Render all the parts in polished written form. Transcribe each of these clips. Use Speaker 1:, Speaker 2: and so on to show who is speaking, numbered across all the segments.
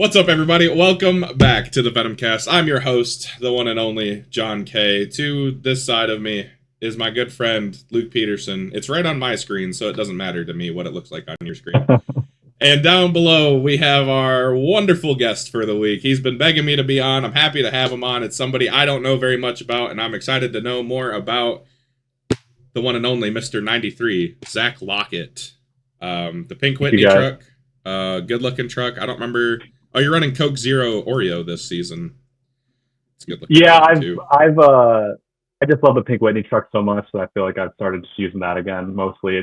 Speaker 1: What's up, everybody? Welcome back to the Venomcast. I'm your host, the one and only John K. To this side of me is my good friend, Luke Peterson. It's right on my screen, so it doesn't matter to me what it looks like on your screen. And down below, we have our wonderful guest for the week. He's been begging me to be on. I'm happy to have him on. It's somebody I don't know very much about, and I'm excited to know more about the one and only Mr. 93, Zach Lockett. The pink Whitney truck. Good-looking truck. I don't remember... Oh, you're running Coke Zero Oreo this season. It's good looking.
Speaker 2: Yeah, I just love the pink Whitney truck so much that I feel like I've started just using that again. Mostly,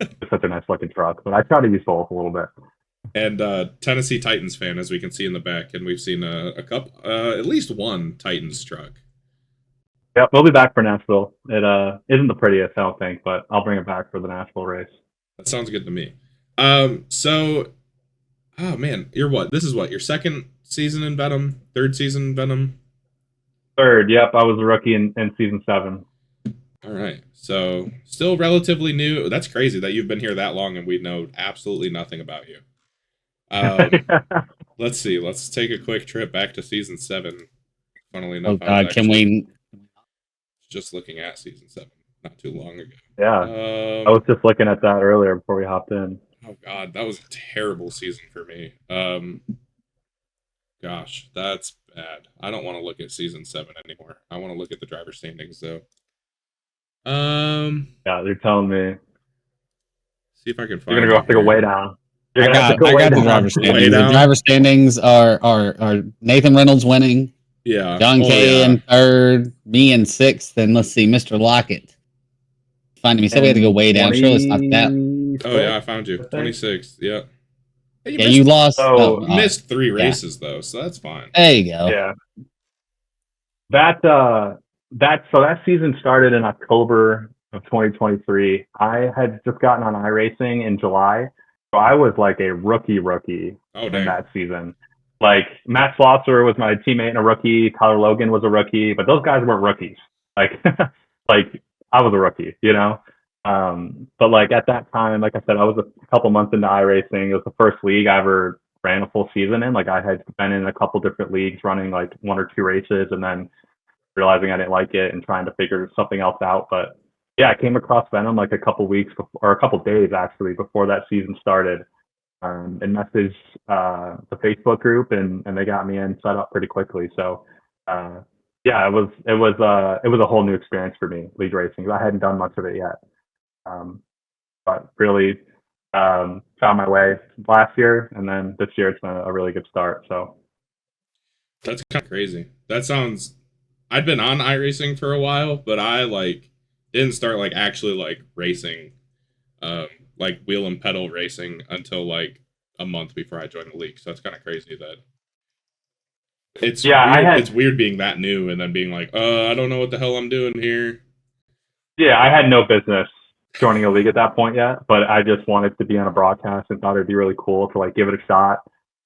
Speaker 2: it's such a nice looking truck, but I try to use both a little bit.
Speaker 1: And Tennessee Titans fan, as we can see in the back, and we've seen a couple, at least one Titans truck.
Speaker 2: Yep, we'll be back for Nashville. It isn't the prettiest, I don't think, but I'll bring it back for the Nashville race.
Speaker 1: That sounds good to me. Oh man, you're what? This is what, your second season in Venom? Third season in Venom?
Speaker 2: Third, yep. I was a rookie in season 7.
Speaker 1: All right, so still relatively new. That's crazy that you've been here that long and we know absolutely nothing about you. Let's see. Let's take a quick trip back to season 7. Funnily enough,
Speaker 3: can we?
Speaker 1: Just looking at season 7 not too long ago.
Speaker 2: Yeah, I was just looking at that earlier before we hopped in.
Speaker 1: Oh god, that was a terrible season for me. Gosh, that's bad. I don't want to look at season 7 anymore. I want to look at the driver standings though.
Speaker 2: Yeah, they're telling me.
Speaker 1: See if I can find.
Speaker 2: You're gonna have to go way down.
Speaker 3: I got the driver standings. The driver standings are Nathan Reynolds winning.
Speaker 1: Yeah.
Speaker 3: John K in third, me in 6th, and let's see, Mr. Lockett. Finding me. So we had to go way down. Sure, it's not that.
Speaker 1: Oh yeah, I found you. 26. Yeah. Hey,
Speaker 3: you lost.
Speaker 1: You missed 3 races though, so that's fine.
Speaker 3: There you go.
Speaker 2: Yeah. That season started in October of 2023. I had just gotten on iRacing in July, so I was like a rookie in that season. Like Matt Slosser was my teammate and a rookie. Tyler Logan was a rookie, but those guys weren't rookies. Like I was a rookie, you know. But like at that time, like I said, I was a couple months into iRacing. It was the first league I ever ran a full season in. Like I had been in a couple different leagues running like 1 or 2 races and then realizing I didn't like it and trying to figure something else out. But yeah, I came across Venom like a couple weeks before, or a couple days actually before that season started, and messaged the Facebook group and they got me in set up pretty quickly. So yeah, it was a whole new experience for me, league racing. I hadn't done much of it yet. But really found my way last year, and then this year it's been a really good start. So
Speaker 1: that's kind of crazy. That sounds. I'd been on iRacing for a while, but I didn't start actually racing, like wheel and pedal racing until a month before I joined the league. So it's kind of crazy that it's it's weird being that new and then being like, I don't know what the hell I'm doing here.
Speaker 2: Yeah, I had no business joining a league at that point yet, but I just wanted to be on a broadcast and thought it'd be really cool to give it a shot.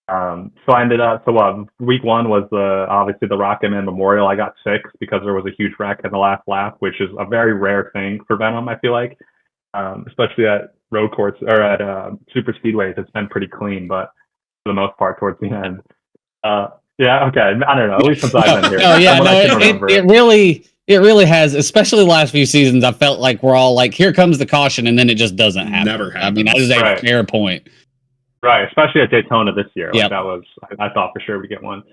Speaker 2: So I ended up, week 1 was obviously the Rocket Man Memorial. I got 6 because there was a huge wreck in the last lap, which is a very rare thing for Venom, I feel like, especially at road course or at super speedways. It's been pretty clean, but for the most part towards the end. Yeah, okay. I don't know. At least since I've been here.
Speaker 3: It really has, especially the last few seasons. I felt like we're all here comes the caution, and then it just doesn't happen.
Speaker 1: Never happens.
Speaker 3: I mean, that is a fair point.
Speaker 2: Right, especially at Daytona this year. That was, I thought for sure we'd get one.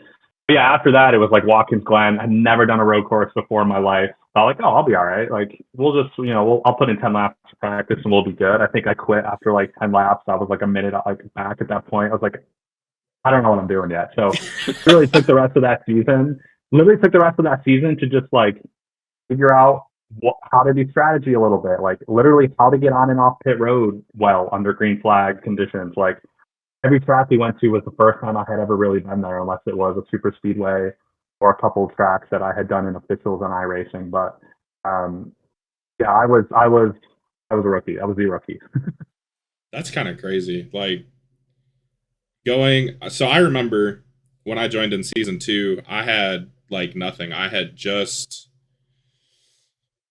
Speaker 2: But yeah, after that, it was Watkins Glen. I'd never done a road course before in my life. I was I'll be all right. We'll just, I'll put in 10 laps to practice and we'll be good. I think I quit after 10 laps. I was a minute back at that point. I was I don't know what I'm doing yet. So really took the rest of that season. Literally took the rest of that season to just figure out how to do strategy a little bit, literally how to get on and off pit road well under green flag conditions. Every track we went to was the first time I had ever really been there, unless it was a super speedway or a couple of tracks that I had done in officials on iRacing. But yeah, I was a rookie. I was the rookie.
Speaker 1: That's kind of crazy. So I remember when I joined in season 2, I had nothing.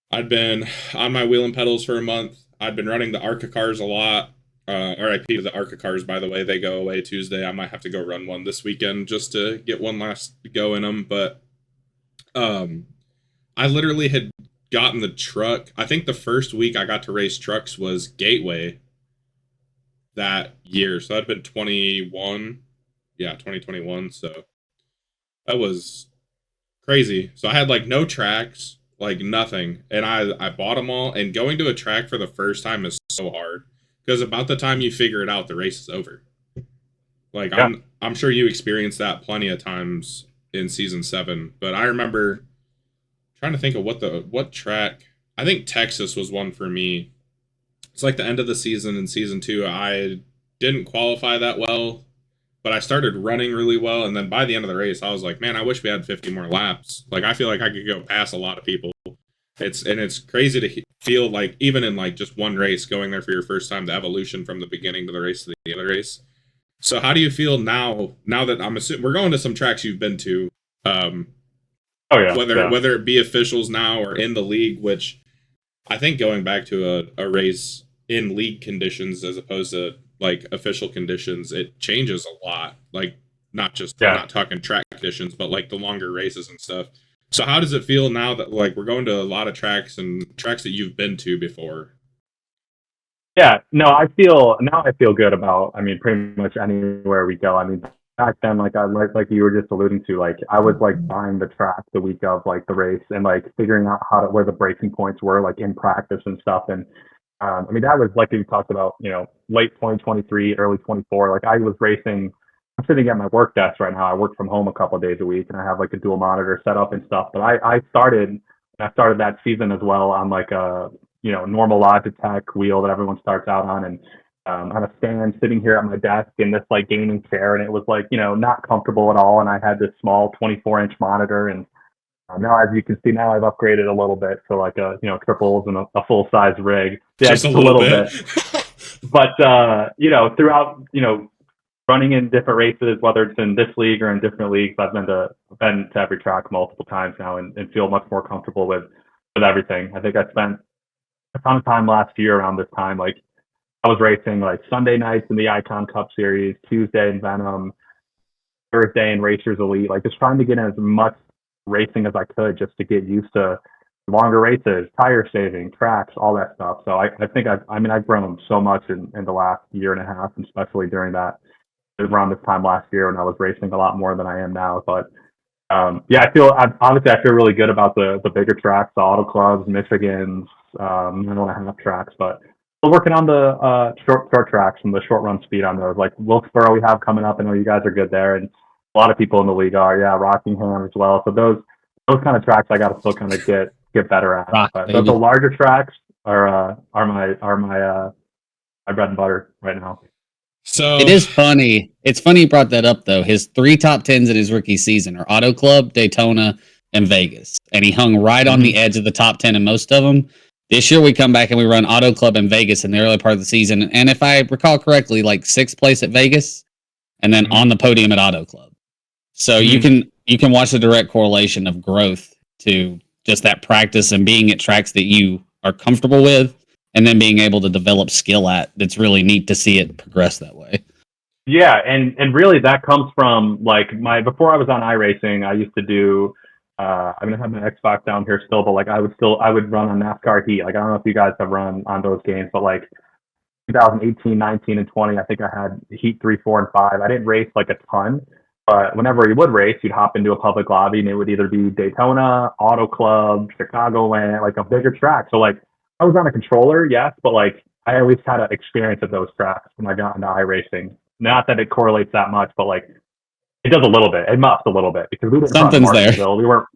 Speaker 1: I'd been on my wheel and pedals for a month. I'd been running the ARCA cars a lot. RIP to the ARCA cars, by the way. They go away Tuesday. I might have to go run one this weekend just to get one last go in them. But I literally had gotten the truck. I think the first week I got to race trucks was Gateway that year. So that'd been 21. Yeah, 2021. So that was crazy. So I had like no tracks, like nothing. And I bought them all. And going to a track for the first time is so hard. Because about the time you figure it out, the race is over. Like, yeah. I'm sure you experienced that plenty of times in season 7. But I remember trying to think of what track. I think Texas was one for me. It's like the end of the season in season 2. I didn't qualify that well, but I started running really well. And then by the end of the race, I was like, man, I wish we had 50 more laps. Like, I feel like I could go past a lot of people. It's crazy to feel like, even in like just one race, going there for your first time, the evolution from the beginning to the race to the other race. So how do you feel now that I'm assuming we're going to some tracks you've been to? Whether it be officials now or in the league, which I think going back to a race in league conditions as opposed to like official conditions, it changes a lot. Like, not just, I'm not talking track conditions, but like the longer races and stuff. So how does it feel now that like we're going to a lot of tracks and tracks that you've been to before?
Speaker 2: Yeah, no, I feel good about, I mean, pretty much anywhere we go. I mean, back then, like you were just alluding to, like I was like buying the track the week of like the race and like figuring out where the breaking points were like in practice and stuff. And I mean, that was like you talked about, you know, late 2023, early 24. Like I was racing. I'm sitting at my work desk right now. I work from home a couple of days a week, and I have like a dual monitor set up and stuff. But I started that season as well on like a normal Logitech wheel that everyone starts out on, and on a stand sitting here at my desk in this like gaming chair, and it was like not comfortable at all. And I had this small 24-inch monitor, and now as you can see, now I've upgraded a little bit to like a triples and a full size rig.
Speaker 1: Yeah, just a little bit.
Speaker 2: But throughout running in different races, whether it's in this league or in different leagues, I've been to every track multiple times now and feel much more comfortable with everything. I think I spent a ton of time last year around this time. Like I was racing like Sunday nights in the Icon Cup Series, Tuesday in Venom, Thursday in Racers Elite, like just trying to get in as much racing as I could just to get used to longer races, tire saving, tracks, all that stuff. So I think I've grown so much in the last year and a half, and especially during that around this time last year when I was racing a lot more than I am now. But I feel really good about the bigger tracks, the auto clubs, Michigans, 9.5 tracks, but still working on the short tracks and the short run speed on those. Like Wilkesboro we have coming up. I know you guys are good there, and a lot of people in the league are. Yeah, Rockingham as well. So those kind of tracks I got to still kind of get better at. But the larger tracks are my bread and butter right now.
Speaker 3: So it is funny. It's funny you brought that up, though. His 3 top 10s in his rookie season are Auto Club, Daytona, and Vegas. And he hung right on the edge of the top 10 in most of them. This year we come back and we run Auto Club and Vegas in the early part of the season. And if I recall correctly, like 6th place at Vegas and then on the podium at Auto Club. So you can watch the direct correlation of growth to just that practice and being at tracks that you are comfortable with, and then being able to develop skill at. That's really neat to see it progress that way.
Speaker 2: Yeah, and really that comes from like before I was on iRacing, I used to do I'm gonna have my Xbox down here still, but like I would run on NASCAR Heat. Like I don't know if you guys have run on those games, but like 2018, 19, and 20, I think I had Heat 3, 4, and 5. I didn't race like a ton, but whenever you would race, you'd hop into a public lobby and it would either be Daytona, Auto Club, Chicagoland, like a bigger track. So like I was on a controller, yes, but like I at least had an experience at those tracks when I got into iRacing. Not that it correlates that much, but like it does a little bit. It must a little bit because we didn't run Martinsville.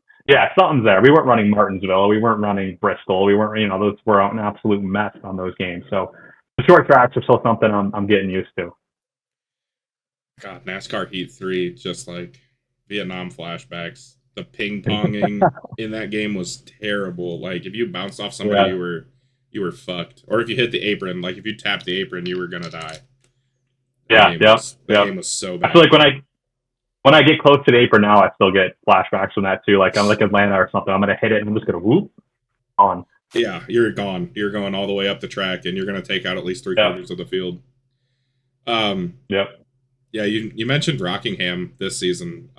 Speaker 2: Something's there. We weren't running Martinsville. We weren't running Bristol. We weren't, those were an absolute mess on those games. So the short tracks are still something I'm getting used to.
Speaker 1: God, NASCAR Heat 3, just like Vietnam flashbacks. The ping-ponging in that game was terrible. Like, if you bounced off somebody, you were fucked. Or if you hit the apron, like, if you tapped the apron, you were gonna die. The game was so bad.
Speaker 2: I feel like when I get close to the apron now, I still get flashbacks from that, too. Like, I'm like Atlanta or something. I'm gonna hit it, and I'm just gonna whoop on.
Speaker 1: Yeah, you're gone. You're going all the way up the track, and you're gonna take out at least 3/4 of the field.
Speaker 2: Yep.
Speaker 1: Yeah, you mentioned Rockingham this season.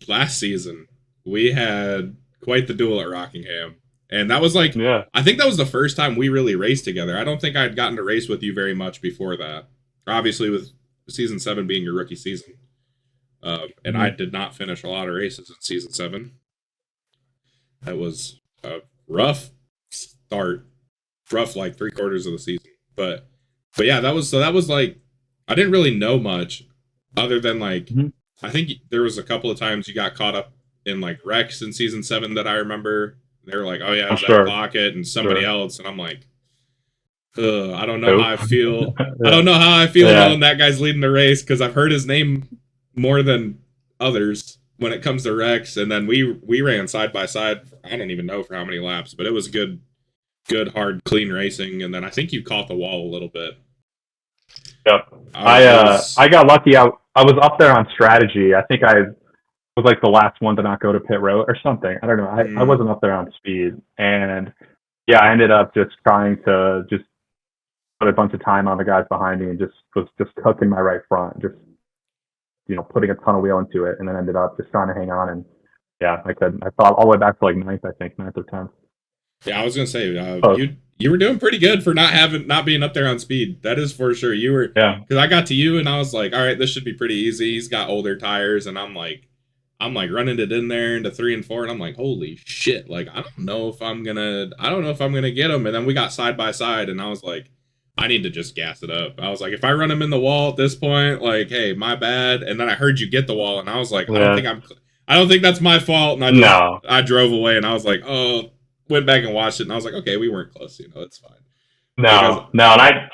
Speaker 1: Last season we had quite the duel at Rockingham, and that was like,
Speaker 2: Yeah.
Speaker 1: I think that was the first time we really raced together. I don't think I'd gotten to race with you very much before that. Obviously, with season 7 being your rookie season, and I did not finish a lot of races in season 7. That was a rough start, rough like 3/4 of the season, but yeah, that was like, I didn't really know much other than like, I think there was a couple of times you got caught up in like wrecks in season 7 that I remember. They were like, "Oh yeah, it was Zach Lockett and somebody else," and I'm like, I don't know how I feel. I don't know how I feel knowing that guy's leading the race, because I've heard his name more than others when it comes to wrecks. And then we ran side by side. I don't even know for how many laps, but it was good, hard, clean racing. And then I think you caught the wall a little bit.
Speaker 2: Yep. I got lucky. I was up there on strategy. I think I was like the last one to not go to pit road or something. I don't know. I wasn't up there on speed, and yeah, I ended up just trying to just put a bunch of time on the guys behind me and just was just hooking my right front, just putting a ton of wheel into it, and then ended up just trying to hang on. And yeah, I thought all the way back to like ninth or 10th.
Speaker 1: Yeah, I was gonna say you were doing pretty good for not being up there on speed. That is for sure. You were, because I got to you and I was like, all right, this should be pretty easy. He's got older tires, and I'm like running it in there into 3 and 4, and I'm like, holy shit! Like I don't know if I'm gonna get him. And then we got side by side, and I was like, I need to just gas it up. I was like, if I run him in the wall at this point, like, hey, my bad. And then I heard you get the wall, and I was like, I don't think that's my fault. And I drove away, and I was like, oh. Went back and watched it, and I was like, okay, we weren't close, it's fine.
Speaker 2: No, and I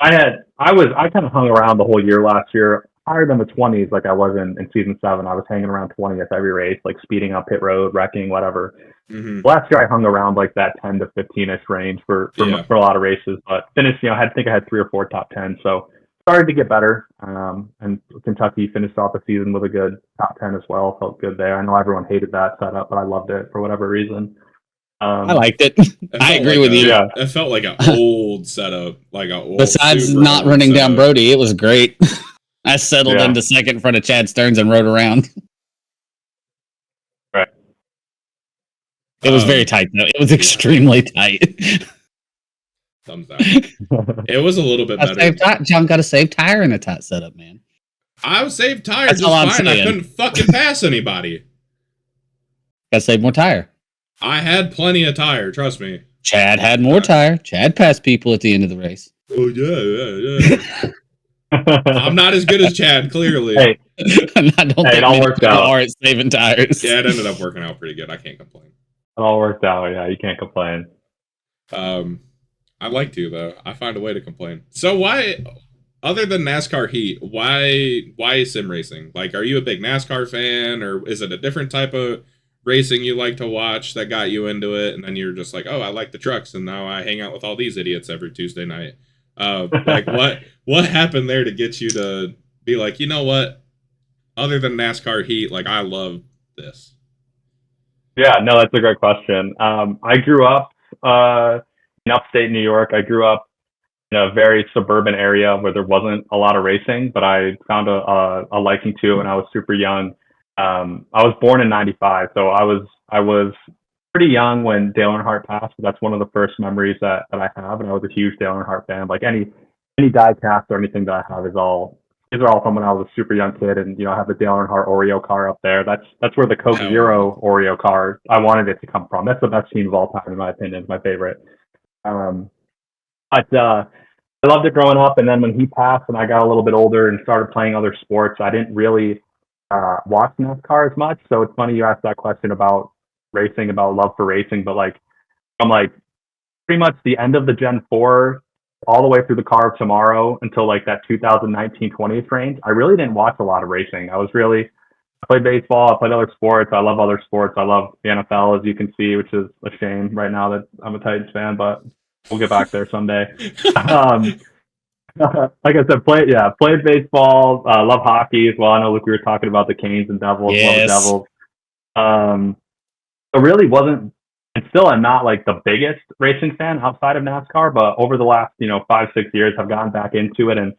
Speaker 2: kind of hung around the whole year last year, higher than the 20s, like I was in season 7. I was hanging around 20th every race, like speeding up pit road, wrecking, whatever. Last year I hung around like that 10 to 15ish range for a lot of races, but finished, I think I had 3 or 4 top 10, so started to get better. And Kentucky finished off the season with a good top 10 as well. Felt good there. I know everyone hated that setup, but I loved it for whatever reason.
Speaker 3: I liked it. I agree with you.
Speaker 1: Yeah. It felt like an old setup, like a old.
Speaker 3: Besides not running down Brody, it was great. I settled into second in front of Chad Stearns and rode around.
Speaker 2: Right.
Speaker 3: It was very tight, though. It was extremely tight.
Speaker 1: Thumbs down. It was a little bit better.
Speaker 3: John got a saved tire in a tight setup, man.
Speaker 1: I was saved tire just fine. I couldn't fucking pass anybody.
Speaker 3: Got to save more tire.
Speaker 1: I had plenty of tire, trust me.
Speaker 3: Chad had more tire. Chad passed people at the end of the race.
Speaker 1: Oh, yeah. I'm not as good as Chad, clearly.
Speaker 2: Hey, it all worked out.
Speaker 3: Are saving tires.
Speaker 1: Yeah, it ended up working out pretty good. I can't complain.
Speaker 2: It all worked out. Yeah, you can't complain.
Speaker 1: I like to, though. I find a way to complain. So why, other than NASCAR Heat, why sim racing? Like, are you a big NASCAR fan, or is it a different type of racing you like to watch that got you into it, and then you're just like, oh, I like the trucks, and now I hang out with all these idiots every Tuesday night? Like, what happened there to get you to be like, you know what, other than NASCAR Heat, like, I love this?
Speaker 2: Yeah, no, that's a great question. I grew up in upstate New York. I grew up in a very suburban area where there wasn't a lot of racing, but I found a liking to it when I was super young. I was born in '95, so I was pretty young when Dale Earnhardt passed. That's one of the first memories that I have, and I was a huge Dale Earnhardt fan. Like any diecast or anything that I have these are all from when I was a super young kid, and I have the Dale Earnhardt Oreo car up there. That's where the Coke Zero Oreo car, I wanted it to come from. That's the best team of all time in my opinion. It's my favorite. But I loved it growing up, and then when he passed and I got a little bit older and started playing other sports, I didn't really watch NASCAR as much. So it's funny you asked that question about racing, about love for racing, but like from like pretty much the end of the Gen 4 all the way through the Car of Tomorrow until like that 2019-20th range, I really didn't watch a lot of racing. I played baseball, I played other sports, I love other sports, I love the NFL, as you can see, which is a shame right now that I'm a Titans fan, but we'll get back there someday. Like I said, played baseball, love hockey as well. I know, Luke, we were talking about the Canes and Devils,
Speaker 3: yes.
Speaker 2: Love the Devils. It really wasn't, and still I'm not like the biggest racing fan outside of NASCAR, but over the last 5-6 years I've gotten back into it, and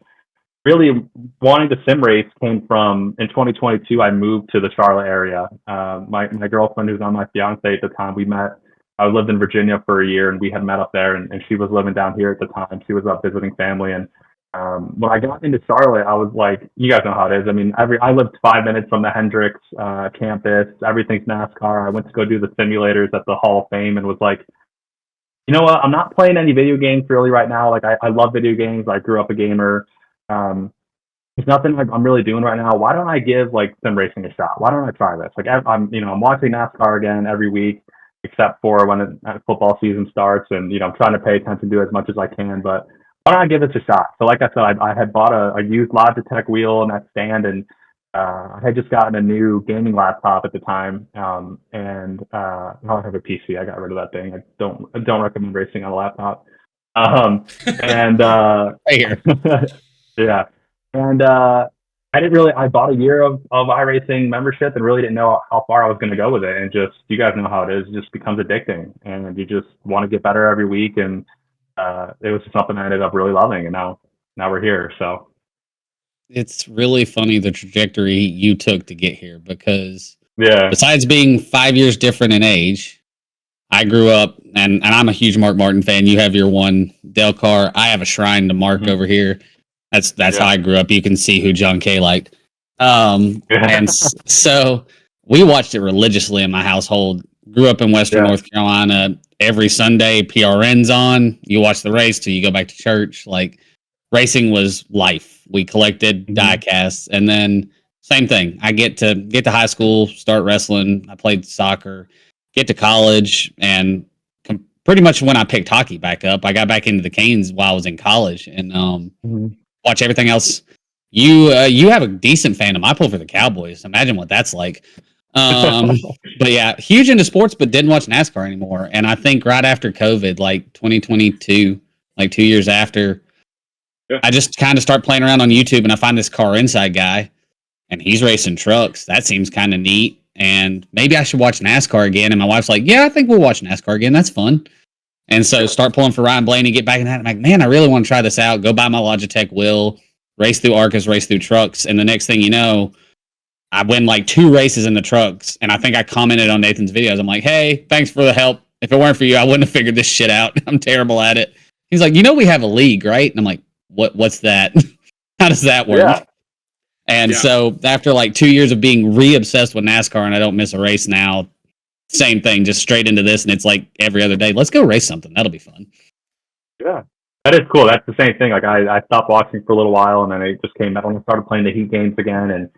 Speaker 2: really wanting to sim race came from, in 2022, I moved to the Charlotte area. My girlfriend, who's on my fiance at the time, we met. I lived in Virginia for a year, and we had met up there, and she was living down here at the time. She was up visiting family, and when I got into Charlotte, I was like, you guys know how it is. I mean, I lived 5 minutes from the Hendricks campus. Everything's NASCAR. I went to go do the simulators at the Hall of Fame and was like, you know what? I'm not playing any video games really right now. Like, I love video games. I grew up a gamer. There's nothing like I'm really doing right now. Why don't I give like sim racing a shot? Why don't I try this? Like, I'm watching NASCAR again every week, except for when football season starts, and I'm trying to pay attention to it as much as I can. But why don't I give this a shot? So like I said, I had bought a used Logitech wheel and that stand, and I had just gotten a new gaming laptop at the time, and now I have a PC. I got rid of that thing. I don't recommend racing on a laptop. And yeah, and I bought a year of iRacing membership and really didn't know how far I was going to go with it. And just, you guys know how it is, it just becomes addicting, and you just want to get better every week. And it was something I ended up really loving, and now we're here. So
Speaker 3: it's really funny the trajectory you took to get here, because
Speaker 2: yeah,
Speaker 3: besides being 5 years different in age, I grew up, and I'm a huge Mark Martin fan. You have your one Del Car. I have a shrine to Mark over here. That's how I grew up. You can see who John K liked. And so we watched it religiously in my household. Grew up in Western North Carolina. Every Sunday, PRN's on. You watch the race till you go back to church. Like, racing was life. We collected die casts, and then same thing. I get to high school, start wrestling. I played soccer. Get to college, and pretty much when I picked hockey back up, I got back into the Canes while I was in college, and watch everything else. You have a decent fandom. I pull for the Cowboys. Imagine what that's like. But yeah, huge into sports, but didn't watch NASCAR anymore. And I think right after COVID, like 2022, like 2 years after, I just kind of start playing around on YouTube, and I find this Car Inside guy, and he's racing trucks. That seems kind of neat. And maybe I should watch NASCAR again. And my wife's like, yeah, I think we'll watch NASCAR again. That's fun. And so start pulling for Ryan Blaney, get back in that. I'm like, man, I really want to try this out. Go buy my Logitech wheel, race through Arcus, race through trucks. And the next thing you know, I win like 2 races in the trucks. And I think I commented on Nathan's videos. I'm like, hey, thanks for the help. If it weren't for you, I wouldn't have figured this shit out. I'm terrible at it. He's like, we have a league, right? And I'm like, what's that? How does that work? Yeah. And so after like 2 years of being re-obsessed with NASCAR, and I don't miss a race now, same thing, just straight into this, and it's like every other day. Let's go race something. That'll be fun.
Speaker 2: Yeah, that is cool. That's the same thing. Like I stopped watching for a little while, and then I just came back when I started playing the Heat games again, and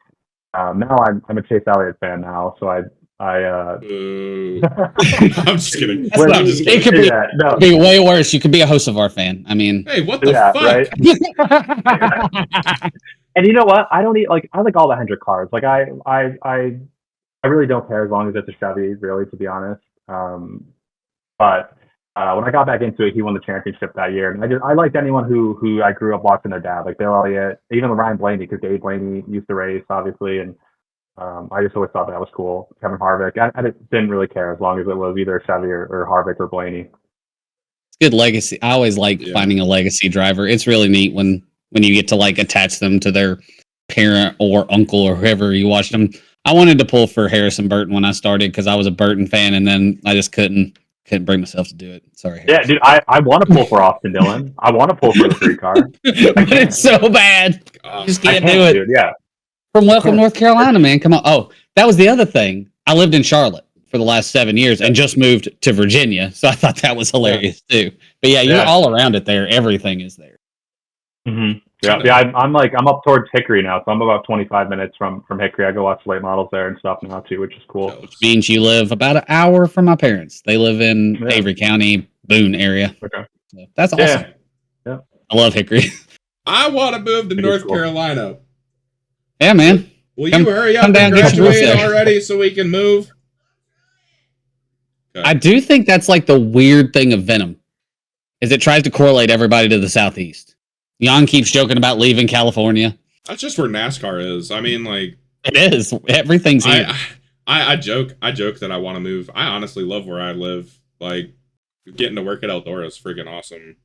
Speaker 2: now I'm a Chase Elliott fan now. So I'm
Speaker 1: just kidding.
Speaker 3: It could be way worse. You could be a host of our fan. I mean,
Speaker 1: hey, what the fuck?
Speaker 2: Right? And you know what? I like all the Hendrick cars. Like I really don't care as long as it's a Chevy, really, to be honest. But when I got back into it, he won the championship that year, and I liked anyone who I grew up watching their dad, like Bill Elliott, even Ryan Blaney, because Dave Blaney used to race, obviously, and I just always thought that was cool. Kevin Harvick, I didn't really care as long as it was either Chevy or Harvick or Blaney.
Speaker 3: It's good legacy. I always like finding a legacy driver. It's really neat when you get to like attach them to their parent or uncle or whoever you watched them. I wanted to pull for Harrison Burton when I started because I was a Burton fan, and then I just couldn't bring myself to do it. Sorry, Harrison.
Speaker 2: Yeah, dude, I want to pull for Austin Dillon. I want to pull for the 3 car.
Speaker 3: But it's so bad. You just can't do it.
Speaker 2: Dude, yeah.
Speaker 3: From Welcome, North Carolina, man. Come on. Oh, that was the other thing. I lived in Charlotte for the last 7 years and just moved to Virginia, so I thought that was hilarious too. But yeah, you're all around it there. Everything is there.
Speaker 2: Mm-hmm. Yeah. I'm up towards Hickory now, so I'm about 25 minutes from Hickory. I go watch late models there and stuff now too, which is cool.
Speaker 3: Which means you live about an hour from my parents. They live in Avery County, Boone area. Okay, so that's awesome.
Speaker 2: Yeah.
Speaker 3: I love Hickory.
Speaker 1: I want to move to North Carolina.
Speaker 3: Yeah, man.
Speaker 1: Will you hurry up and graduate already so we can move?
Speaker 3: Okay. I do think that's like the weird thing of Venom, is it tries to correlate everybody to the Southeast. Jan keeps joking about leaving California.
Speaker 1: That's just where NASCAR is. I mean, like,
Speaker 3: it is. Everything's here.
Speaker 1: I joke that I want to move. I honestly love where I live. Like, getting to work at Eldora is freaking awesome.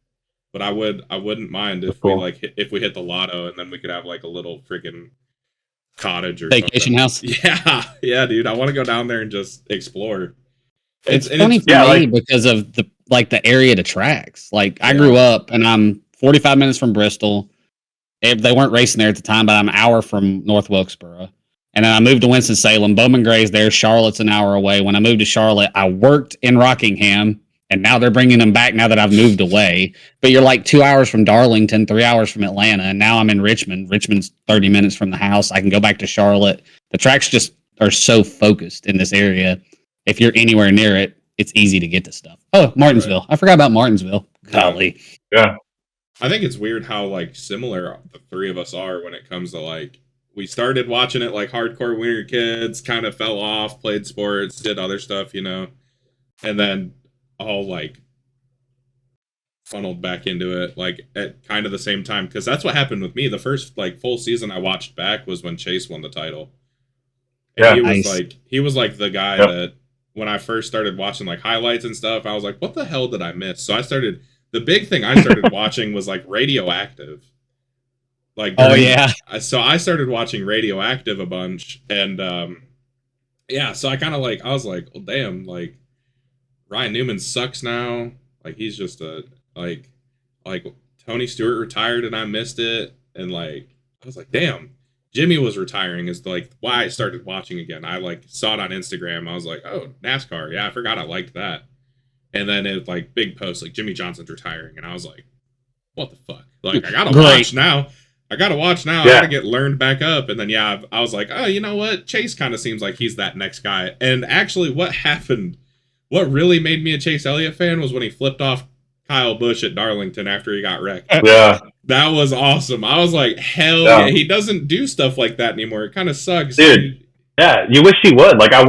Speaker 1: But I wouldn't mind if we if we hit the lotto and then we could have like a little freaking cottage or
Speaker 3: vacation house.
Speaker 1: Yeah, dude. I want to go down there and just explore.
Speaker 3: It's funny for me because of the area to tracks. Like I grew up and I'm 45 minutes from Bristol. They weren't racing there at the time, but I'm an hour from North Wilkesboro. And then I moved to Winston-Salem. Bowman Gray's there. Charlotte's an hour away. When I moved to Charlotte, I worked in Rockingham, and now they're bringing them back now that I've moved away. But you're like 2 hours from Darlington, 3 hours from Atlanta, and now I'm in Richmond. Richmond's 30 minutes from the house. I can go back to Charlotte. The tracks just are so focused in this area. If you're anywhere near it, it's easy to get to stuff. Oh, Martinsville. Right. I forgot about Martinsville. Golly.
Speaker 2: Yeah.
Speaker 1: I think it's weird how like similar the three of us are when it comes to like we started watching it like hardcore when we were kids, kind of fell off, played sports, did other stuff, and then all like funneled back into it like at kind of the same time, because that's what happened with me. The first like full season I watched back was when Chase won the title. And he was like the guy that when I first started watching like highlights and stuff, I was like, what the hell did I miss? So the big thing I started watching was like Radioactive. Like, so I started watching Radioactive a bunch, and so I kind of like, I was like, well, damn, like Ryan Newman sucks now. Like he's just like Tony Stewart retired and I missed it, and like I was like, damn, Jimmy was retiring is like why I started watching again. I like saw it on Instagram. I was like, oh, NASCAR, yeah, I forgot I liked that. And then it like big post like Jimmy Johnson's retiring, and I was like, what the fuck? Like I gotta watch now. I gotta get learned back up. And then I was like, oh, you know what? Chase kind of seems like he's that next guy. And actually, what really made me a Chase Elliott fan was when he flipped off Kyle Busch at Darlington after he got wrecked.
Speaker 2: Yeah,
Speaker 1: that was awesome. I was like, hell yeah! He doesn't do stuff like that anymore. It kind of sucks,
Speaker 2: dude. Yeah, you wish he would. Like I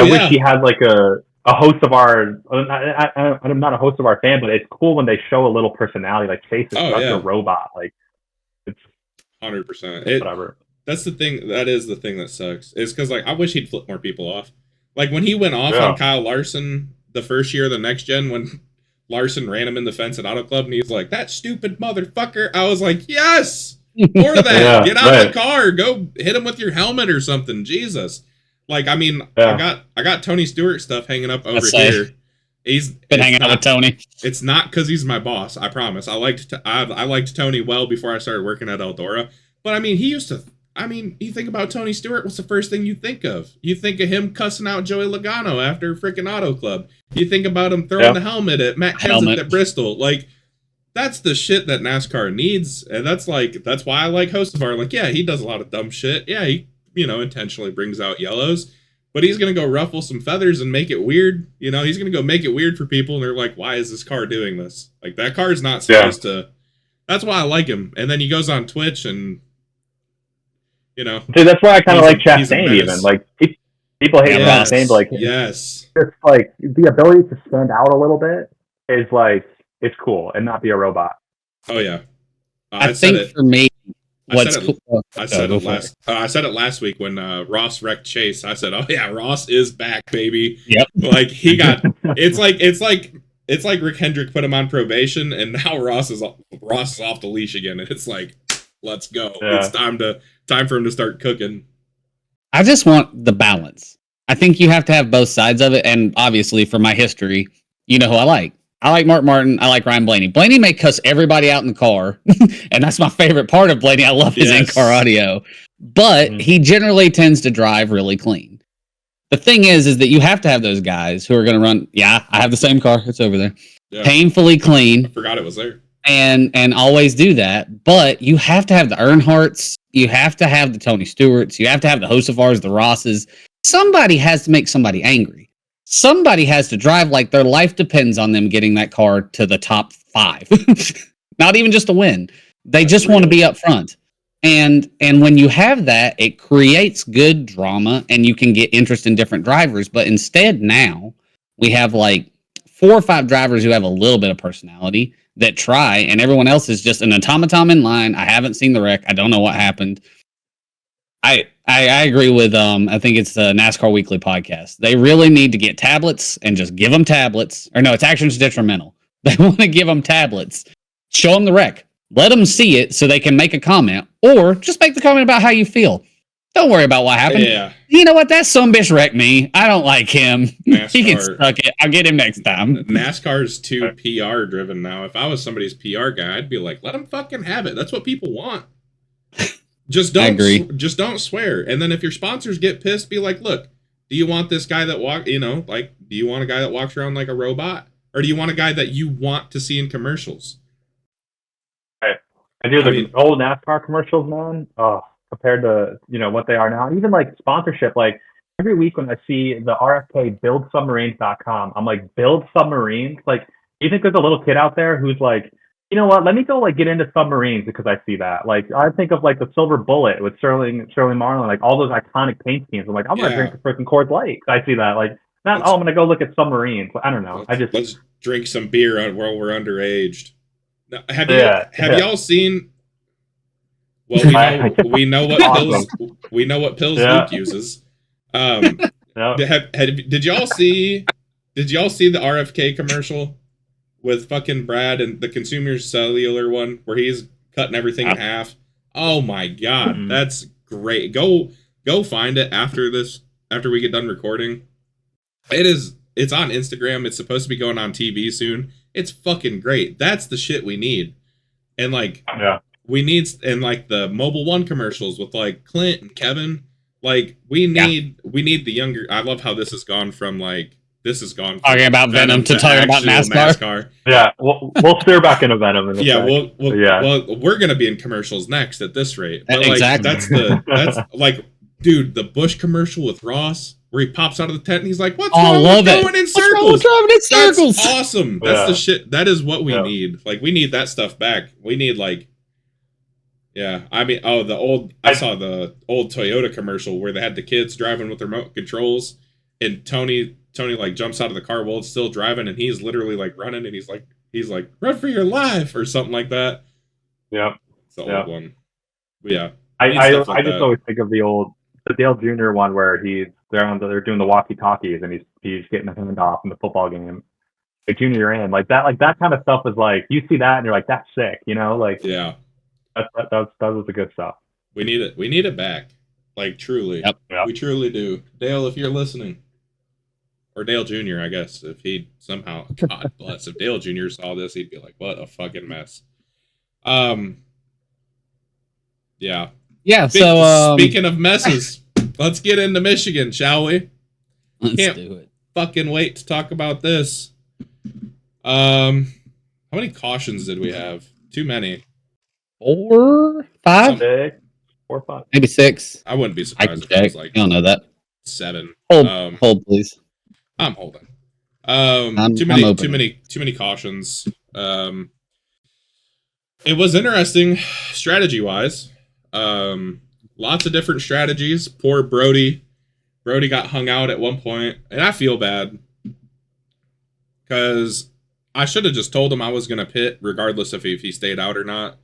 Speaker 2: wish he had like a host of our. I'm not a host of our fan, but it's cool when they show a little personality. Like Chase is such a robot. Like it's
Speaker 1: 100%. Whatever. That's the thing. That is the thing that sucks. Is because like I wish he'd flip more people off. Like when he went off on Kyle Larson the first year of the next gen when Larson ran him in the fence at Auto Club and he's like, that stupid motherfucker. I was like, yes, more of that. Get out of the car. Go hit him with your helmet or something. Jesus. Like, I mean, I got Tony Stewart stuff hanging up over here. He's
Speaker 3: been hanging out with Tony.
Speaker 1: It's not because he's my boss. I promise. I liked Tony well before I started working at Eldora. But I mean, you think about Tony Stewart. What's the first thing you think of? You think of him cussing out Joey Logano after freaking Auto Club. You think about him throwing the helmet at Matt Kenseth at Bristol. Like, that's the shit that NASCAR needs, and that's why I like Hocevar. Like, yeah, he does a lot of dumb shit. Yeah, he intentionally brings out yellows. But he's going to go ruffle some feathers and make it weird. He's going to go make it weird for people. And they're like, why is this car doing this? Like, that car is not supposed to. That's why I like him. And then he goes on Twitch and,
Speaker 2: Dude, that's why I kind of like Chastain even. Like, people hate Chastain, but like,
Speaker 1: yes.
Speaker 2: It's like the ability to stand out a little bit is like, it's cool and not be a robot.
Speaker 1: Oh, yeah.
Speaker 3: I think for me,
Speaker 1: I said it last week when Ross wrecked Chase. I said, "Oh yeah, Ross is back, baby."
Speaker 3: Yep.
Speaker 1: Like he got. It's like Rick Hendrick put him on probation, and now Ross is off the leash again, and it's like, let's go. Yeah. It's time for him to start cooking.
Speaker 3: I just want the balance. I think you have to have both sides of it, and obviously, for my history, you know who I like. I like Mark Martin. I like Ryan Blaney. Blaney may cuss everybody out in the car, and that's my favorite part of Blaney. I love his in-car audio, but he generally tends to drive really clean. The thing is that you have to have those guys who are going to run. Yeah, I have the same car. It's over there. Yeah. Painfully clean.
Speaker 1: I forgot it was there.
Speaker 3: And always do that. But you have to have the Earnhardts. You have to have the Tony Stewarts. You have to have the Hosefars, the Rosses. Somebody has to make somebody angry. Somebody has to drive like their life depends on them getting that car to the top 5. Not even just a win. They just want to be up front. And when you have that, it creates good drama and you can get interest in different drivers. But instead now, we have like 4 or 5 drivers who have a little bit of personality that try, and everyone else is just an automaton in line. I haven't seen the wreck. I don't know what happened. I agree with, I think it's the NASCAR Weekly podcast. They really need to get tablets and just give them tablets. Or no, it's action's detrimental. They want to give them tablets, show them the wreck. Let them see it so they can make a comment, or just make the comment about how you feel. Don't worry about what happened.
Speaker 1: Yeah.
Speaker 3: You know what? That sumbitch wrecked me. I don't like him.
Speaker 1: NASCAR,
Speaker 3: He can suck it. I'll get him next time.
Speaker 1: NASCAR's too PR driven now. If I was somebody's PR guy, I'd be like, let them fucking have it. That's what people want. Just don't swear. And then if your sponsors get pissed, be like, look, do you want this guy that do you want a guy that walks around like a robot? Or do you want a guy that you want to see in commercials?
Speaker 2: Right. I do the old NASCAR commercials, man. Oh, compared to, what they are now. And even like sponsorship, like every week when I see the RFK buildsubmarines.com, I'm like, build submarines? Like, do you think there's a little kid out there who's like, you know what, let me go like get into submarines because I see that. Like I think of like the Silver Bullet with Shirley Marlin, like all those iconic paint schemes. I'm like, I'm gonna drink a freaking Coors Light. I see that. Like I'm gonna go look at submarines. I don't know.
Speaker 1: Let's drink some beer while we're underaged. Now, have y'all seen? Well, we know what pills Luke uses. Did y'all see the RFK commercial with fucking Brad and the Consumer Cellular one where he's cutting everything in half? Oh my god, that's great. Go find it after we get done recording. It's on Instagram. It's supposed to be going on TV soon. It's fucking great. That's the shit we need. And like we need, and like the Mobile One commercials with like Clint and Kevin, like we need the younger. I love how this has gone from talking
Speaker 3: about Venom to talking about NASCAR.
Speaker 2: Yeah, we'll steer back into Venom.
Speaker 1: We're gonna be in commercials next at this rate. But like, exactly. That's like, dude, the Bush commercial with Ross where he pops out of the tent and he's like, "What's wrong with going in circles? That's awesome. That's the shit. That is what we need. Like, we need that stuff back. We need like." Yeah, I mean, I saw the old Toyota commercial where they had the kids driving with remote controls, and Tony like jumps out of the car while it's still driving, and he's literally like running, and he's like run for your life or something like that.
Speaker 2: Yeah,
Speaker 1: it's the old one. But yeah,
Speaker 2: I just always think of the Dale Jr. one where they're doing the walkie-talkies, and he's getting a handoff in the football game. Like junior in, like that kind of stuff is like, you see that and you're like, that's sick, like
Speaker 1: yeah.
Speaker 2: That was the good stuff.
Speaker 1: We need it. We need it back. Like, truly.
Speaker 3: Yep.
Speaker 1: We truly do. Dale, if you're listening. Or Dale Jr., I guess. If he somehow, God bless, if Dale Jr. saw this, he'd be like, what a fucking mess. Yeah.
Speaker 3: Yeah,
Speaker 1: speaking of messes, let's get into Michigan, shall we?
Speaker 3: Let's do it.
Speaker 1: Fucking wait to talk about this. How many cautions did we have? Too many.
Speaker 3: 4, 5?
Speaker 2: 4 or 5.
Speaker 3: Maybe 6.
Speaker 1: I wouldn't be surprised if it was like,
Speaker 3: I don't know that.
Speaker 1: 7.
Speaker 3: Hold, please.
Speaker 1: I'm holding. Too many cautions. It was interesting strategy wise. Lots of different strategies. Poor Brody. Brody got hung out at one point, and I feel bad because I should have just told him I was going to pit regardless if he stayed out or not.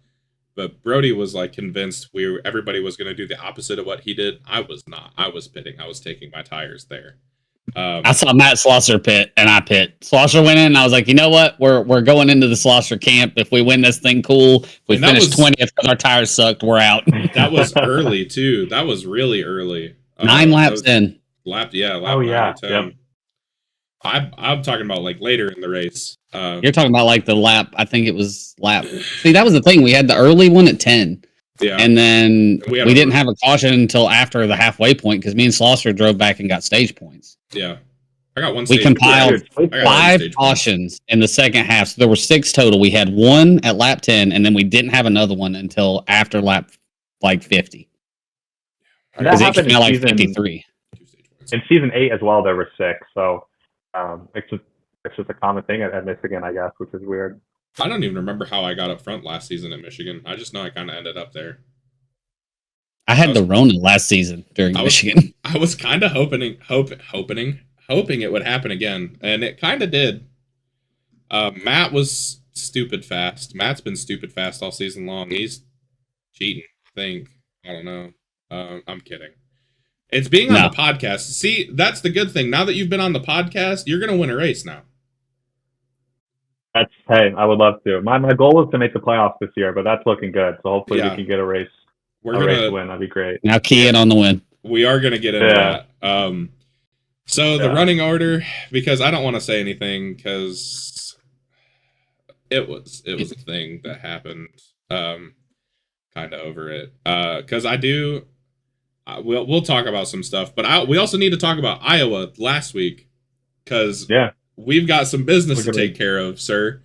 Speaker 1: But Brody was like convinced everybody was going to do the opposite of what he did. I was not. I was pitting. I was taking my tires there.
Speaker 3: I saw Matt Slosser pit, and I pit. Slosser went in, and I was like, you know what? We're going into the Slosser camp. If we win this thing, cool. If we finish 20th because our tires sucked, we're out.
Speaker 1: That was early, too. That was really early.
Speaker 3: 9 laps in.
Speaker 1: Lap 10.
Speaker 2: Yep.
Speaker 1: I'm talking about like later in the race.
Speaker 3: You're talking about like the lap. I think it was lap. See, that was the thing. We had the early one at 10.
Speaker 1: Yeah.
Speaker 3: And then we didn't have a caution until after the halfway point because me and Slosser drove back and got stage points.
Speaker 1: Yeah. I got one.
Speaker 3: We compiled 5 cautions in the second half. So there were 6 total. We had 1 at lap 10, and then we didn't have another one until after lap like 50. Because it came out like 53.
Speaker 2: In season 8 as well, there were 6. So it's just a common thing at Michigan, I guess, which is weird.
Speaker 1: I don't even remember how I got up front last season at Michigan. I just know I kind of ended up there.
Speaker 3: I had the Rona last season during Michigan.
Speaker 1: I was kind of hoping it would happen again, and it kind of did. Matt was stupid fast. Matt's been stupid fast all season long. He's cheating, I think. I don't know. I'm kidding. It's being on the podcast. See, that's the good thing. Now that you've been on the podcast, you're going to win a race now.
Speaker 2: Hey, I would love to. My goal is to make the playoffs this year, but that's looking good. So hopefully we can get a race win. That'd be great.
Speaker 3: Now key in on the win.
Speaker 1: We are gonna get into that. So the running order, because I don't want to say anything because it was a thing that happened. Kind of over it. Because I do. We'll talk about some stuff, but we also need to talk about Iowa last week because we've got some business to take care of, sir.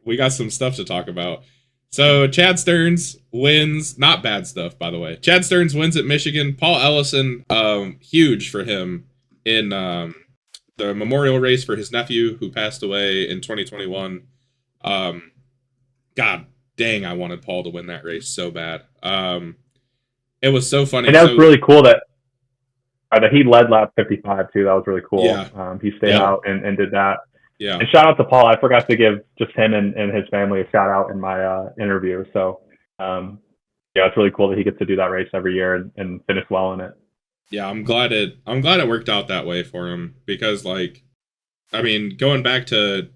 Speaker 1: We got some stuff to talk about. So Chad Stearns wins, not bad stuff, by the way. Chad Stearns wins at Michigan. Paul Ellison, huge for him in the memorial race for his nephew who passed away in 2021. God dang, I wanted Paul to win that race so bad. It was so funny.
Speaker 2: And that was really cool that he led lap 55 too. That was really cool.
Speaker 1: Yeah.
Speaker 2: He stayed out and did that.
Speaker 1: Yeah.
Speaker 2: And shout out to Paul. I forgot to give just him and his family a shout out in my interview. So it's really cool that he gets to do that race every year and finish well in it.
Speaker 1: Yeah, I'm glad it worked out that way for him because going back to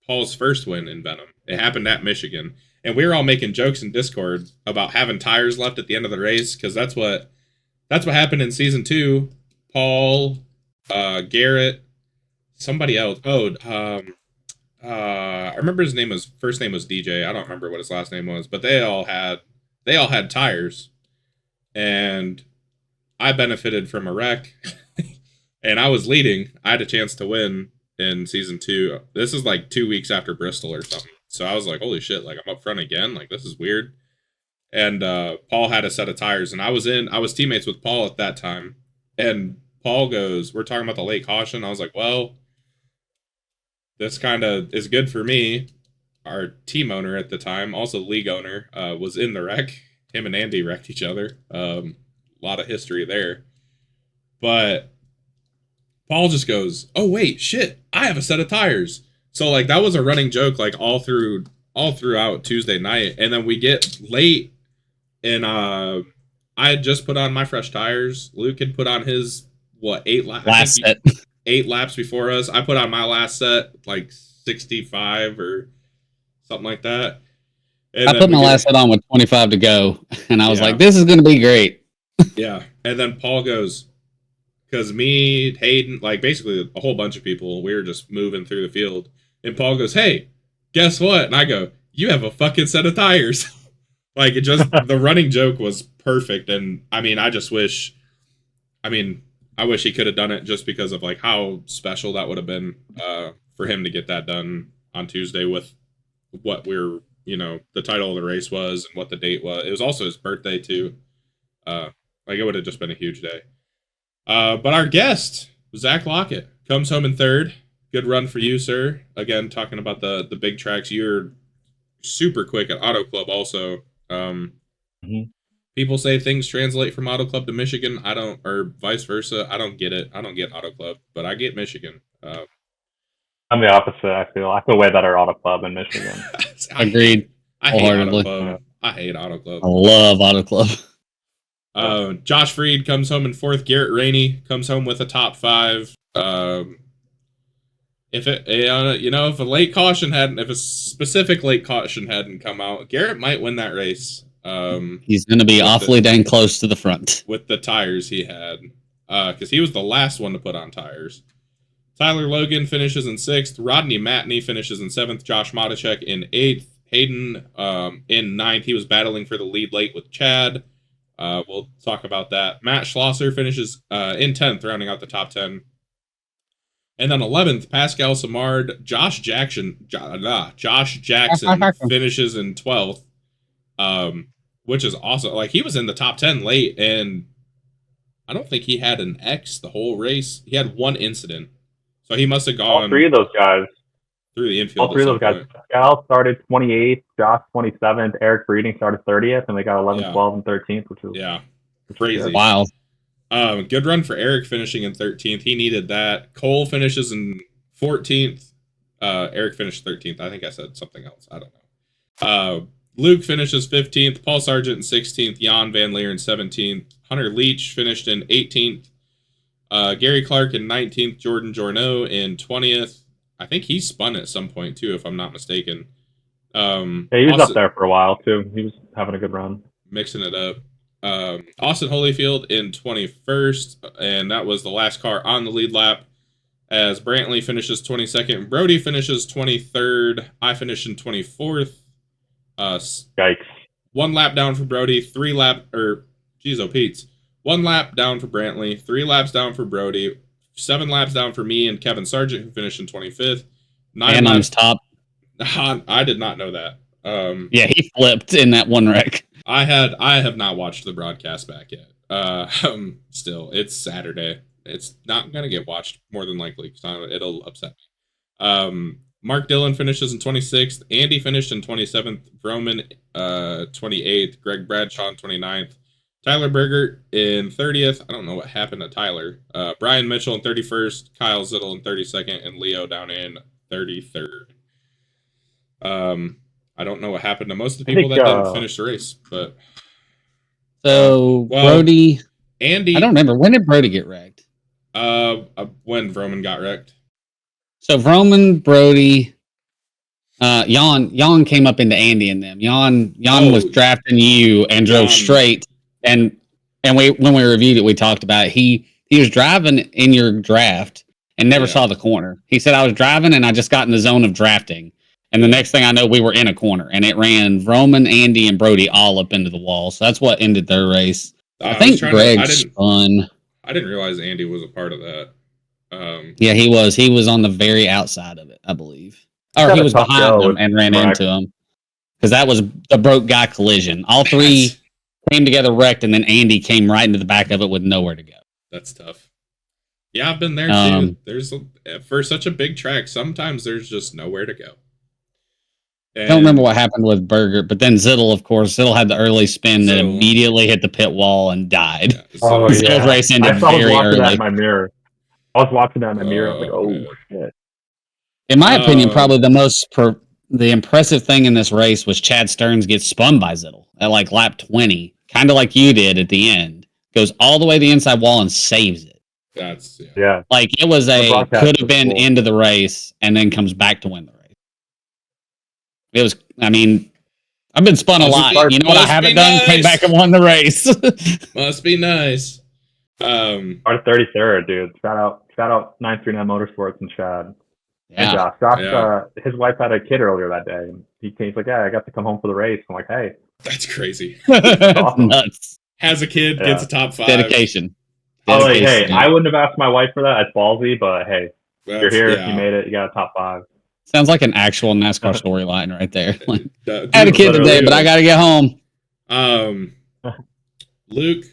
Speaker 1: Paul's first win in Venom, it happened at Michigan. And we were all making jokes in Discord about having tires left at the end of the race because that's what happened in season 2. Paul, Garrett, somebody else. I remember his first name was DJ. I don't remember what his last name was, but they all had tires, and I benefited from a wreck, and I was leading. I had a chance to win in season 2. This is like 2 weeks after Bristol or something. So I was like, holy shit, like I'm up front again. Like this is weird. And Paul had a set of tires, and I was teammates with Paul at that time. And Paul goes, we're talking about the late caution. I was like, well, this kind of is good for me. Our team owner at the time, also league owner, was in the wreck. Him and Andy wrecked each other. A lot of history there. But Paul just goes, oh wait, shit, I have a set of tires. So like that was a running joke like all throughout Tuesday night. And then we get late and I had just put on my fresh tires. Luke had put on his 8 laps? 8 laps before us. I put on my last set like 65 or something like that. And
Speaker 3: I put my last set on with 25 to go, and I was like, this is going to be great.
Speaker 1: Yeah. And then Paul goes, because me, Hayden, like basically a whole bunch of people, we were just moving through the field. And Paul goes, hey, guess what? And I go, you have a fucking set of tires. Like it just, the running joke was perfect. And I wish he could have done it just because of like how special that would have been for him to get that done on Tuesday with what the title of the race was and what the date was. It was also his birthday too. Like it would have just been a huge day. But our guest, Zach Lockett, comes home in third. Good run for you, sir. Again, talking about the big tracks. You're super quick at Auto Club also. People say things translate from Auto Club to Michigan. I don't, or vice versa. I don't get it. I don't get Auto Club, but I get Michigan.
Speaker 2: I'm the opposite. I feel way better Auto Club in Michigan.
Speaker 3: Agreed.
Speaker 1: I hate Auto Club. I hate Auto Club.
Speaker 3: I love Auto Club.
Speaker 1: Josh Freed comes home in fourth. Garrett Rainey comes home with a top 5. If a specific late caution hadn't come out, Garrett might win that race.
Speaker 3: He's going to be awfully dang close to the front
Speaker 1: with the tires he had, because he was the last one to put on tires. Tyler Logan finishes in 6th. Rodney Matney finishes in 7th. Josh Matichek in 8th. Hayden in 9th. He was battling for the lead late with Chad. We'll talk about that. Matt Schlosser finishes in 10th, rounding out the top 10. And then 11th, Pascal Samard. Josh Jackson finishes in 12th, which is awesome. Like, he was in the top 10 late, and I don't think he had an X the whole race. He had one incident. So he must have gone...
Speaker 2: All 3 of those guys.
Speaker 1: Through the infield.
Speaker 2: All 3 of those guys. Pascal started 28th, Josh 27th, Eric Breeding started 30th, and they got 11th, 12th, and 13th, which is
Speaker 1: crazy.
Speaker 3: Wow.
Speaker 1: Good run for Eric finishing in 13th. He needed that. Cole finishes in 14th. Eric finished 13th. I think I said something else. I don't know. Luke finishes 15th. Paul Sargent in 16th. Jan Van Leer in 17th. Hunter Leach finished in 18th. Gary Clark in 19th. Jordan Jorno in 20th. I think he spun at some point too, if I'm not mistaken.
Speaker 2: He was up there for a while too. He was having a good run,
Speaker 1: mixing it up. Austin Holyfield in 21st, and that was the last car on the lead lap. As Brantley finishes 22nd, Brody finishes 23rd. I finish in 24th.
Speaker 2: Yikes!
Speaker 1: 1 lap down for Brody. 1 lap down for Brantley. 3 laps down for Brody. 7 laps down for me and Kevin Sargent, who finished in 25th. 9 laps
Speaker 3: top.
Speaker 1: I did not know that.
Speaker 3: Yeah, he flipped in that one wreck.
Speaker 1: I have not watched the broadcast back yet. Still, it's Saturday. It's not gonna get watched more than likely because it'll upset me. Mark Dillon finishes in 26th. Andy finished in 27th. Vroman 28th. Greg Bradshaw in 29th. Tyler Berger in 30th. I don't know what happened to Tyler. Brian Mitchell in 31st. Kyle Zittel in 32nd. And Leo down in 33rd. I don't know what happened to most of the people that didn't finish the race, but
Speaker 3: Brody,
Speaker 1: Andy,
Speaker 3: I don't remember, when did Brody get wrecked?
Speaker 1: When Vroman got wrecked.
Speaker 3: So Vroman, Brody, Jan came up into Andy and them. Jan was drafting you and drove straight, and when we reviewed it, we talked about it. He was driving in your draft and never saw the corner. He said, I was driving and I just got in the zone of drafting. And the next thing I know, we were in a corner, and it ran Vroman, Andy, and Brody all up into the wall. So that's what ended their race. I think Greg spun.
Speaker 1: I didn't realize Andy was a part of that.
Speaker 3: Yeah, he was. He was on the very outside of it, I believe. Or he was behind them and ran into him. Because that was the broke guy collision. All three came together wrecked, and then Andy came right into the back of it with nowhere to go.
Speaker 1: That's tough. Yeah, I've been there too. For such a big track, sometimes there's just nowhere to go.
Speaker 3: I don't remember what happened with Berger, but then Zittel, of course, had the early spin that immediately hit the pit wall and died. Zittel's race ended very early.
Speaker 2: That in my mirror. I was watching that in my mirror. I was like, oh, shit.
Speaker 3: In my opinion, probably the impressive thing in this race was Chad Stearns gets spun by Zittel at like lap 20, kind of like you did at the end. Goes all the way to the inside wall and saves it.
Speaker 1: That's
Speaker 3: like it was could have been into the race and then comes back to win the race. It was, I mean, I've been spun a lot. You know what I haven't done? Came back and won the race.
Speaker 1: Must be nice.
Speaker 2: Our 33rd, dude. Shout out 939 Motorsports and Chad.
Speaker 3: Yeah.
Speaker 2: And Josh, his wife had a kid earlier that day. And he's like, yeah, I got to come home for the race. I'm like, hey.
Speaker 1: That's crazy.
Speaker 3: That's awesome. Nuts.
Speaker 1: Has a kid, gets a top 5.
Speaker 3: Dedication.
Speaker 2: Oh, like, hey, I wouldn't have asked my wife for that. It's ballsy, but hey, you're here. You made it. You got a top 5.
Speaker 3: Sounds like an actual NASCAR storyline right there. Like, I had a kid today, but I got to get home.
Speaker 1: Luke,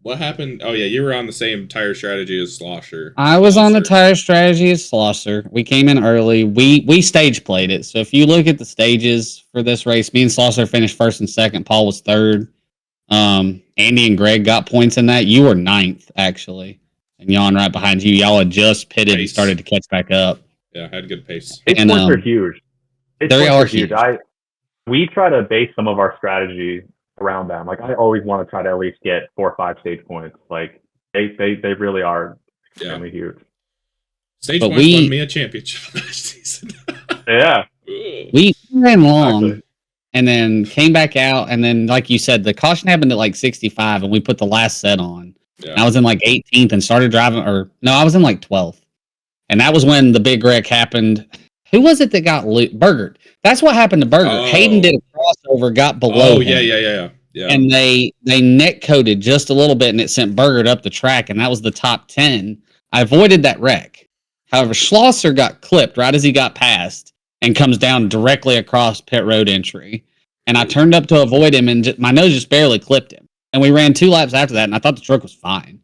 Speaker 1: what happened? Oh, yeah, you were on the same tire strategy as Slosher.
Speaker 3: I was on the tire strategy as Slosher. We came in early. We stage played it. So if you look at the stages for this race, me and Slosher finished 1st and 2nd. Paul was 3rd. Andy and Greg got points in that. You were 9th, actually. And Jan right behind you. Y'all had just pitted and started to catch back up.
Speaker 1: Yeah, had good pace.
Speaker 2: Points are huge.
Speaker 3: They are huge.
Speaker 2: We try to base some of our strategy around them. Like, I always want to try to at least get 4 or 5 stage points. Like, they really are extremely huge.
Speaker 1: Stage points won me a championship last season.
Speaker 2: Yeah.
Speaker 3: We ran long and then came back out. And then, like you said, the caution happened at like 65 and we put the last set on. Yeah. I was in like 18th and started driving, I was in like 12th. And that was when the big wreck happened. Who was it that got Berger? That's what happened to Berger. Hayden did a crossover, got below him.
Speaker 1: Yeah.
Speaker 3: And they neck coated just a little bit, and it sent Berger up the track, and that was the top 10. I avoided that wreck. However, Schlosser got clipped right as he got past and comes down directly across pit road entry. And I turned up to avoid him, and my nose just barely clipped him. And we ran 2 laps after that, and I thought the truck was fine.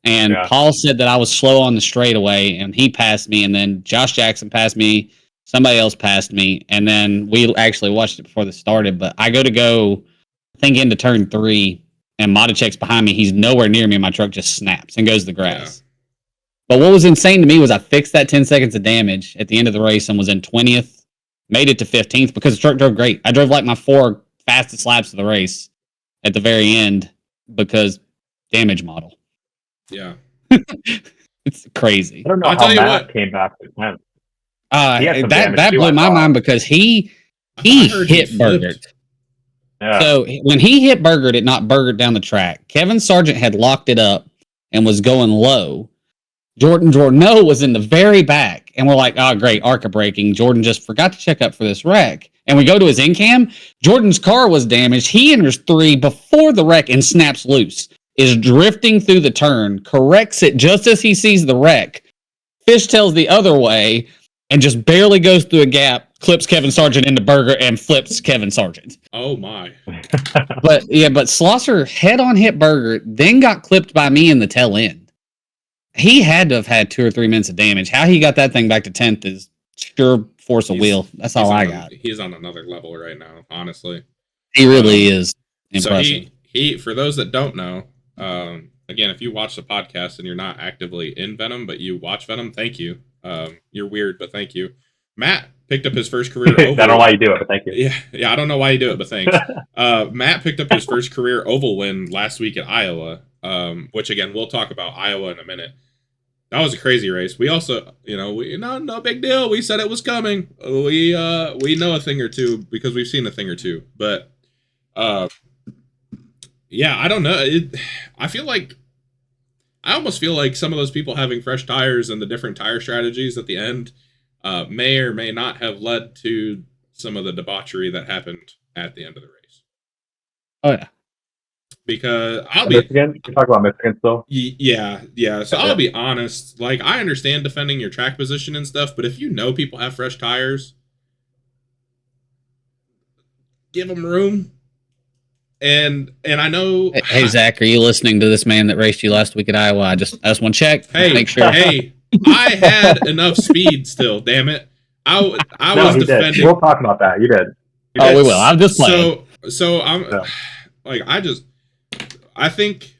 Speaker 3: And Paul said that I was slow on the straightaway, and he passed me, and then Josh Jackson passed me, somebody else passed me, and then we actually watched it before this started, but I go, I think, into turn 3, and Matichek's behind me. He's nowhere near me, and my truck just snaps and goes to the grass. Yeah. But what was insane to me was I fixed that 10 seconds of damage at the end of the race and was in 20th, made it to 15th because the truck drove great. I drove like my 4 fastest laps of the race at the very end because damage model.
Speaker 1: Yeah.
Speaker 3: It's crazy.
Speaker 2: I don't know how Matt came back to 10th.
Speaker 3: That blew my mind because he hit Burgert. Yeah. So when he hit Burgert, it knocked Burgert down the track. Kevin Sargent had locked it up and was going low. Jordan Jordan was in the very back, and we're like, oh, great, ARCA braking. Jordan just forgot to check up for this wreck. And we go to his in-cam. Jordan's car was damaged. He enters 3 before the wreck and snaps loose. Is drifting through the turn, corrects it just as he sees the wreck. Fishtales the other way, and just barely goes through a gap, clips Kevin Sargent into Burger, and flips Kevin Sargent.
Speaker 1: Oh, my.
Speaker 3: but Schlosser head-on hit Burger, then got clipped by me in the tail end. He had to have had 2 or 3 minutes of damage. How he got that thing back to 10th is sure force of wheel. That's all I got.
Speaker 1: He's on another level right now, honestly.
Speaker 3: He really is impressive.
Speaker 1: So he for those that don't know, again, if you watch the podcast and you're not actively in Venom, but you watch Venom, thank you. You're weird, but thank you. Matt picked up his first career oval.
Speaker 2: I don't know why you do it, but thank you.
Speaker 1: Yeah, I don't know why you do it, but thanks. Matt picked up his first career oval win last week at Iowa, which, again, we'll talk about Iowa in a minute. That was a crazy race. We also, no big deal. We said it was coming. We know a thing or two because we've seen a thing or two. But, yeah, I don't know. I almost feel like some of those people having fresh tires and the different tire strategies at the end may or may not have led to some of the debauchery that happened at the end of the race.
Speaker 3: Oh, yeah.
Speaker 2: Because Michigan? You talk about Michigan still?
Speaker 1: Yeah. So I'll be honest. Like, I understand defending your track position and stuff, but if you know people have fresh tires, give them room. And I know.
Speaker 3: Hey, Zach, are you listening to this man that raced you last week at Iowa? I just want to check.
Speaker 1: Make sure. Hey, I had enough speed still. Damn it! I was defending.
Speaker 2: Did. We'll talk about that. You did.
Speaker 3: We will. I'm just playing.
Speaker 1: So I'm like I think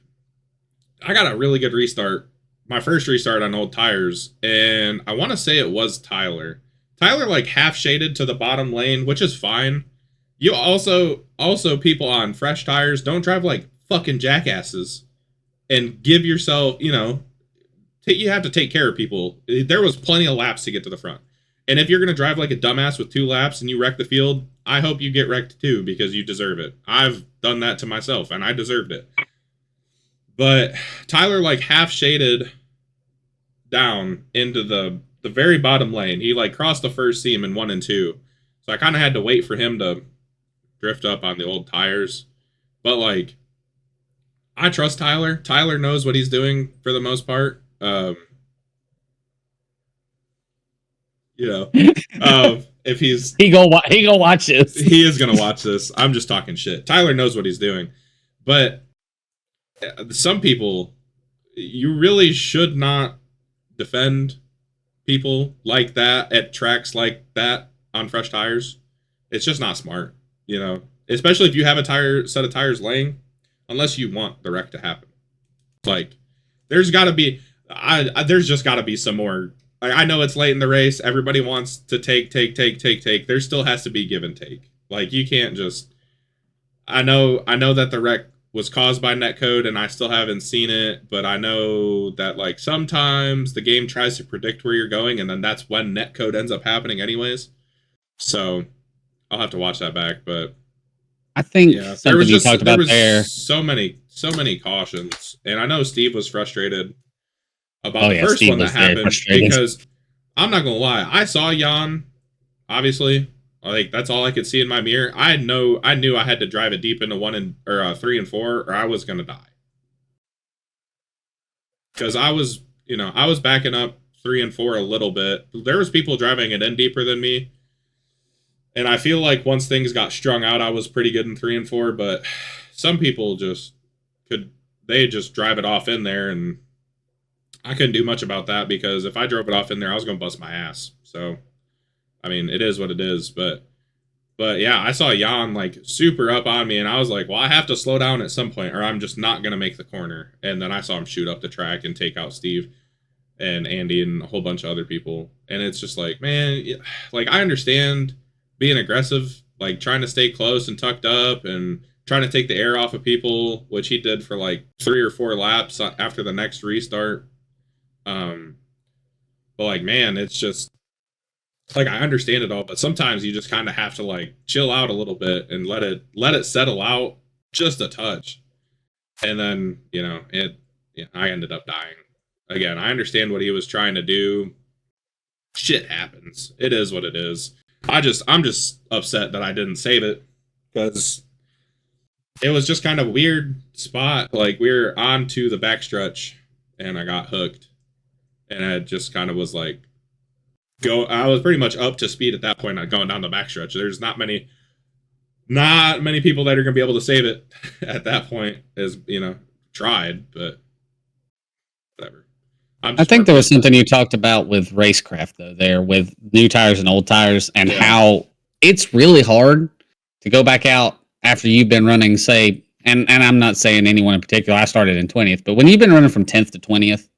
Speaker 1: I got a really good restart. My first restart on old tires, and I want to say it was Tyler. Tyler like half shaded to the bottom lane, which is fine. You also people on fresh tires, don't drive like fucking jackasses and give yourself, you have to take care of people. There was plenty of laps to get to the front. And if you're going to drive like a dumbass with 2 laps and you wreck the field, I hope you get wrecked too because you deserve it. I've done that to myself and I deserved it. But Tyler like half shaded down into the very bottom lane. He like crossed the first seam in 1 and 2. So I kind of had to wait for him to drift up on the old tires. But like, I trust Tyler. Tyler knows what he's doing for the most part. If he gonna watch this. He is gonna watch this. I'm just talking shit. Tyler knows what he's doing. But some people, you really should not defend people like that at tracks like that on fresh tires. It's just not smart, especially if you have a set of tires laying, unless you want the wreck to happen. Like, there's got to be, there's just got to be some more. I know it's late in the race. Everybody wants to take. There still has to be give and take. Like, you can't just, I know that the wreck was caused by netcode and I still haven't seen it, but I know that like sometimes the game tries to predict where you're going and then that's when netcode ends up happening anyways. So I'll have to watch that back, but
Speaker 3: I think something you talked about there.
Speaker 1: So many cautions, and I know Steve was frustrated about the first one that happened because I'm not gonna lie, I saw Jan. Obviously, like that's all I could see in my mirror. I knew I had to drive it deep into 3 and 4, or I was gonna die because I was backing up 3 and 4 a little bit. There was people driving it in deeper than me. And I feel like once things got strung out, I was pretty good in 3 and 4, but some people just drive it off in there, and I couldn't do much about that because if I drove it off in there, I was going to bust my ass. So, I mean, it is what it is, but yeah, I saw Jan like super up on me, and I was like, well, I have to slow down at some point, or I'm just not going to make the corner. And then I saw him shoot up the track and take out Steve and Andy and a whole bunch of other people. And it's just like, man, like I understand being aggressive, like trying to stay close and tucked up and trying to take the air off of people, which he did for like 3 or 4 laps after the next restart. But like, man, it's just, like I understand it all, but sometimes you just kind of have to like chill out a little bit and let it settle out just a touch. And then, I ended up dying. Again, I understand what he was trying to do. Shit happens. It is what it is. I'm just upset that I didn't save it because it was just kind of a weird spot. Like we were on to the backstretch and I got hooked. And I just kind of was like, I was pretty much up to speed at that point, not going down the backstretch. There's not many people that are going to be able to save it at that point, as tried, but whatever.
Speaker 3: I think there was something you talked about with racecraft though, there with new tires and old tires, and how it's really hard to go back out after you've been running, say, and I'm not saying anyone in particular. I started in 20th, but when you've been running from 10th to 20th,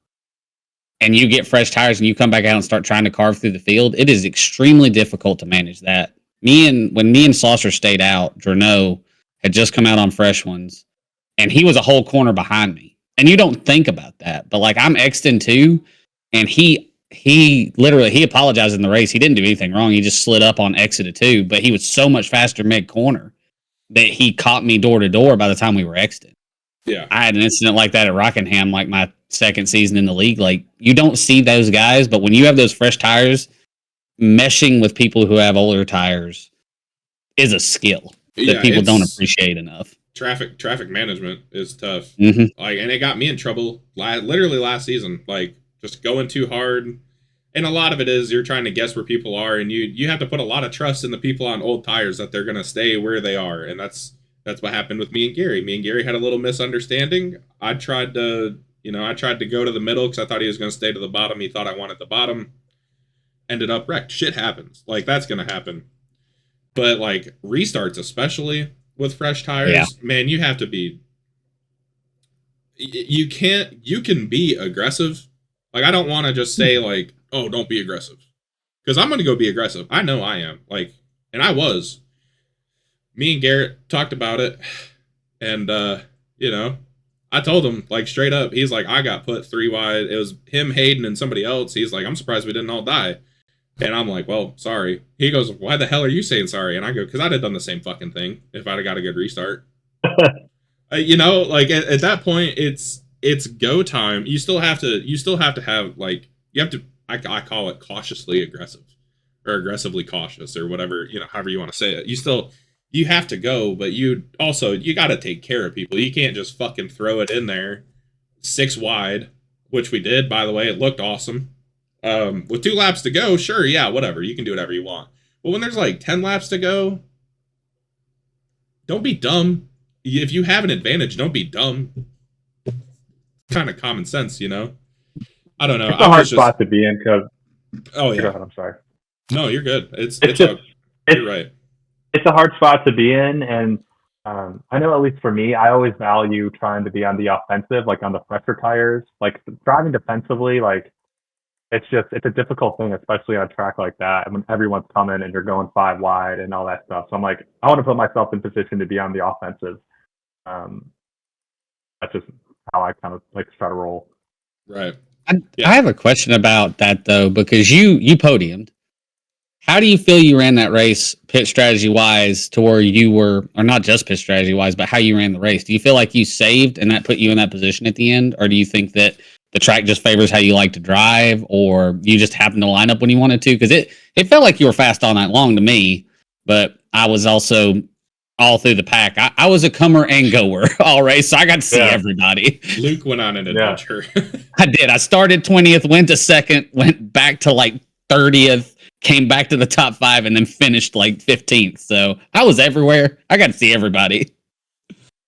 Speaker 3: and you get fresh tires and you come back out and start trying to carve through the field, it is extremely difficult to manage that. When me and Saucer stayed out, Drano had just come out on fresh ones, and he was a whole corner behind me. And you don't think about that, but like I'm Exton too, and he literally apologized in the race. He didn't do anything wrong. He just slid up on exit of 2, but he was so much faster mid corner that he caught me door to door by the time we were exited.
Speaker 1: Yeah,
Speaker 3: I had an incident like that at Rockingham, like my second season in the league. Like you don't see those guys, but when you have those fresh tires, meshing with people who have older tires is a skill that people don't appreciate enough.
Speaker 1: Traffic management is tough.
Speaker 3: Mm-hmm.
Speaker 1: Like, and it got me in trouble literally last season. Like, just going too hard, and a lot of it is you're trying to guess where people are, and you have to put a lot of trust in the people on old tires that they're gonna stay where they are, and that's what happened with me and Gary. Me and Gary had a little misunderstanding. I tried to go to the middle because I thought he was gonna stay to the bottom. He thought I wanted the bottom. Ended up wrecked. Shit happens. Like that's gonna happen. But like restarts, especially with fresh tires, man, you have to be. You can be aggressive. Like I don't want to just say like, oh, don't be aggressive, because I'm gonna go be aggressive. I know I am. Like, and I was. Me and Garrett talked about it, and I told him like straight up. He's like, I got put 3 wide. It was him, Hayden, and somebody else. He's like, I'm surprised we didn't all die. And I'm like, well, sorry. He goes, why the hell are you saying sorry? And I go, because I'd have done the same fucking thing if I'd have got a good restart. Like at that point, it's go time. You still have to have like, you have to, I call it cautiously aggressive or aggressively cautious or whatever, however you want to say it. You have to go, but you got to take care of people. You can't just fucking throw it in there 6 wide, which we did, by the way. It looked awesome. With 2 laps to go, sure, yeah, whatever. You can do whatever you want. But when there's like 10 laps to go, don't be dumb. If you have an advantage, don't be dumb. Kind of common sense, I don't know.
Speaker 2: It's a hard spot to be in because.
Speaker 1: Oh yeah.
Speaker 2: Go ahead, I'm sorry.
Speaker 1: No, you're good.
Speaker 2: You're
Speaker 1: right.
Speaker 2: It's a hard spot to be in, and I know at least for me, I always value trying to be on the offensive, like on the fresher tires, like driving defensively, like. It's a difficult thing, especially on a track like that, when everyone's coming and you're going 5 wide and all that stuff. So I'm like, I want to put myself in position to be on the offensive. That's just how I kind of like to try to roll.
Speaker 1: Right.
Speaker 3: I have a question about that though, because you podiumed. How do you feel you ran that race pit strategy wise to where you were, or not just pit strategy wise, but how you ran the race? Do you feel like you saved and that put you in that position at the end? Or do you think that the track just favors how you like to drive, or you just happened to line up when you wanted to? Because it felt like you were fast all night long to me, but I was also all through the pack. I was a comer and goer all race, so I got to see everybody.
Speaker 1: Luke went on an adventure.
Speaker 3: I did. I started 20th, went to 2nd, went back to like 30th, came back to the top 5, and then finished like 15th. So I was everywhere. I got to see everybody.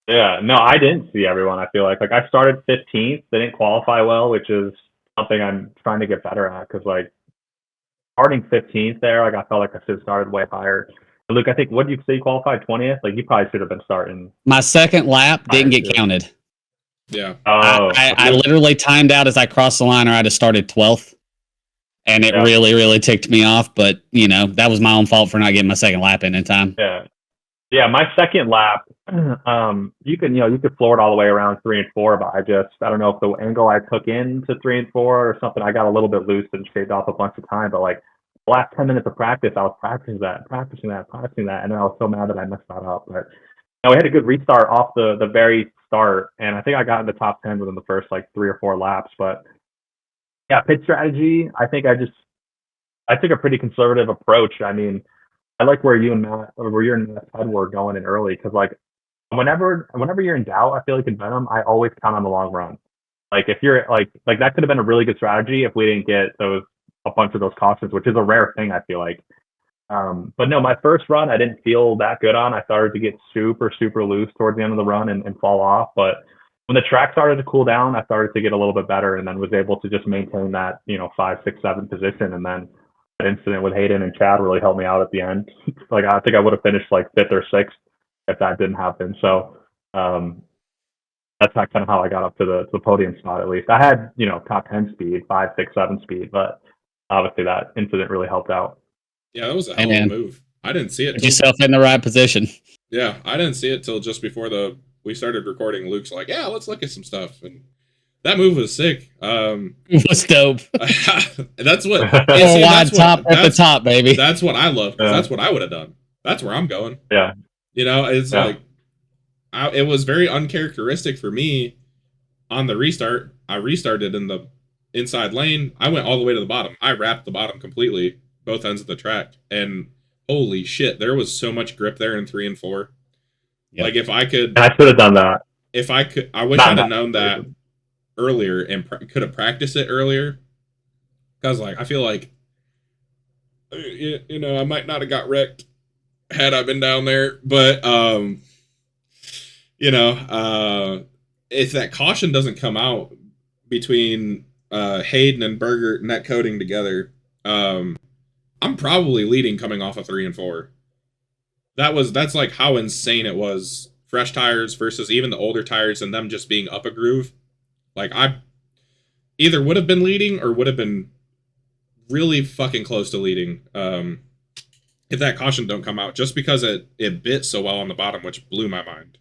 Speaker 2: Yeah, no, I didn't see everyone. I feel like I started 15th. They didn't qualify well, which is something I'm trying to get better at. Because like starting 15th there, like I felt like I should have started way higher. And Luke, I think what did you say? You qualified 20th? Like you probably should have been starting.
Speaker 3: My second lap didn't get counted.
Speaker 1: Yeah.
Speaker 2: Oh,
Speaker 3: I literally timed out as I crossed the line, or I'd have started 12th, and it really, really ticked me off. But that was my own fault for not getting my second lap in time.
Speaker 2: Yeah, my second lap, you could floor it all the way around 3 and 4, but I don't know if the angle I took into 3 and 4 or something, I got a little bit loose and shaved off a bunch of time, but like the last 10 minutes of practice, I was practicing that, and then I was so mad that I messed that up. But we had a good restart off the very start, and I think I got in the top 10 within the first like 3 or 4 laps. But yeah, pit strategy, I think I took a pretty conservative approach. I mean, I like where you and Matt's head were going in early, because like whenever you're in doubt, I feel like in Venom, I always count on the long run. Like if you're like that could have been a really good strategy if we didn't get a bunch of those cautions, which is a rare thing, I feel like. But no, my first run I didn't feel that good on. I started to get super loose towards the end of the run and fall off. But when the track started to cool down, I started to get a little bit better, and then was able to just maintain that 5, 6, 7 position. And then that incident with Hayden and Chad really helped me out at the end. Like I think I would have finished like 5th or 6th if that didn't happen. So that's kind of how I got up to the podium spot. At least I had top 10 speed, 5, 6, 7 speed, but obviously that incident really helped out.
Speaker 1: Yeah, that was a hell of a move. I didn't see it.
Speaker 3: Put yourself in the right position.
Speaker 1: Yeah, I didn't see it till just before we started recording. Luke's like, "Yeah, let's look at some stuff," and that move was sick.
Speaker 3: It was dope.
Speaker 1: That's what.
Speaker 3: Wide top at the top, baby.
Speaker 1: That's what I love, because that's what I would have done. That's where I'm going.
Speaker 2: Yeah.
Speaker 1: It's like, it was very uncharacteristic for me on the restart. I restarted in the inside lane. I went all the way to the bottom. I wrapped the bottom completely, both ends of the track, and holy shit, there was so much grip there in 3 and 4. Yep. Like if I could,
Speaker 2: I should have done that.
Speaker 1: If I could, I wish I'd have known that earlier and could have practiced it earlier. Because like I feel like, I might not have got wrecked had I been down there, but if that caution doesn't come out between Hayden and Berger net coding together, I'm probably leading coming off of 3 and 4. That's like how insane it was. Fresh tires versus even the older tires, and them just being up a groove. Like I either would have been leading or would have been really fucking close to leading if that caution don't come out, just because it bit so well on the bottom, which blew my mind.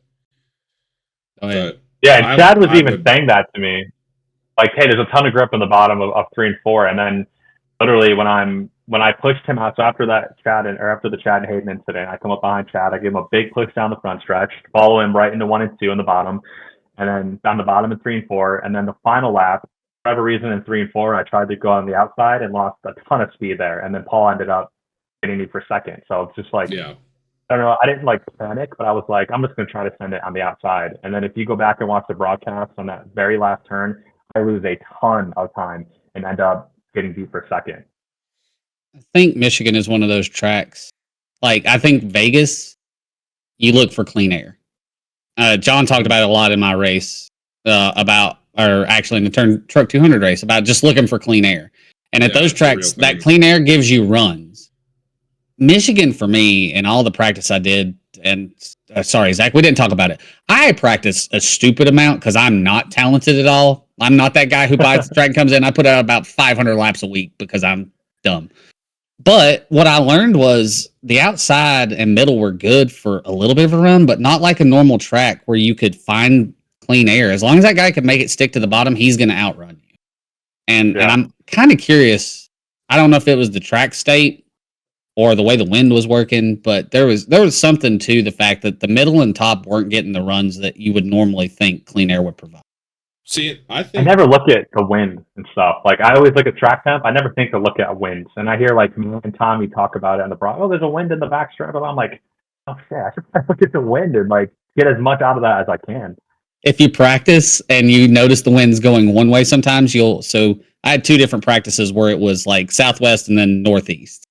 Speaker 3: Oh yeah.
Speaker 2: But and Chad was even saying that to me. Like, hey, there's a ton of grip on the bottom of 3 and 4, and then literally when I pushed him out, so after the Chad and Hayden incident, I come up behind Chad, I give him a big push down the front stretch, follow him right into 1 and 2 in the bottom, and then down the bottom in 3 and 4, and then the final lap, for whatever reason in 3 and 4, I tried to go on the outside and lost a ton of speed there, and then Paul ended up getting me for second. So it's just like, I don't know, I didn't like panic, but I was like, I'm just going to try to send it on the outside. And then if you go back and watch the broadcast on that very last turn, I lose a ton of time and end up getting beat for second.
Speaker 3: I think Michigan is one of those tracks. Like, I think Vegas, you look for clean air. John talked about it a lot in my race in the Truck 200 race, about just looking for clean air. And at those tracks, that clean air gives you runs. Michigan, for me, and all the practice I did, and sorry, Zach, we didn't talk about it. I practice a stupid amount because I'm not talented at all. I'm not that guy who buys the track and comes in. I put out about 500 laps a week because I'm dumb. But what I learned was the outside and middle were good for a little bit of a run, but not like a normal track where you could find clean air. As long as that guy can make it stick to the bottom, he's going to outrun you. And I'm kind of curious. I don't know if it was the track state or the way the wind was working, but there was something to the fact that the middle and top weren't getting the runs that you would normally think clean air would provide.
Speaker 1: See,
Speaker 2: I never look at the wind and stuff. Like, I always look at track temp. I never think to look at winds. And I hear, like, me and Tommy talk about it on the broad. Oh, there's a wind in the backstrap. And I'm like, oh, shit, I should probably look at the wind and, like, get as much out of that as I can.
Speaker 3: If you practice and you notice the wind's going one way sometimes, so I had 2 different practices where it was, like, southwest and then northeast.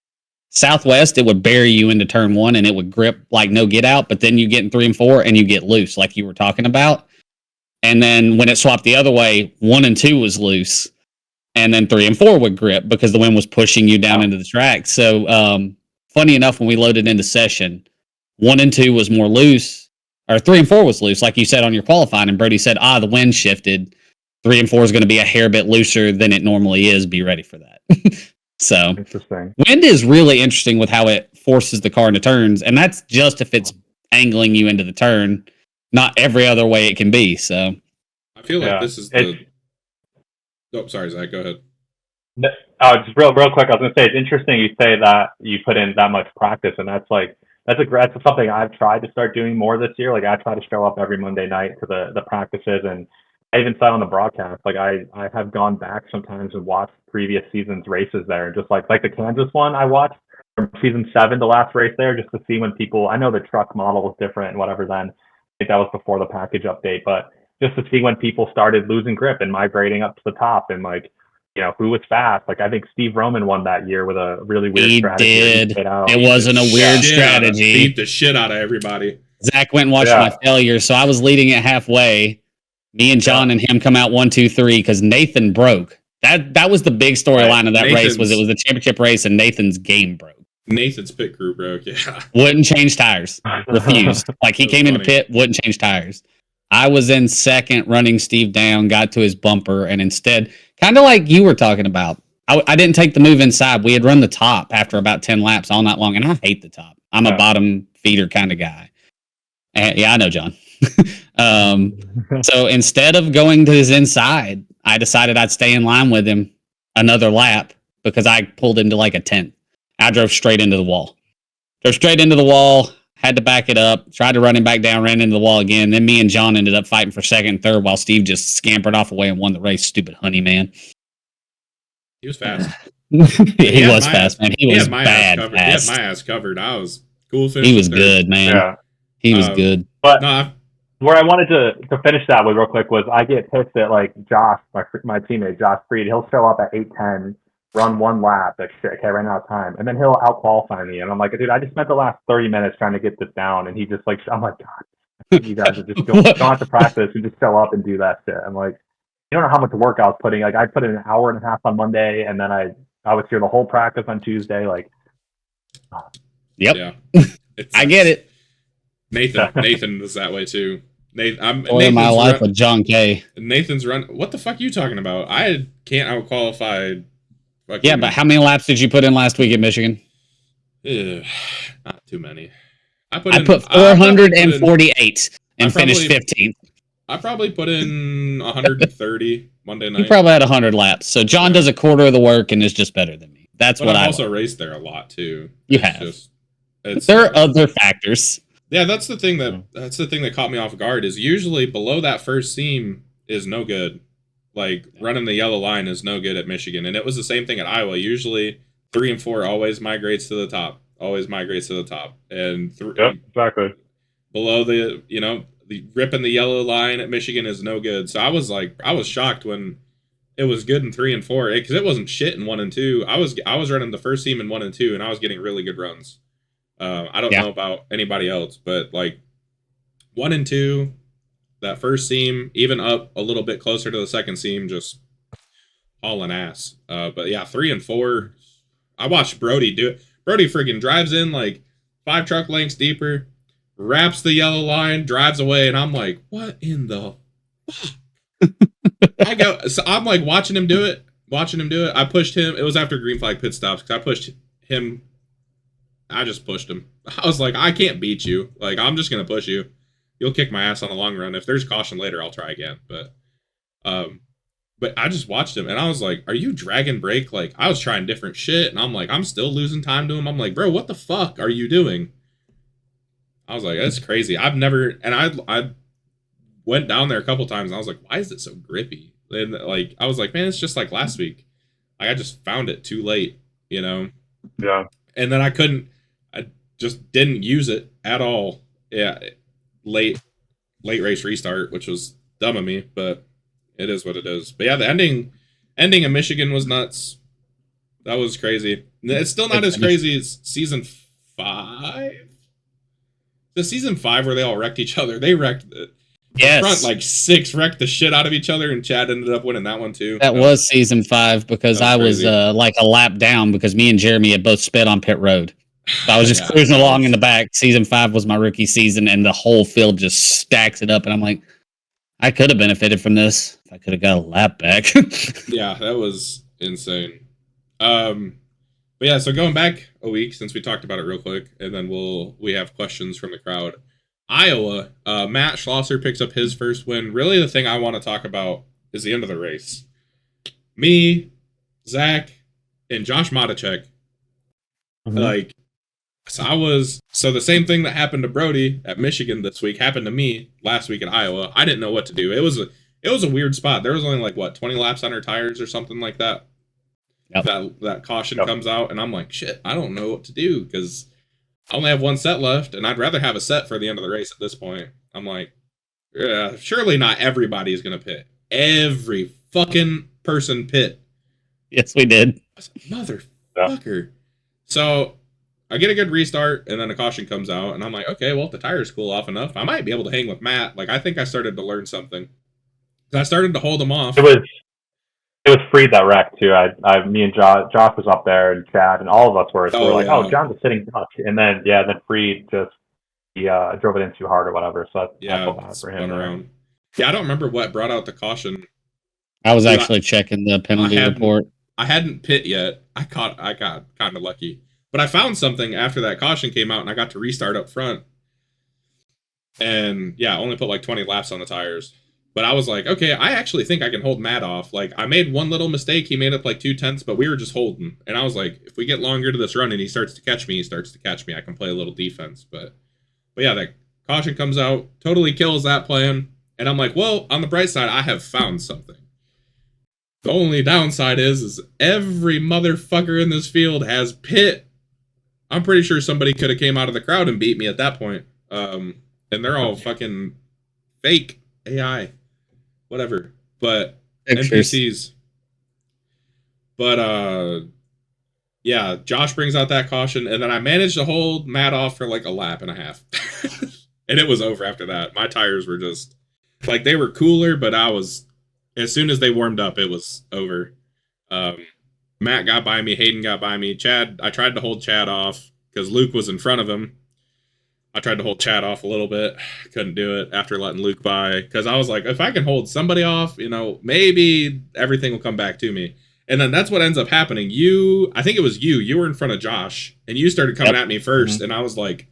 Speaker 3: Southwest, it would bury you into turn 1 and it would grip like no get out, but then you get in 3 and 4 and you get loose, like you were talking about. And then when it swapped the other way, 1 and 2 was loose, and then 3 and 4 would grip because the wind was pushing you down into the track. So, funny enough, when we loaded into session, 1 and 2 was more loose, or 3 and 4 was loose, like you said on your qualifying. And Brody said, the wind shifted. 3 and 4 is going to be a hair bit looser than it normally is. Be ready for that. So,
Speaker 2: interesting.
Speaker 3: Wind is really interesting with how it forces the car into turns, and that's just if it's angling you into the turn. Not every other way it can be. So
Speaker 1: I feel like this is the. Oh, sorry, Zach. Go ahead.
Speaker 2: Just real quick, I was gonna say it's interesting you say that you put in that much practice, and that's something I've tried to start doing more this year. Like I try to show up every Monday night to the practices, and I even said on the broadcast, like I have gone back sometimes and watched previous seasons races there, and just like the Kansas one I watched from season 7, the last race there, just to see when people. I know the truck model was different and whatever then. I think that was before the package update, but just to see when people started losing grip and migrating up to the top and like who was fast. Like I think Steve Roman won that year with a really weird strategy.
Speaker 3: He did. It wasn't a weird strategy.
Speaker 1: Beat the shit out of everybody.
Speaker 3: Zach went and watched my failure, so I was leading it halfway. Me and John and him come out 1, 2, 3 because Nathan broke. That was the big storyline of that race. Was it was a championship race and Nathan's game broke.
Speaker 1: Nathan's pit crew broke. Yeah,
Speaker 3: wouldn't change tires. Refused. Like he came into pit, wouldn't change tires. I was in second, running Steve down, got to his bumper, and instead, kind of like you were talking about, I didn't take the move inside. We had run the top after about 10 laps all night long, and I hate the top. I'm a bottom feeder kind of guy. And, yeah, I know, John. So instead of going to his inside, I decided I'd stay in line with him another lap because I pulled into like a 10th. I drove straight into the wall. Had to back it up, tried to run him back down, ran into the wall again. Then me and John ended up fighting for second and third while Steve just scampered off away and won the race. Stupid honey man.
Speaker 1: He was fast.
Speaker 3: he was fast, man. He was bad fast.
Speaker 1: He had my ass covered. I was cool.
Speaker 3: He was good, man. Yeah. He was good.
Speaker 2: But where I wanted to finish that with real quick was I get pissed at like Josh, my teammate, Josh Freed. He'll show up at 8:10. Run one lap, like shit, okay, right now it's time. And then he'll out-qualify me. And I'm like, dude, I just spent the last 30 minutes trying to get this down. And he just like, I'm like, God, you guys are just don't have to practice. You just show up and do that shit. I'm like, you don't know how much work I was putting. Like I put in an hour and a half on Monday. And then I was here the whole practice on Tuesday. Like,
Speaker 3: yep. Yeah. I get it.
Speaker 1: Nathan was that way too. I'm
Speaker 3: in my life with John K.
Speaker 1: Nathan's run. What the fuck are you talking about? I can't out-qualify.
Speaker 3: Yeah, but how many laps did you put in last week at Michigan?
Speaker 1: Not too many. I
Speaker 3: put 448 and finished 15th.
Speaker 1: I probably put in 130 Monday night.
Speaker 3: You probably had 100 laps. So John does a quarter of the work and is just better than me. That's what I
Speaker 1: also raced there a lot too.
Speaker 3: You have. There are other factors.
Speaker 1: Yeah, that's the thing that caught me off guard is usually below that first seam is no good. Like running the yellow line is no good at Michigan, and it was the same thing at Iowa. Usually 3 and 4 always migrates to the top, and
Speaker 2: exactly
Speaker 1: below the the ripping the yellow line at Michigan is no good. So I was shocked when it was good in 3 and 4 because it wasn't shit in 1 and 2. I was running the first seam in 1 and 2, and I was getting really good runs. I don't know about anybody else, but like 1 and 2. That first seam, even up a little bit closer to the second seam, just hauling ass. But yeah, 3 and 4. I watched Brody do it. Brody freaking drives in like 5 truck lengths deeper, wraps the yellow line, drives away, and I'm like, what in the fuck? So I'm like watching him do it. I pushed him. It was after green flag pit stops because I pushed him. I just pushed him. I was like, I can't beat you. Like, I'm just going to push you. You'll kick my ass on the long run. If there's caution later, I'll try again. But I just watched him, and I was like, are you drag brake? Like, I was trying different shit, and I'm like, I'm still losing time to him. I'm like, bro, what the fuck are you doing? I was like, that's crazy. I've never, and I went down there a couple times, and I was like, why is it so grippy? And like, I was like, man, it's just like last week. Like, I just found it too late,
Speaker 2: Yeah.
Speaker 1: And then I just didn't use it at all. Yeah. Late race restart, which was dumb of me, but it is what it is. But yeah, the ending of Michigan was nuts. That was crazy. It's still not as crazy as season 5. The season 5 where they all wrecked each other. They wrecked the front like 6 wrecked the shit out of each other, and Chad ended up winning that one too.
Speaker 3: That was season 5 because I was like a lap down because me and Jeremy had both sped on pit road. So I was just cruising along in the back. Season 5 was my rookie season, and the whole field just stacks it up. And I'm like, I could have benefited from this if I could have got a lap back.
Speaker 1: Yeah, that was insane. But yeah, so going back a week since we talked about it real quick, and then we have questions from the crowd. Iowa, Matt Schlosser picks up his first win. Really, the thing I want to talk about is the end of the race. Me, Zach, and Josh Matacek. Like, so the same thing that happened to Brody at Michigan this week happened to me last week at Iowa. I didn't know what to do. It was a weird spot. There was only like 20 laps on our tires or something like that. Yep. That caution comes out, and I'm like, shit, I don't know what to do because I only have one set left, and I'd rather have a set for the end of the race at this point. I'm like, yeah, surely not everybody is going to pit. Every fucking person pit.
Speaker 3: Yes, we did.
Speaker 1: Motherfucker. Yeah. So I get a good restart, and then a caution comes out, and I'm like, okay, well, if the tires cool off enough, I might be able to hang with Matt. Like, I think I started to learn something. I started to hold him off.
Speaker 2: It was Freed that wrecked too. Me and Josh was up there, and Chad, and all of us were. So we're like, oh, John's a sitting duck, and then Freed just drove it in too hard or whatever. So I felt bad for him.
Speaker 1: Around. Yeah, I don't remember what brought out the caution.
Speaker 3: I was actually checking the penalty report.
Speaker 1: I hadn't pit yet. I got kind of lucky, but I found something after that caution came out, and I got to restart up front. And yeah, only put like 20 laps on the tires. But I was like, okay, I actually think I can hold Matt off. Like, I made one little mistake. He made up like 0.2, but we were just holding. And I was like, if we get longer to this run and he starts to catch me, I can play a little defense. But yeah, that caution comes out, totally kills that plan. And I'm like, well, on the bright side, I have found something. The only downside is every motherfucker in this field has pit. I'm pretty sure somebody could have came out of the crowd and beat me at that point. And they're all fucking fake AI. Whatever, but NPCs. But yeah, Josh brings out that caution, and then I managed to hold Matt off for like a lap and a half, and it was over after that. My tires were just like, they were cooler, but as soon as they warmed up, it was over. Matt got by me, Hayden got by me, Chad. I tried to hold Chad off because Luke was in front of him. I tried to hold Chad off a little bit. Couldn't do it after letting Luke by. Because I was like, if I can hold somebody off, maybe everything will come back to me. And then that's what ends up happening. I think it was you were in front of Josh. And you started coming at me first. Mm-hmm. And I was like,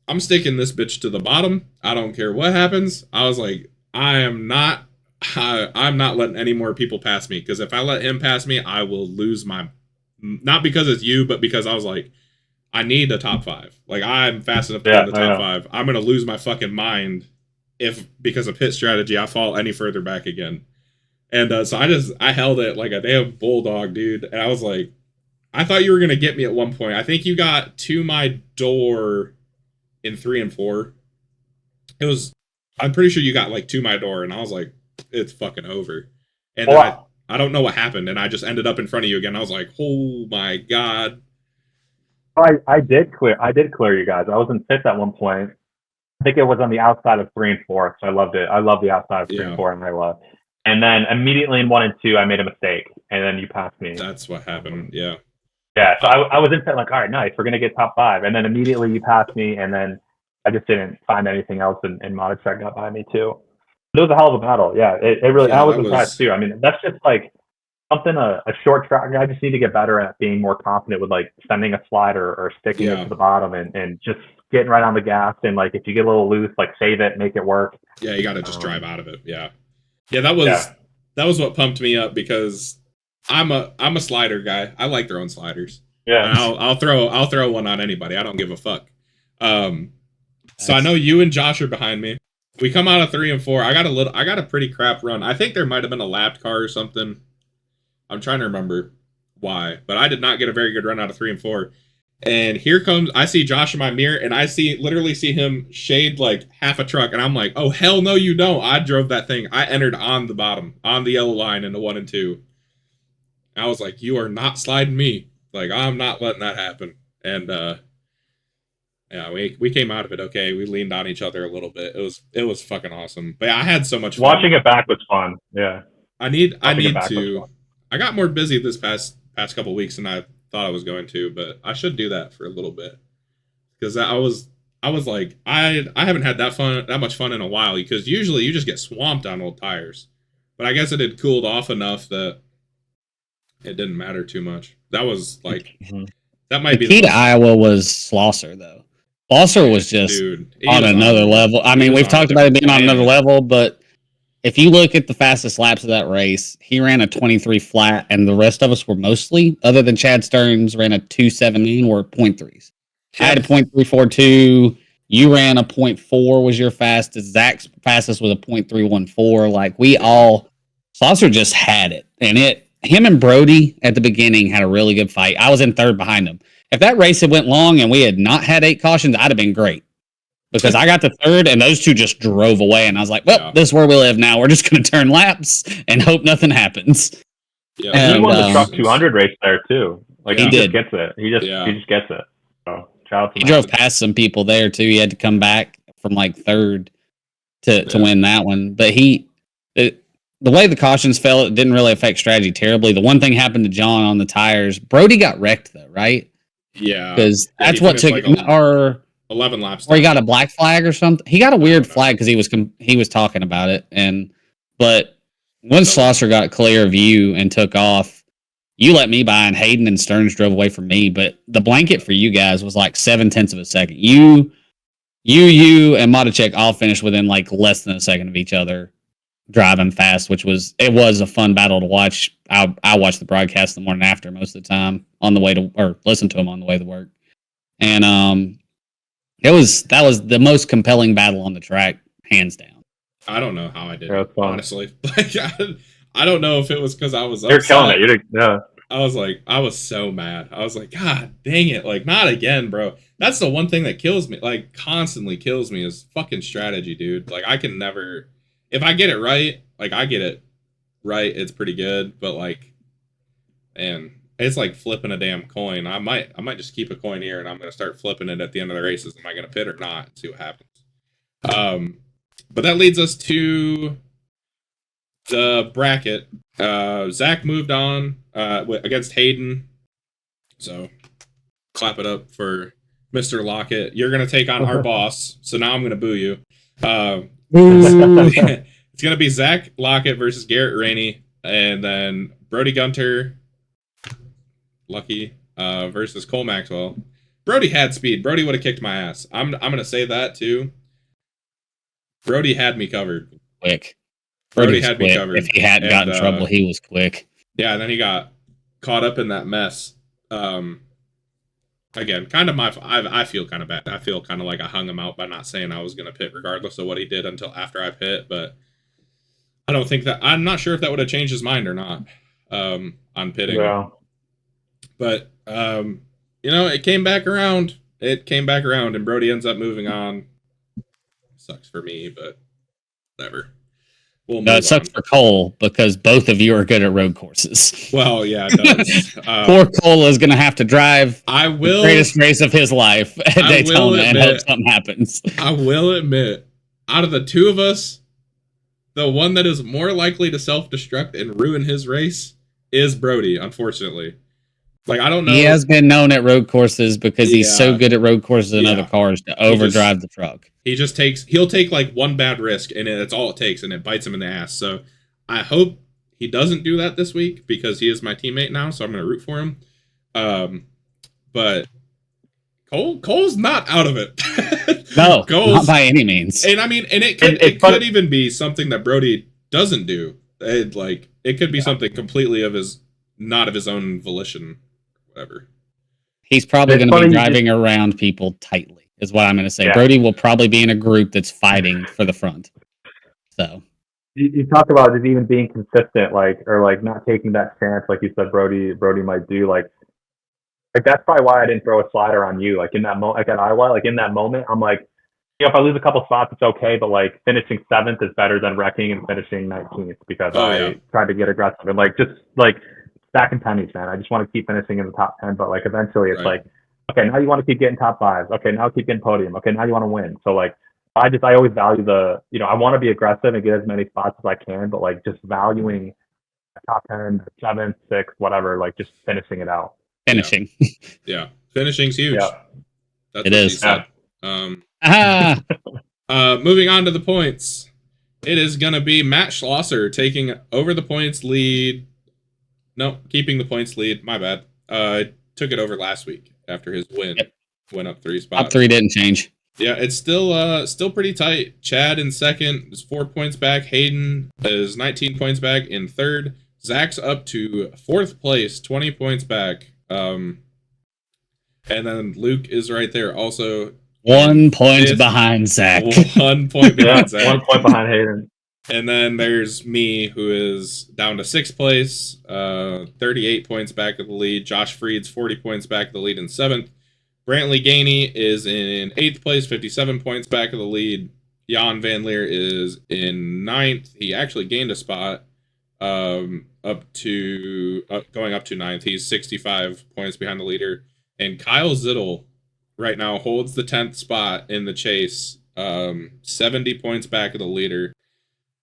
Speaker 1: I'm sticking this bitch to the bottom. I don't care what happens. I was like, I'm not letting any more people pass me. Because if I let him pass me, I will lose my... Not because it's you, but because I was like, I need a top 5. Like, I'm fast enough to get the top 5. I'm going to lose my fucking mind if, because of pit strategy, I fall any further back again. And so I held it like a damn bulldog, dude. And I was like, I thought you were going to get me at one point. I think you got to my door in 3 and 4. I'm pretty sure you got like to my door, and I was like, it's fucking over. And then I don't know what happened, and I just ended up in front of you again. I was like, oh my God.
Speaker 2: I did clear you guys. I was in 5th at one point. I think it was on the outside of 3 and 4. So I loved it. I love the outside of 3 and 4 in Iowa. And then immediately in 1 and 2, I made a mistake, and then you passed me.
Speaker 1: That's what happened. Yeah.
Speaker 2: Yeah. So I was in 5th, like, all right, nice, we're gonna get top 5, and then immediately you passed me, and then I just didn't find anything else, and Modicek got by me too. It was a hell of a battle. Yeah. It really. I was impressed too. I mean, that's just like something a short track. I just need to get better at being more confident with like sending a slider or sticking it to the bottom and just getting right on the gas. And like, if you get a little loose, like save it, make it work.
Speaker 1: Yeah. You got to just drive out of it. Yeah. Yeah. That was what pumped me up because I'm a slider guy. I like throwing sliders. Yeah. And I'll throw one on anybody. I don't give a fuck. So I know you and Josh are behind me. We come out of 3 and 4. I got a pretty crap run. I think there might have been a lapped car or something. I'm trying to remember why, but I did not get a very good run out of 3 and 4. And here comes, I see Josh in my mirror, and I literally see him shade like half a truck, and I'm like, oh hell no, you don't! I drove that thing. I entered on the bottom, on the yellow line into 1 and 2. I was like, you are not sliding me. Like, I'm not letting that happen. And yeah, we came out of it okay. We leaned on each other a little bit. It was fucking awesome. But yeah, I had so much fun.
Speaker 2: Watching it back was fun. Yeah.
Speaker 1: I need to. I got more busy this past couple weeks than I thought I was going to, but I should do that for a little bit because I was like I haven't had that much fun in a while because usually you just get swamped on old tires, but I guess it had cooled off enough that it didn't matter too much. That was like that might be
Speaker 3: the key to Iowa was Schlosser though. Schlosser was just on another level. I mean, we've talked about it being on another level, but if you look at the fastest laps of that race, he ran a 23 flat, and the rest of us were mostly, other than Chad Stearns, ran a 2.79 or 0.3s. I had a 0.342. You ran a 0.4 was your fastest. Zach's fastest was a 0.314. Like Slosser just had it. And him and Brody at the beginning had a really good fight. I was in third behind him. If that race had went long and we had not had 8 cautions, I'd have been great. Because I got to third and those two just drove away. And I was like, well, this is where we live now. We're just going to turn laps and hope nothing happens.
Speaker 2: Yeah, and he won the Truck 200 race there too. Like he
Speaker 3: did.
Speaker 2: Just gets it. He just gets it. So shout out to
Speaker 3: he drove past some people there too. He had to come back from like third to win that one. But the way the cautions fell, it didn't really affect strategy terribly. The one thing happened to John on the tires. Brody got wrecked though, right?
Speaker 1: Yeah.
Speaker 3: Because that's what took our
Speaker 1: 11 laps.
Speaker 3: Or he got a black flag or something. He got a weird flag because he was talking about it. But once Slosser got clear of you and took off, you let me by, and Hayden and Stearns drove away from me. But the blanket for you guys was like 0.7 of a second. You and Matichek all finished within like less than a second of each other, driving fast, it was a fun battle to watch. I watched the broadcast the morning after most of the time on the way to, or listen to him on the way to work, and that was the most compelling battle on the track, hands down.
Speaker 1: I don't know how I did it, honestly. Like, I don't know if it was because I was upset.
Speaker 2: You're killing it.
Speaker 1: I was so mad. I was like, God dang it. Like, not again, bro. That's the one thing that kills me, like, constantly kills me is fucking strategy, dude. Like, I can never, if I get it right, like, I get it right, it's pretty good. But, like, man, it's like flipping a damn coin. I might just keep a coin here and I'm going to start flipping it at the end of the races. Am I going to pit or not? See what happens. But that leads us to the bracket. Zach moved on against Hayden. So clap it up for Mr. Lockett. You're going to take on our boss. So now I'm going to boo you. It's going to be Zach Lockett versus Garrett Rainey. And then Brody Gunter, Lucky, versus Cole Maxwell. Brody had speed. Brody would have kicked my ass. I'm going to say that too. Brody had me covered.
Speaker 3: Quick.
Speaker 1: Brody had me covered.
Speaker 3: If he hadn't gotten in trouble, he was quick.
Speaker 1: Yeah, and then he got caught up in that mess. Again, kind of I feel kind of bad. I feel kind of like I hung him out by not saying I was going to pit regardless of what he did until after I pit, but I don't think that, I'm not sure if that would have changed his mind or not on pitting.
Speaker 2: Yeah.
Speaker 1: But, it came back around. And Brody ends up moving on. Sucks for me, but whatever.
Speaker 3: It sucks for Cole because both of you are good at road courses.
Speaker 1: Well, yeah, it does.
Speaker 3: Poor Cole is going to have to drive
Speaker 1: the
Speaker 3: greatest race of his life at Daytona and hope something happens.
Speaker 1: I will admit, out of the two of us, the one that is more likely to self-destruct and ruin his race is Brody, unfortunately. Like, I don't know.
Speaker 3: He has been known at road courses because he's so good at road courses and other cars to overdrive the truck.
Speaker 1: He'll take like one bad risk and that's all it takes and it bites him in the ass. So I hope he doesn't do that this week because he is my teammate now. So I'm going to root for him. But Cole's not out of it.
Speaker 3: No, not by any means.
Speaker 1: And I mean, and it could even be something that Brody doesn't do. It could be something completely not of his own volition. Whatever.
Speaker 3: He's probably going to be driving around people tightly, is what I'm going to say. Yeah. Brody will probably be in a group that's fighting for the front. So
Speaker 2: you talk about just even being consistent, or not taking that chance, like you said, Brody might do. Like that's probably why I didn't throw a slider on you. Like in that moment, like at Iowa, like in that moment, I'm like, if I lose a couple spots, it's okay, but like finishing 7th is better than wrecking and finishing 19th because I tried to get aggressive and stacking pennies, man. I just want to keep finishing in the top 10, but eventually it's okay, now you want to keep getting top 5s. Okay, now keep getting podium. Okay, now you want to win. So I always value I want to be aggressive and get as many spots as I can, but just valuing top 10, 7th, 6th, whatever, just finishing it out.
Speaker 3: Finishing.
Speaker 1: Yeah. Finishing's huge.
Speaker 3: Yeah. It is.
Speaker 1: Moving on to the points. It is going to be Matt Schlosser taking over the points lead. No, keeping the points lead. My bad. Took it over last week after his win.
Speaker 3: Yep.
Speaker 1: Went up 3 spots.
Speaker 3: Top 3 didn't change.
Speaker 1: Yeah, it's still pretty tight. Chad in second is 4 points back. Hayden is 19 points back in third. Zach's up to fourth place, 20 points back. And then Luke is right there, also
Speaker 3: 1 point behind Zach.
Speaker 1: 1 point behind Zach.
Speaker 2: 1 point behind Hayden.
Speaker 1: And then there's me, who is down to sixth place, 38 points back of the lead. Josh Freed's 40 points back of the lead in seventh. Brantley Gainey is in 8th place, 57 points back of the lead. Jan Van Leer is in 9th. He actually gained a spot going up to 9th. He's 65 points behind the leader. And Kyle Zittel right now holds the 10th spot in the chase, 70 points back of the leader.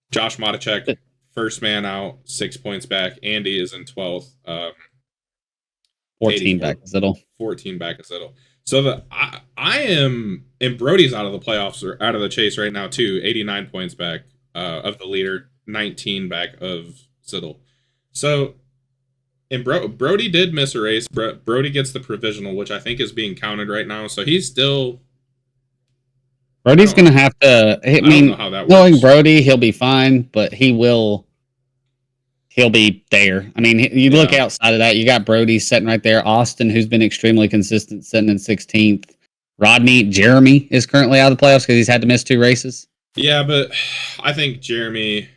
Speaker 1: Josh Matichek, first man out, 6 points back. Andy is in 12th.
Speaker 3: 14 back of Zittel.
Speaker 1: 14 back of Zittel. So I am, and Brody's out of the playoffs, or out of the chase right now too. 89 points back of the leader, 19 back of Zittel. So, and Brody did miss a race. Brody gets the provisional, which I think is being counted right now. So he's still.
Speaker 3: Brody's going to have to. I mean,
Speaker 1: know how that
Speaker 3: knowing
Speaker 1: works.
Speaker 3: Brody, he'll be fine, but he'll be there. I mean, you look outside of that, you got Brody sitting right there. Austin, who's been extremely consistent, sitting in 16th. Rodney, Jeremy is currently out of the playoffs because he's had to miss 2 races.
Speaker 1: Yeah, but I think Jeremy's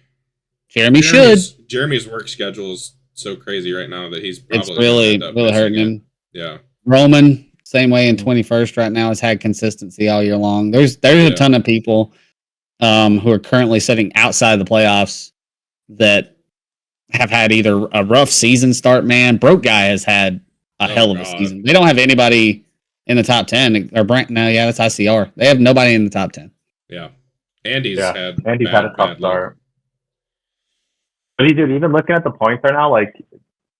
Speaker 1: work schedule is so crazy right now that he's probably
Speaker 3: really hurting him.
Speaker 1: Yeah.
Speaker 3: Roman, same way in 21st right now, has had consistency all year long. There's a ton of people who are currently sitting outside of the playoffs that have had either a rough season start. Man, Broke Guy has had a hell of a season. They don't have anybody in the top 10. Or that's ICR. They have nobody in the top 10.
Speaker 1: Yeah. Andy's had
Speaker 2: a tough start. But dude, even looking at the points right now, like,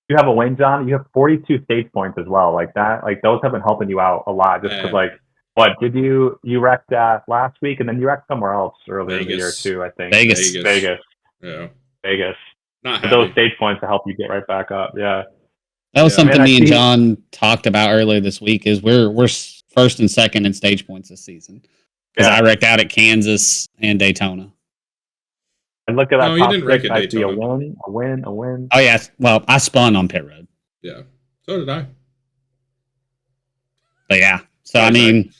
Speaker 2: you have a win, John. You have 42 stage points as well. Like that, like those have been helping you out a lot. Just because, like, what did you wrecked that last week, and then you wrecked somewhere else earlier in the year too? I think
Speaker 3: Vegas.
Speaker 1: Yeah,
Speaker 2: Vegas. Those stage points to help you get right back up. Yeah,
Speaker 3: that was something me and John talked about earlier this week. Is we're first and second in stage points this season because I wrecked out at Kansas and Daytona.
Speaker 2: And look at that.
Speaker 1: No, you didn't wreck at
Speaker 2: Daytona. A win.
Speaker 3: Oh yeah, well, I spun on pit road.
Speaker 1: Yeah, so did I.
Speaker 3: But yeah, so I mean.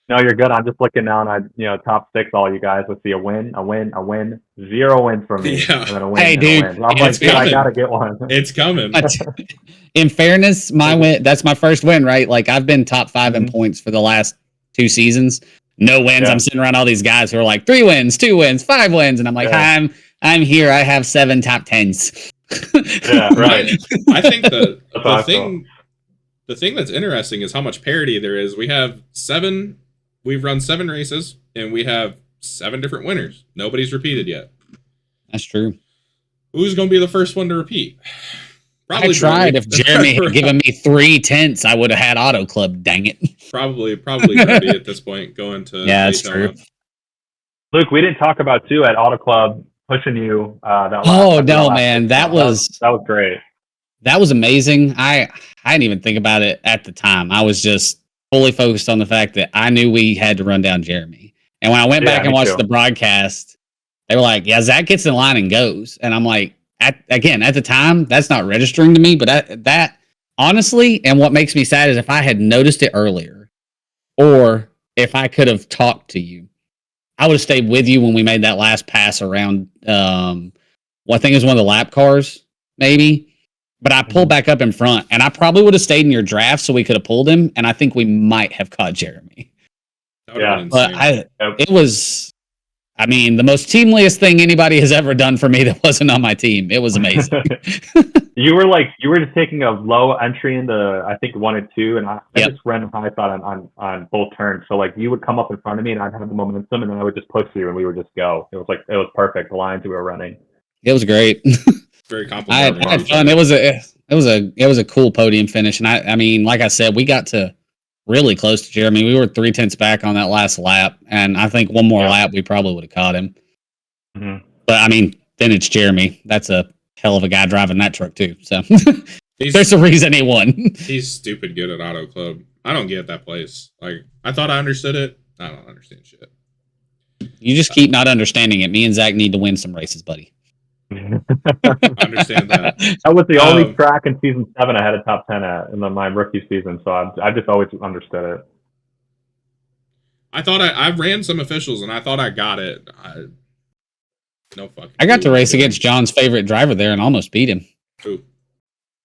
Speaker 2: No, you're good. I'm just looking down at top 6. All you guys. Let's see, a win, 0 wins from me, and then a win.
Speaker 3: Hey, dude,
Speaker 2: I'm like, I gotta get one.
Speaker 1: It's coming.
Speaker 3: In fairness, my win. That's my first win, right? Like I've been top 5 in points for the last 2 seasons. No wins. Yeah. I'm sitting around all these guys who are like 3 wins, 2 wins, 5 wins, and I'm like, I'm here. I have 7 top 10s.
Speaker 2: Yeah, right.
Speaker 1: I think the thing that's interesting is how much parity there is. We've run 7 races, and we have 7 different winners. Nobody's repeated yet.
Speaker 3: That's true.
Speaker 1: Who's going to be the first one to repeat?
Speaker 3: Probably I tried. If Jeremy had given me 3 tenths, I would have had Auto Club. Dang it.
Speaker 1: Probably Brody at this point going to.
Speaker 3: Yeah, that's true.
Speaker 2: Luke, we didn't talk about too at Auto Club pushing you.
Speaker 3: That was
Speaker 2: great.
Speaker 3: That was amazing. I didn't even think about it at the time. I was just fully focused on the fact that I knew we had to run down Jeremy. And when I went back and watched the broadcast, they were like, yeah, Zach gets in line and goes. And I'm like, at the time, that's not registering to me. But that honestly, and what makes me sad is if I had noticed it earlier, or if I could have talked to you, I would have stayed with you when we made that last pass around, I think it was one of the lap cars, maybe. But I pulled back up in front, and I probably would have stayed in your draft so we could have pulled him, and I think we might have caught Jeremy.
Speaker 2: Yeah,
Speaker 3: but it was, I mean, the most teamliest thing anybody has ever done for me that wasn't on my team. It was amazing.
Speaker 2: You were just taking a low entry into, I think, 1 and 2, and I just ran a high thought on both turns. So like you would come up in front of me, and I'd have the momentum, and then I would just push you, and we would just go. It was perfect. The lines we were running.
Speaker 3: It was great.
Speaker 1: Very complimentary.
Speaker 3: I had fun. It was a cool podium finish, and I mean, like I said, we got to really close to Jeremy. We were 3 tenths back on that last lap, and I think one more lap we probably would have caught him. Mm-hmm. But I mean, vintage Jeremy, that's a hell of a guy driving that truck too. So there's a reason he won.
Speaker 1: He's stupid good at Auto Club. don't get that place. Like, I thought I understood it. I don't understand shit.
Speaker 3: You just keep not understanding it. Me and Zach need to win some races, buddy.
Speaker 1: I understand that.
Speaker 2: That was the only track in season 7 I had a top 10 at in my rookie season, so I just always understood it.
Speaker 1: I thought I ran some officials and I thought I got it. No fucking.
Speaker 3: I got to race against John's favorite driver there and almost beat him.
Speaker 1: Who?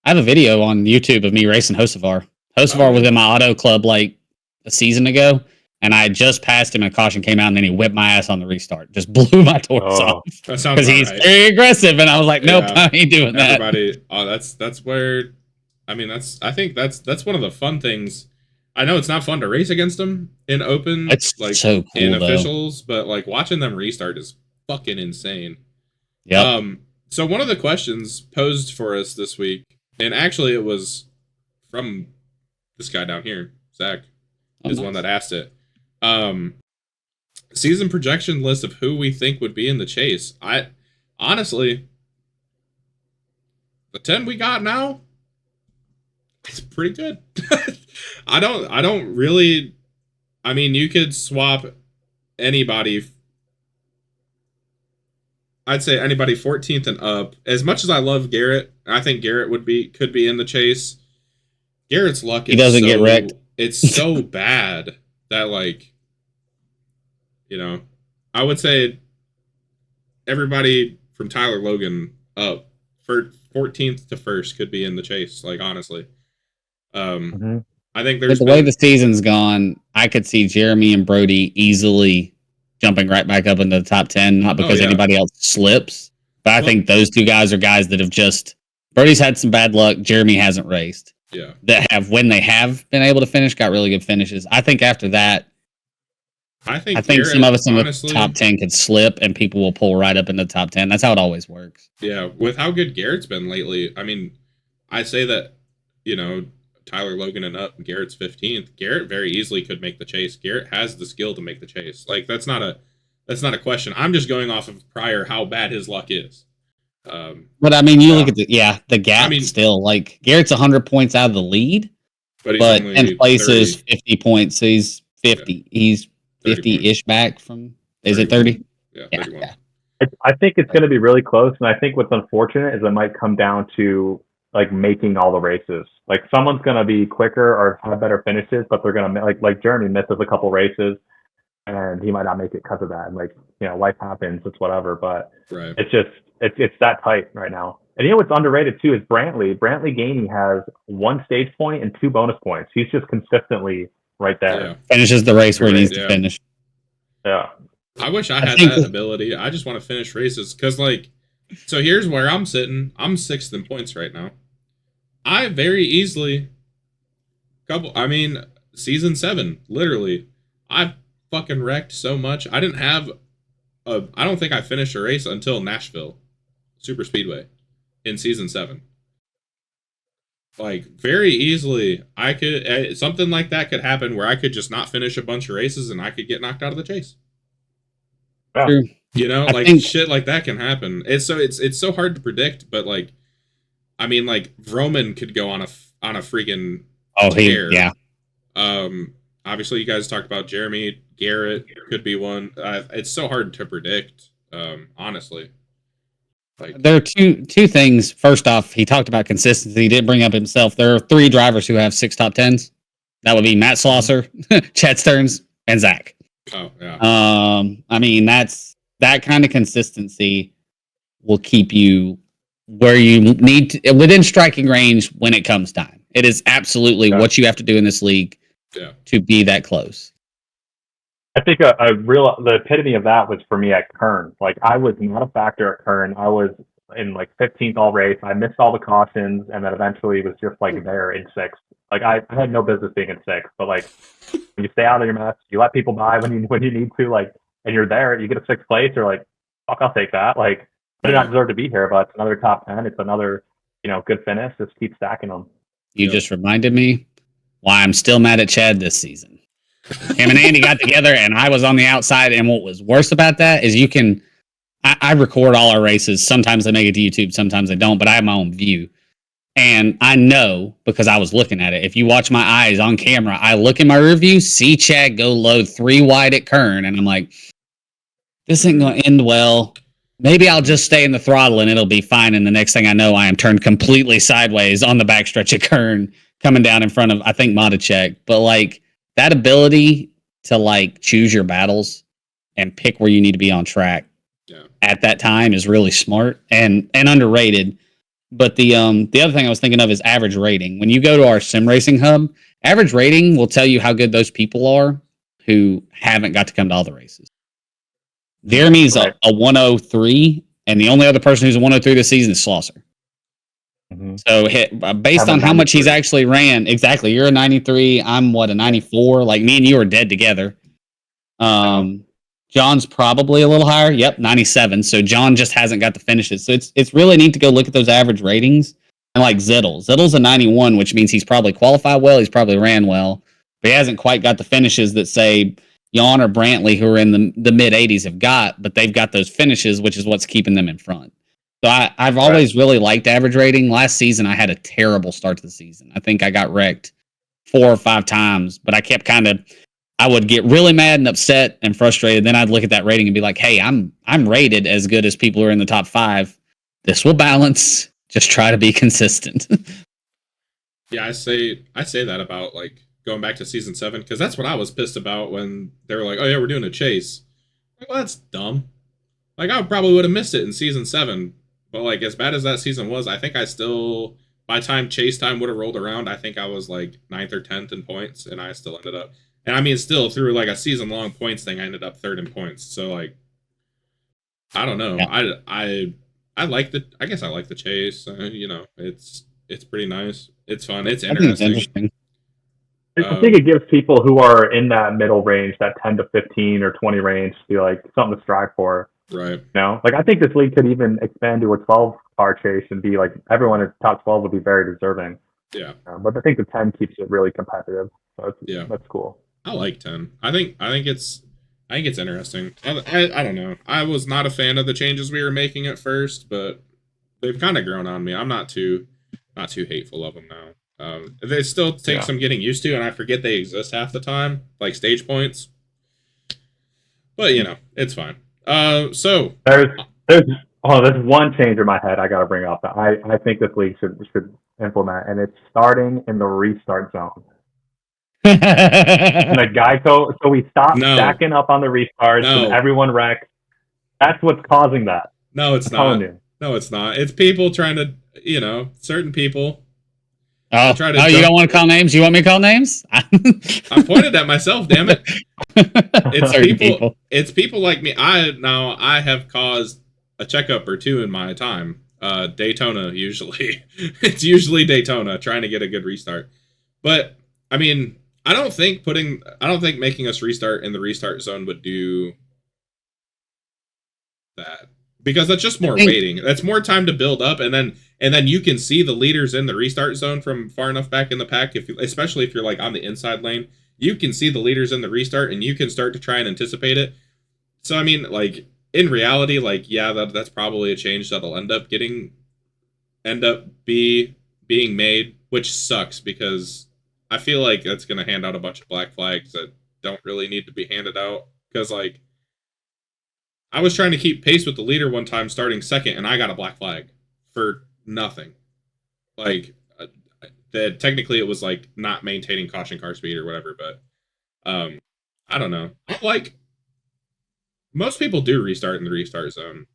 Speaker 3: I have a video on YouTube of me racing Hocevar. Hocevar was in my auto club like a season ago, and I just passed him and a caution came out, and then he whipped my ass on the restart. Just blew my doors off.
Speaker 1: That sounds
Speaker 3: because he's very aggressive, and I was like, nope, I ain't doing that.
Speaker 1: Everybody, that's where, I mean, I think that's one of the fun things. I know it's not fun to race against them in open,
Speaker 3: it's
Speaker 1: like
Speaker 3: so cool,
Speaker 1: in officials, but like watching them restart is fucking insane.
Speaker 3: Yeah.
Speaker 1: So one of the questions posed for us this week, and actually it was from this guy down here, Zach, is the one that asked it. Season projection list of who we think would be in the chase. I honestly, the 10 we got now, it's pretty good. I don't really. I mean, you could swap anybody. I'd say anybody 14th and up. As much as I love Garrett, I think Garrett could be in the chase. Garrett's luck is
Speaker 3: he doesn't get wrecked.
Speaker 1: It's so bad that, like, you know, I would say everybody from Tyler Logan up for 14th to 1st could be in the chase. Like, honestly, I think there's
Speaker 3: the way the season's gone, I could see Jeremy and Brody easily jumping right back up into the top 10, not because anybody else slips, but I think those two guys are guys that have just, Brody's had some bad luck, Jeremy hasn't raced.
Speaker 1: Yeah.
Speaker 3: That have, when they have been able to finish, got really good finishes. I think after that, I think Garrett, some of us in the top 10 could slip and people will pull right up into the top 10. That's how it always works.
Speaker 1: Yeah, with how good Garrett's been lately, I mean, I say that, you know, Tyler Logan and up, Garrett's 15th. Garrett very easily could make the chase. Garrett has the skill to make the chase. Like, that's not a question. I'm just going off of prior how bad his luck is.
Speaker 3: But I mean, you look at the gap. I mean, still, like, Garrett's 100 points out of the lead, but in places 50 points. So he's 50. Yeah. He's 50-ish back from. Is it 30?
Speaker 1: Yeah, 31. Yeah.
Speaker 2: I think it's going to be really close, and I think what's unfortunate is it might come down to like making all the races. Like, someone's going to be quicker or have better finishes, but they're going to like Jeremy misses a couple races, and he might not make it because of that. And, like, you know, life happens. It's whatever. But it's just it's that tight right now. And you know what's underrated too is Brantley. Brantley Gainey has 1 stage point and 2 bonus points. He's just consistently right there. Yeah.
Speaker 3: Finishes the race where he needs to finish.
Speaker 2: Yeah.
Speaker 1: I wish I had that ability. I just want to finish races because, like, so here's where I'm sitting. I'm 6th in points right now. I very easily season 7, literally, I fucking wrecked so much. I don't think I finished a race until Nashville Super Speedway in season 7. Like, very easily, I could something like that could happen where I could just not finish a bunch of races and I could get knocked out of the chase.
Speaker 2: Yeah.
Speaker 1: You know, shit like that can happen. It's so hard to predict, but, like, I mean, like, Vroman could go on a freaking tear.
Speaker 3: Yeah.
Speaker 1: Obviously, you guys talked about Jeremy. Garrett could be one. It's so hard to predict, honestly. Like,
Speaker 3: there are two things. First off, he talked about consistency. He did bring up himself. There are 3 drivers who have 6 top 10s. That would be Matt Slosser, Chad Stearns, and Zach.
Speaker 1: Oh, yeah.
Speaker 3: I mean, that kind of consistency will keep you where you need to, within striking range when it comes time. It is absolutely what you have to do in this league to be that close.
Speaker 2: I think the epitome of that was for me at Kern. Like, I was not a factor at Kern. I was in like 15th all race. I missed all the cautions, and then eventually was just like there in 6th. Like, I had no business being in 6th, but, like, when you stay out of your mess, you let people by when you need to, like, and you're there, you get a 6th place, you're like, fuck, I'll take that. Like, I do not deserve to be here, but it's another top 10. It's another, good finish. Just keep stacking them.
Speaker 3: You just reminded me why I'm still mad at Chad this season. Him and Andy got together, and I was on the outside. And what was worse about that is I record all our races. Sometimes they make it to YouTube, sometimes they don't, but I have my own view. And I know because I was looking at it. If you watch my eyes on camera, I look in my review, see Chad go low 3 wide at Kern, and I'm like, this ain't going to end well. Maybe I'll just stay in the throttle and it'll be fine. And the next thing I know, I am turned completely sideways on the backstretch of Kern, coming down in front of, I think, Modicek. But like that ability to like choose your battles and pick where you need to be on track at that time is really smart and underrated. But the other thing I was thinking of is average rating. When you go to our sim racing hub, average rating will tell you how good those people are who haven't got to come to all the races. Jeremy's a 103, and the only other person who's a 103 this season is Schlosser. Mm-hmm. So based on how much he's actually ran, exactly, you're a 93. I'm a 94. Like me and you are dead together. John's probably a little higher. Yep, 97. So John just hasn't got the finishes. So it's really neat to go look at those average ratings. And like Zittle's a 91, which means he's probably qualified well. He's probably ran well, but he hasn't quite got the finishes that say Jan or Brantley, who are in the mid 80s, have got. But they've got those finishes, which is what's keeping them in front. So I've always really liked average rating. Last season, I had a terrible start to the season. I think I got wrecked 4 or 5 times, but I kept I would get really mad and upset and frustrated. Then I'd look at that rating and be like, hey, I'm rated as good as people who are in the top 5. This will balance. Just try to be consistent.
Speaker 1: Yeah, I say that about like going back to season 7, because that's what I was pissed about when they were like, oh yeah, we're doing a chase. Like, well, that's dumb. Like, I probably would have missed it in season 7. But like, as bad as that season was, I think I still, by time chase time would have rolled around, I think I was like 9th or 10th in points, and I still ended up. And I mean, still through like a season-long points thing, I ended up 3rd in points. So like, I don't know. Yeah. I like the. I guess I like the chase. You know, it's pretty nice. It's fun. It's interesting.
Speaker 2: I think it gives people who are in that middle range, that 10 to 15 or 20 range, to be like something to strive for.
Speaker 1: Right.
Speaker 2: You know, like I think this league could even expand to a 12-car chase and be like everyone in top 12 would be very deserving.
Speaker 1: Yeah.
Speaker 2: But I think the 10 keeps it really competitive. So that's cool.
Speaker 1: I like 10. I think it's interesting. I don't know. I was not a fan of the changes we were making at first, but they've kind of grown on me. I'm not too hateful of them now. They still take some getting used to, and I forget they exist half the time, like stage points. But you know, it's fine. So
Speaker 2: there's one change in my head I got to bring up that I think this league should implement, and it's starting in the restart zone. The Geico, so we stop stacking up on the restarts and everyone wrecks. That's what's causing that.
Speaker 1: No, it's not. No, it's not. It's people trying to, certain people.
Speaker 3: Oh, you don't want to call names? You want me to call names?
Speaker 1: I pointed at myself, damn it. It's people. It's people like me. I have caused a checkup or 2 in my time. Daytona usually. It's usually Daytona trying to get a good restart. But I mean, I don't think making us restart in the restart zone would do that, because that's just more waiting. That's more time to build up, and then you can see the leaders in the restart zone from far enough back in the pack. Especially if you're like on the inside lane, you can see the leaders in the restart, and you can start to try and anticipate it. So I mean, like in reality, like that's probably a change that'll end up being made, which sucks because I feel like that's going to hand out a bunch of black flags that don't really need to be handed out. Because, like, I was trying to keep pace with the leader one time starting 2nd, and I got a black flag for nothing. Like, technically it was, like, not maintaining caution car speed or whatever, but I don't know. Like, most people do restart in the restart zone.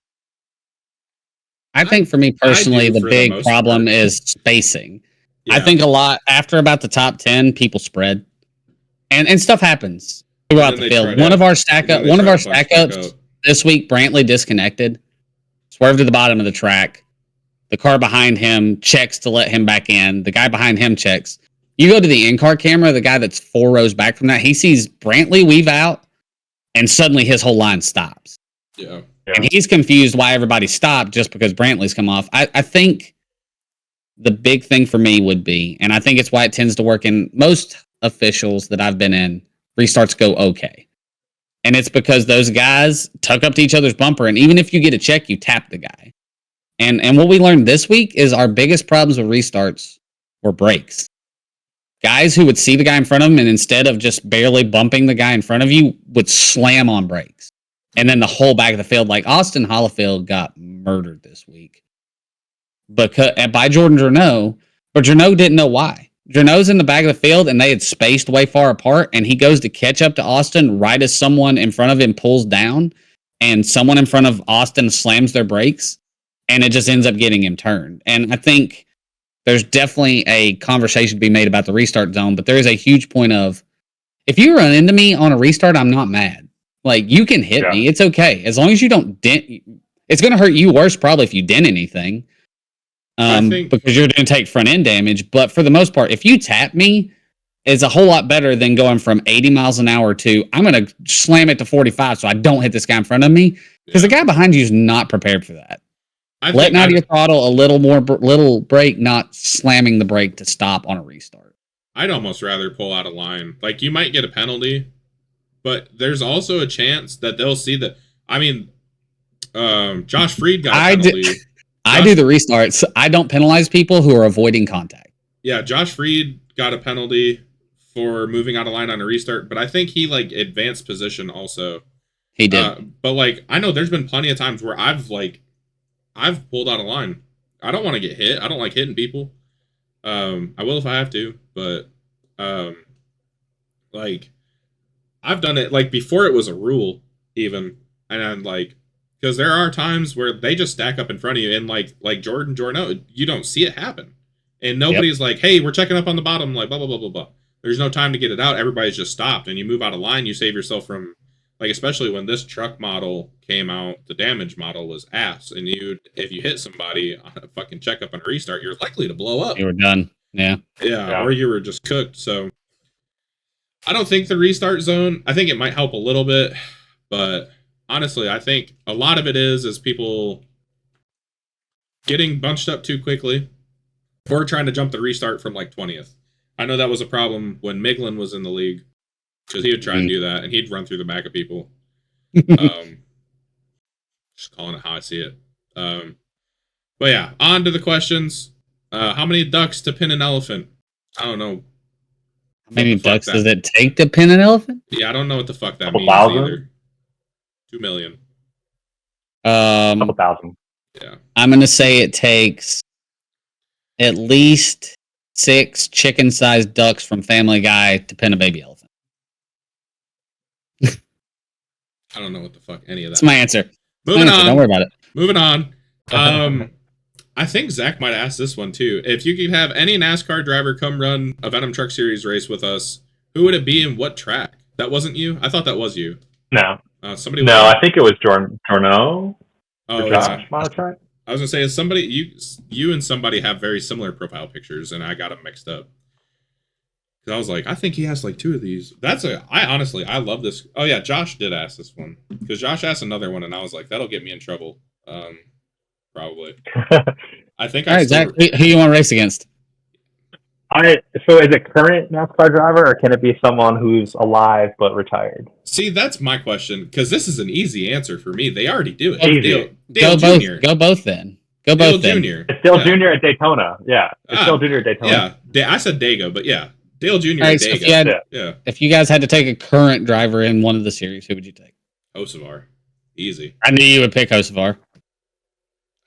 Speaker 3: I think for me personally, the big problem is spacing. Yeah. I think a lot after about the top 10, people spread, and stuff happens throughout the field. One of our stack ups this week, Brantley disconnected, swerved to the bottom of the track. The car behind him checks to let him back in. The guy behind him checks. You go to the in-car camera, the guy that's 4 rows back from that, he sees Brantley weave out, and suddenly his whole line stops.
Speaker 1: Yeah.
Speaker 3: And he's confused why everybody stopped just because Brantley's come off. I think the big thing for me would be, and I think it's why it tends to work in most officials that I've been in, restarts go okay. And it's because those guys tuck up to each other's bumper, and even if you get a check, you tap the guy. And what we learned this week is our biggest problems with restarts were brakes. Guys who would see the guy in front of them and instead of just barely bumping the guy in front of you would slam on brakes. And then the whole back of the field, like Austin Hollifield got murdered this week by Jordan Journeau, but Journeau didn't know why. Journeau's in the back of the field and they had spaced way far apart, and he goes to catch up to Austin right as someone in front of him pulls down, and someone in front of Austin slams their brakes, and it just ends up getting him turned. And I think there's definitely a conversation to be made about the restart zone, but there is a huge point of, if you run into me on a restart, I'm not mad. Like, you can hit me. It's okay. As long as you don't dent. It's going to hurt you worse probably if you dent anything. Because you're going to take front end damage. But for the most part, if you tap me, it's a whole lot better than going from 80 miles an hour to, I'm going to slam it to 45 so I don't hit this guy in front of me. Because the guy behind you is not prepared for that. Letting out of your throttle a little brake, not slamming the brake to stop on a restart.
Speaker 1: I'd almost rather pull out of line. Like, you might get a penalty, but there's also a chance that they'll see that. I mean, Josh Freed got a penalty.
Speaker 3: I do the restarts. I don't penalize people who are avoiding contact.
Speaker 1: Yeah, Josh Freed got a penalty for moving out of line on a restart, but I think he advanced position also.
Speaker 3: He did.
Speaker 1: But I know there's been plenty of times where I've pulled out of line. I don't want to get hit. I don't like hitting people. I will if I have to, but I've done it before it was a rule even, and because there are times where they just stack up in front of you, and like Jordan Journeau, you don't see it happen, and nobody's like, hey, we're checking up on the bottom, blah blah blah blah blah. There's no time to get it out. Everybody's just stopped, and you move out of line. You save yourself from, especially when this truck model came out, the damage model was ass, and if you hit somebody on a fucking checkup and a restart, you're likely to blow up.
Speaker 3: You were done. Yeah,
Speaker 1: or you were just cooked. So I don't think the restart zone, I think it might help a little bit, but honestly, I think a lot of it is people getting bunched up too quickly or trying to jump the restart from 20th. I know that was a problem when Miglin was in the league, because he would try and do that, and he'd run through the back of people. Just calling it how I see it. But yeah, on to the questions. How many ducks to pin an elephant? I don't know.
Speaker 3: How many ducks does it take to pin an elephant?
Speaker 1: Yeah, I don't know what the fuck that means either. 2 million.
Speaker 2: Couple thousand.
Speaker 1: Yeah.
Speaker 3: I'm going to say it takes at least 6 chicken-sized ducks from Family Guy to pin a baby elephant.
Speaker 1: I don't know what the fuck any of that.
Speaker 3: That's my answer.
Speaker 1: Moving on.
Speaker 3: Don't worry about it.
Speaker 1: Moving on. I think Zach might ask this one too. If you could have any NASCAR driver come run a Venom Truck Series race with us, who would it be and what track? That wasn't you? I thought that was you.
Speaker 2: No.
Speaker 1: Somebody.
Speaker 2: No, I think it was Journeau.
Speaker 1: Oh,
Speaker 2: Josh.
Speaker 1: I was gonna say, somebody you and somebody have very similar profile pictures, and I got them mixed up. Because I was like, I think he has 2 of these. I love this. Oh yeah, Josh did ask this one, because Josh asked another one, and I was like, that'll get me in trouble. Probably. I think.
Speaker 3: All right, Zach, who you want to race against?
Speaker 2: So is it current NASCAR driver, or can it be someone who's alive but retired?
Speaker 1: See, that's my question, because this is an easy answer for me. They already do it.
Speaker 3: Dale Jr. Go both then.
Speaker 1: Dale Jr.
Speaker 2: It's Dale Jr. at Daytona. Yeah. It's Dale Jr. at Daytona.
Speaker 1: Yeah. I said Dago, but yeah. Dale Jr.
Speaker 3: Right,
Speaker 1: at
Speaker 3: so
Speaker 1: Dago.
Speaker 3: If you guys had to take a current driver in one of the series, who would you take?
Speaker 1: Hocevar. Easy.
Speaker 3: I knew you would pick Hocevar.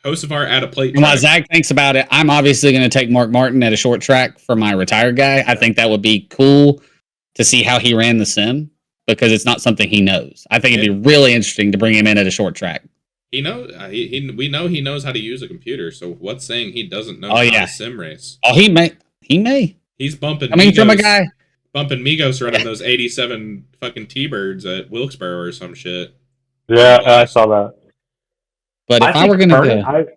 Speaker 1: Hocevar at a plate.
Speaker 3: And while Zach thinks about it, I'm obviously going to take Mark Martin at a short track for my retired guy. I think that would be cool to see how he ran the sim, because it's not something he knows. I think it'd be really interesting to bring him in at a short track.
Speaker 1: He knows. We know he knows how to use a computer. So what's saying he doesn't know how to sim race?
Speaker 3: Oh, he may.
Speaker 1: He's bumping.
Speaker 3: From a guy
Speaker 1: bumping Migos running those 87 fucking T-birds at Wilkesboro or some shit.
Speaker 2: Yeah, I saw that.
Speaker 3: But if I were going to
Speaker 2: For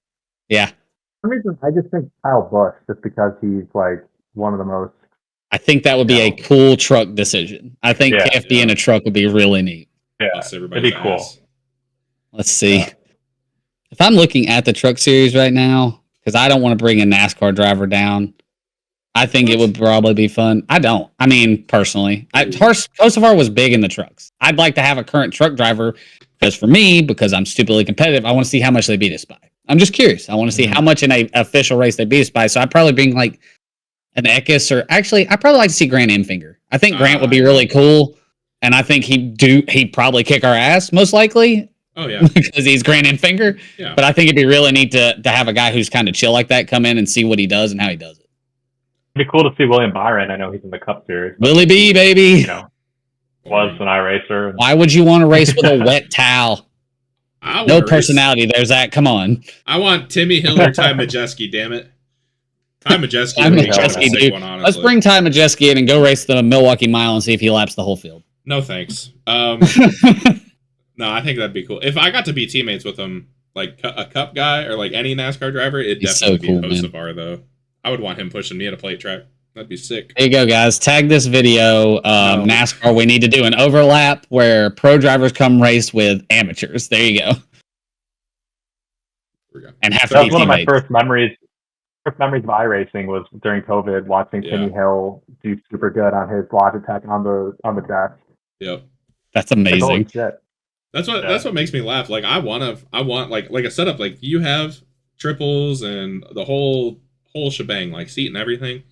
Speaker 2: some reason, I just think Kyle Busch, just because he's one of the most.
Speaker 3: I think that would be a cool truck decision. I think KFD in a truck would be really neat.
Speaker 2: Yeah, it'd be cool.
Speaker 3: Let's see. Yeah. If I'm looking at the truck series right now, because I don't want to bring a NASCAR driver down, I think it would probably be fun. I don't. I mean, personally, Hocevar was big in the trucks. I'd like to have a current truck driver, because I'm stupidly competitive, I want to see how much they beat us by. I'm just curious. I want to see how much in a official race they beat us by. So I'd probably bring like an Ekis, or actually, I'd probably like to see Grant Enfinger. I think Grant would be really cool, and I think he'd probably kick our ass most likely.
Speaker 1: Oh yeah,
Speaker 3: because he's Grant Enfinger. Yeah. But I think it'd be really neat to have a guy who's kind of chill like that come in and see what he does and how he does it.
Speaker 2: It'd be cool to see William Byron. I know he's in the Cup Series.
Speaker 3: Willie B, baby.
Speaker 2: You know, was an iRacer.
Speaker 3: Why would you want to race with a wet towel? No personality. There's that. Come on.
Speaker 1: I want Timmy Hill or Ty Majeski. Damn it, Ty Majeski would be a sick one, honestly.
Speaker 3: Let's bring Ty Majeski in and go race the Milwaukee Mile and see if he laps the whole field.
Speaker 1: No thanks. No, I think that'd be cool. If I got to be teammates with him, like a Cup guy or like any NASCAR driver, it'd definitely be Hocevar, though. I would want him pushing me at a plate track. That'd be sick.
Speaker 3: There you go, guys. Tag this video. NASCAR, we need to do an overlap where pro drivers come race with amateurs. There you go. And have to
Speaker 2: That's
Speaker 3: be
Speaker 2: one
Speaker 3: teammates.
Speaker 2: of my first memories. First memories of iRacing was during COVID, watching Timmy Hill do super good on his Logitech on the desk.
Speaker 1: Yep,
Speaker 3: that's amazing.
Speaker 2: Like, holy shit.
Speaker 1: That's what makes me laugh. Like I want like a setup like you have triples and the whole shebang, like seat and everything.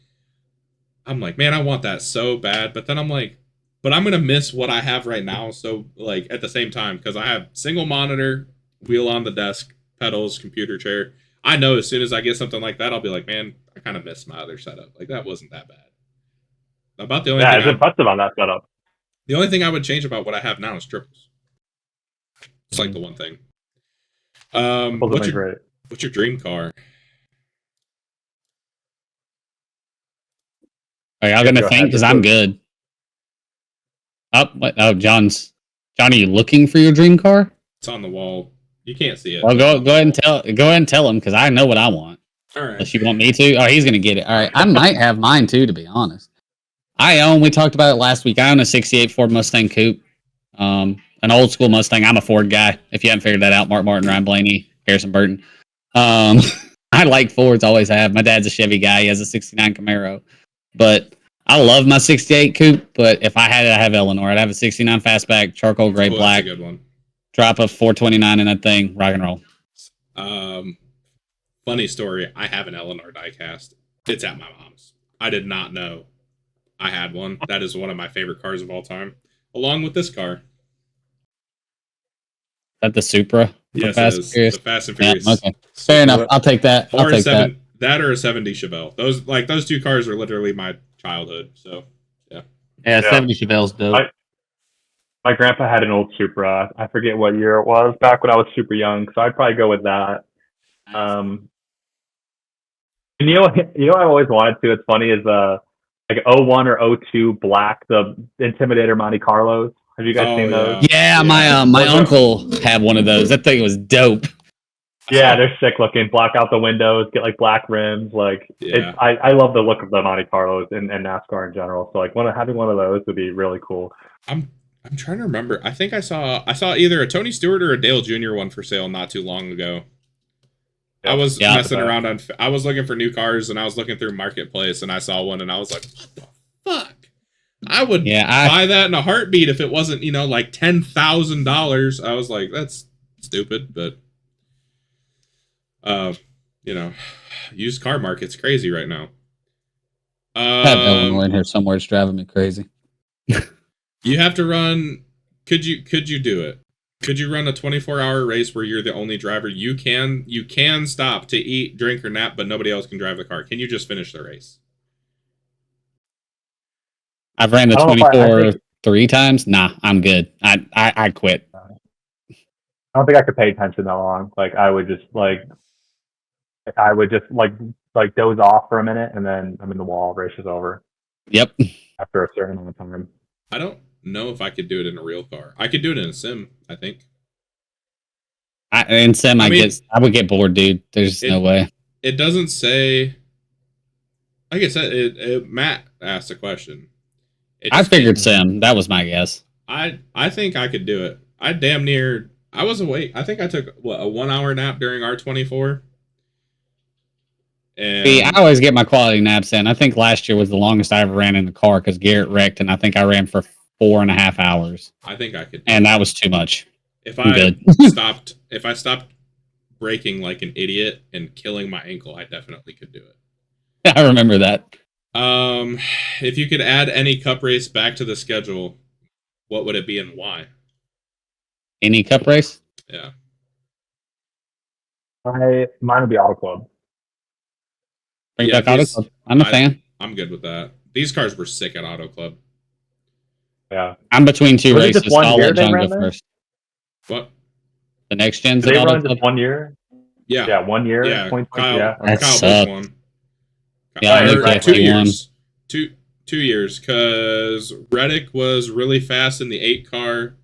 Speaker 1: I'm like, man, I want that so bad. But then I'm like, but I'm gonna miss what I have right now. So like at the same time, because I have single monitor, wheel on the desk, pedals, computer chair. I know as soon as I get something like that, I'll be like, man, I kind of miss my other setup. Like that wasn't that bad. About the only thing
Speaker 2: it's impressive on that setup.
Speaker 1: The only thing I would change about what I have now is triples. It's like the one thing. What's your dream car?
Speaker 3: Are y'all gonna think? Because I'm good. John, are you looking for your dream car?
Speaker 1: It's on the wall. You can't see it.
Speaker 3: Well, go ahead and tell him because I know what I want.
Speaker 1: All right.
Speaker 3: Unless you want me to. Oh, he's gonna get it. All right. I might have mine too, to be honest. We talked about it last week. I own a '68 Ford Mustang Coupe. An old school Mustang. I'm a Ford guy. If you haven't figured that out, Mark Martin, Ryan Blaney, Harrison Burton. I like Fords, always have. My dad's a Chevy guy. He has a '69 Camaro. But I love my '68 Coupe. But if I had it, I have Eleanor. I'd have a '69 Fastback, charcoal gray black.
Speaker 1: That's a good one.
Speaker 3: Drop a 429 in that thing. Rock and roll.
Speaker 1: Funny story. I have an Eleanor diecast. It's at my mom's. I did not know I had one. That is one of my favorite cars of all time, along with this car.
Speaker 3: Is that the Supra?
Speaker 1: Yes, it is. The Fast and Furious.
Speaker 3: Yeah, okay. Fair enough. I'll take that. I'll take that.
Speaker 1: That or a 70 Chevelle. Those two cars are literally my childhood. So yeah.
Speaker 3: Yeah, 70 Chevelle's dope.
Speaker 2: My grandpa had an old Supra. I forget what year it was. Back when I was super young, so I'd probably go with that. And you know I always wanted to. It's funny is like 01 or 02 black, the Intimidator Monte Carlos. Have you guys seen those?
Speaker 3: Yeah, my uncle had one of those. That thing was dope.
Speaker 2: Yeah, they're sick looking. Block out the windows, get like black rims. Like I love the look of the Monte Carlos and NASCAR in general. So like having one of those would be really cool.
Speaker 1: I'm trying to remember. I think I saw either a Tony Stewart or a Dale Jr. one for sale not too long ago. I was messing around I was looking for new cars and I was looking through Marketplace and I saw one and I was like, what the fuck? I would buy that in a heartbeat if it wasn't, like $10,000. I was like, that's stupid, but used car market's crazy right now.
Speaker 3: I have Eleanor in here somewhere. It's driving me crazy.
Speaker 1: You have to run. Could you do it? Could you run a 24-hour race where you're the only driver? You can stop to eat, drink, or nap, but nobody else can drive the car. Can you just finish the race?
Speaker 3: I've ran the 24 3 times. Nah, I'm good. I quit.
Speaker 2: I don't think I could pay attention that long. Like I would just doze off for a minute and then I'm in the wall. Race is over.
Speaker 3: Yep.
Speaker 2: After a certain amount of time.
Speaker 1: I don't know if I could do it in a real car. I could do it in a sim, I think.
Speaker 3: In sim, I would get bored, dude. There's no way.
Speaker 1: It doesn't say. Like I said, Matt asked a question.
Speaker 3: I figured sim. That was my guess.
Speaker 1: I think I could do it. I was awake. I think I took a 1 hour nap during R24. And
Speaker 3: see, I always get my quality naps in. I think last year was the longest I ever ran in the car because Garrett wrecked, and I think I ran for 4.5 hours.
Speaker 1: I think I could.
Speaker 3: And that was too much.
Speaker 1: If I stopped braking like an idiot and killing my ankle, I definitely could do it.
Speaker 3: I remember that.
Speaker 1: If you could add any cup race back to the schedule, what would it be and why?
Speaker 3: Any cup race?
Speaker 1: Yeah.
Speaker 2: Mine would be Auto Club.
Speaker 3: Bring back Auto Club. I'm a fan.
Speaker 1: I'm good with that. These cars were sick at Auto Club.
Speaker 2: Yeah.
Speaker 3: I'm between two races. So I'll let John go first.
Speaker 1: What?
Speaker 3: The next gens.
Speaker 2: Did they run just 1 year?
Speaker 1: Yeah.
Speaker 2: Yeah, 1 year.
Speaker 1: Yeah.
Speaker 2: Kyle
Speaker 3: Busch
Speaker 1: won.
Speaker 3: Yeah,
Speaker 1: 2 years. 2 years, because Reddick was really fast in the 8 car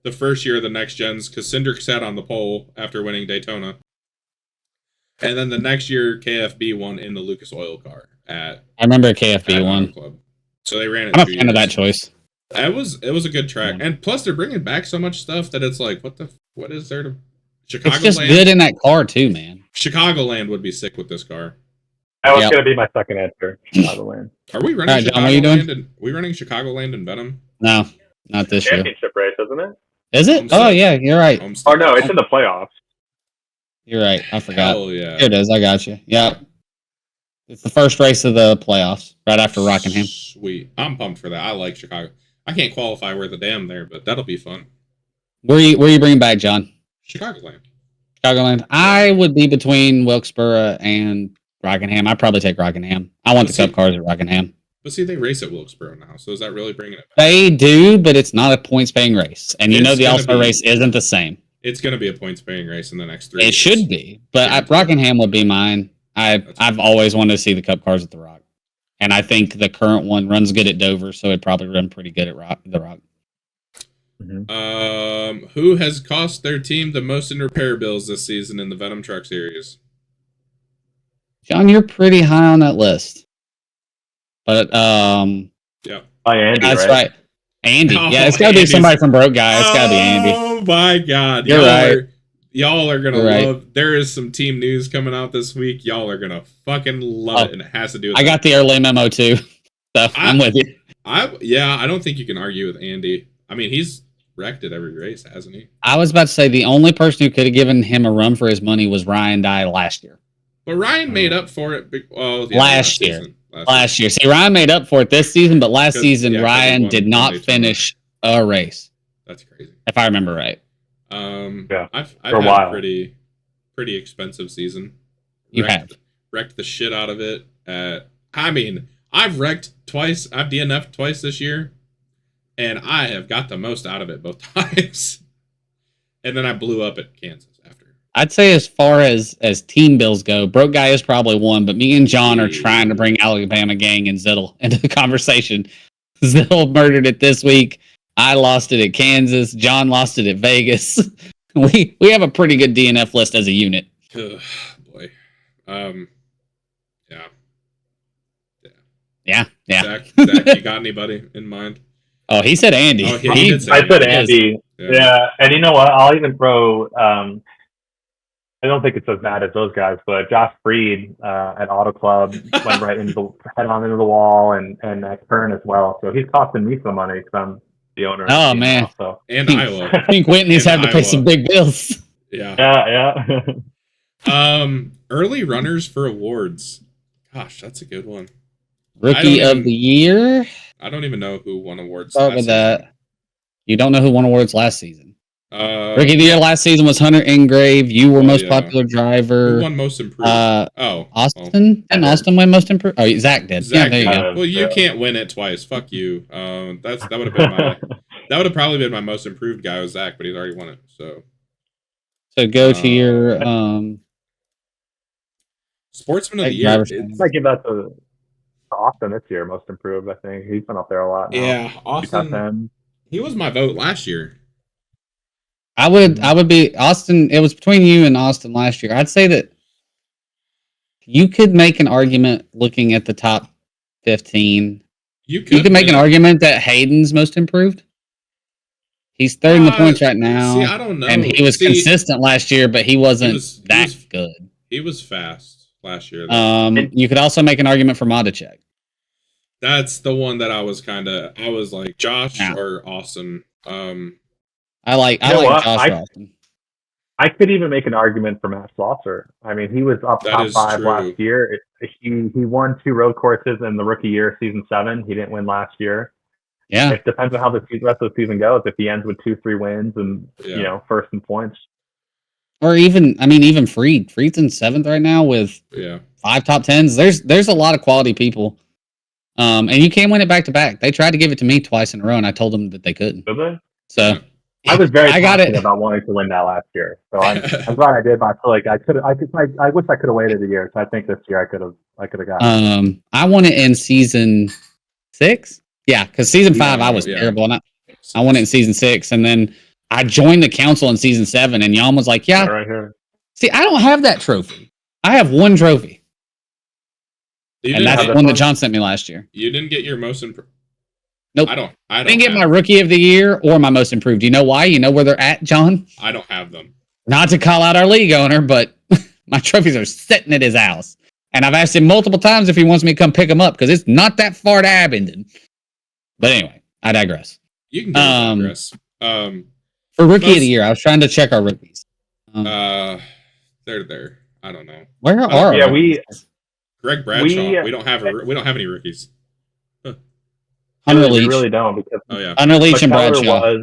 Speaker 1: the first year of the next gens, because Cindric sat on the pole after winning Daytona. And then the next year, KFB won in the Lucas Oil car I
Speaker 3: remember KFB won.
Speaker 1: Club. So they ran it.
Speaker 3: I'm a fan of that choice.
Speaker 1: It was a good track, and plus they're bringing back so much stuff that it's like, what is there to? Chicagoland.
Speaker 3: It's just good in that car too, man.
Speaker 1: Chicagoland would be sick with this car.
Speaker 2: That was going to be my second answer. Chicagoland.
Speaker 1: Are we running Chicagoland? We running Chicagoland and Venom?
Speaker 3: No, not this year.
Speaker 2: Championship race, isn't it?
Speaker 3: Is it? Oh yeah, you're right.
Speaker 2: Oh no, it's in the playoffs.
Speaker 3: You're right. I forgot.
Speaker 1: Oh yeah,
Speaker 3: here it is. I got you. Yeah, it's the first race of the playoffs, right after Rockingham.
Speaker 1: Sweet. I'm pumped for that. I like Chicago. I can't qualify worth a damn there, but that'll be fun.
Speaker 3: Where you bringing back, John?
Speaker 1: Chicagoland.
Speaker 3: Chicagoland. I would be between Wilkesboro and Rockingham. I'd probably take Rockingham. I want the Cup cars at Rockingham.
Speaker 1: But see, they race at Wilkesboro now, so is that really bringing it back?
Speaker 3: They do, but it's not a points-paying race. And you know the All-Star race isn't the same.
Speaker 1: It's going to be a points-paying race in the next 3 years.
Speaker 3: It should be, but Rockingham would be mine. I've always wanted to see the Cup cars at the Rock. And I think the current one runs good at Dover, so it'd probably run pretty good at the Rock.
Speaker 1: Mm-hmm. Who has cost their team the most in repair bills this season in the Venom Truck Series?
Speaker 3: John, you're pretty high on that list. But
Speaker 1: yeah.
Speaker 2: Andy,
Speaker 3: that's right. Andy. Yeah, it's gotta be somebody from Broke Guy. It's gotta be Andy.
Speaker 1: Oh my god.
Speaker 3: You're right.
Speaker 1: Y'all are gonna love. There is some team news coming out this week. Y'all are gonna fucking love it, and it has to do with
Speaker 3: I got the early memo too. So I'm with you.
Speaker 1: I don't think you can argue with Andy. I mean, he's wrecked at every race, hasn't he?
Speaker 3: I was about to say the only person who could have given him a run for his money was Ryan Dye last year.
Speaker 1: But Ryan made up for it.
Speaker 3: Last year. See, Ryan made up for it this season, but last season Ryan did not finish a race.
Speaker 1: That's crazy.
Speaker 3: If I remember right.
Speaker 1: I've had a pretty expensive season.
Speaker 3: You have
Speaker 1: wrecked the shit out of it. I've wrecked twice. I've DNF'd twice this year, and I have got the most out of it both times. And then I blew up at Kansas after.
Speaker 3: I'd say as far as team bills go, Broke Guy is probably one, but me and John are trying to bring Alabama Gang and Zittel into the conversation. Zittel murdered it this week. I lost it at Kansas. John lost it at Vegas. We have a pretty good DNF list as a unit.
Speaker 1: Boy.
Speaker 3: Yeah.
Speaker 1: Zach, you got anybody in mind?
Speaker 3: Oh, he said Andy.
Speaker 1: Oh,
Speaker 2: I said Andy. Yeah. And you know what? I'll even throw I don't think it's as bad as those guys, but Josh Freed at Auto Club went right into the wall, and at Kern as well. So he's costing me some money because I'm the owner.
Speaker 3: Oh man!
Speaker 2: Now, so.
Speaker 1: And Iowa.
Speaker 3: I think Whitney's had to pay some big bills.
Speaker 1: Yeah. Early runners for awards. Gosh, that's a good one.
Speaker 3: Rookie of the year.
Speaker 1: I don't even know who won awards.
Speaker 3: Start with that. You don't know who won awards last season. Rookie of the year last season was Hunter Ingrave. You were most popular driver.
Speaker 1: Who won most improved?
Speaker 3: Austin. Didn't Austin win most improved? Oh, Zach did.
Speaker 1: Zach
Speaker 3: there you go.
Speaker 1: Well, you can't win it twice. Fuck you. That would have been that would have probably been my most improved guy was Zach, but he's already won it. So
Speaker 3: go to your
Speaker 1: Sportsman of the Year.
Speaker 2: I might give that to Austin this year, most improved. I think he's been up there a lot now.
Speaker 1: Yeah, Austin. He was my vote last year.
Speaker 3: I would be Austin. It was between you and Austin last year. I'd say that you could make an argument looking at the top 15. You could make an argument that Hayden's most improved. He's third in the points right now.
Speaker 1: See, I don't know.
Speaker 3: And he was consistent last year, but he wasn't good.
Speaker 1: He was fast last year.
Speaker 3: You could also make an argument for Modicek.
Speaker 1: That's the one that I was like Josh or Austin.
Speaker 3: I like Josh Austin.
Speaker 2: I could even make an argument for Matt Slaughter. I mean, he was up top 5 last year. He won 2 road courses in the rookie year, season 7. He didn't win last year.
Speaker 3: Yeah.
Speaker 2: It depends on how the rest of the season goes. If he ends with 2-3 wins and first in points,
Speaker 3: or even Freed. Freed's in 7th right now with 5 top 10s. There's a lot of quality people, and you can win it back to back. They tried to give it to me twice in a row, and I told them that they couldn't.
Speaker 2: Did they?
Speaker 3: So.
Speaker 2: I was very passionate about wanting to win that last year, so I'm glad I did. But I feel like I wish I could have waited a year. So I think this year I could have got it.
Speaker 3: I won it in season 6. Yeah, because season 5 I was terrible, and I won it in season 6, and then I joined the council in season 7, and Jan was like, "Yeah,
Speaker 2: right here."
Speaker 3: See, I don't have that trophy. I have 1 trophy, and that's the one that John sent me last year.
Speaker 1: You didn't get your most improved.
Speaker 3: Nope.
Speaker 1: I
Speaker 3: didn't get my rookie of the year or my most improved. Do you know why? You know where they're at, John?
Speaker 1: I don't have them.
Speaker 3: Not to call out our league owner, but my trophies are sitting at his house. And I've asked him multiple times if he wants me to come pick them up because it's not that far to Abingdon. But anyway, I digress.
Speaker 1: You can digress.
Speaker 3: For rookie of the year, I was trying to check our rookies.
Speaker 1: They're there. I don't know.
Speaker 3: Where are
Speaker 1: Greg Bradshaw. We don't have any rookies.
Speaker 3: Hunter
Speaker 2: We
Speaker 3: Leach.
Speaker 2: really don't because
Speaker 3: Hunter Leach and Bradshaw.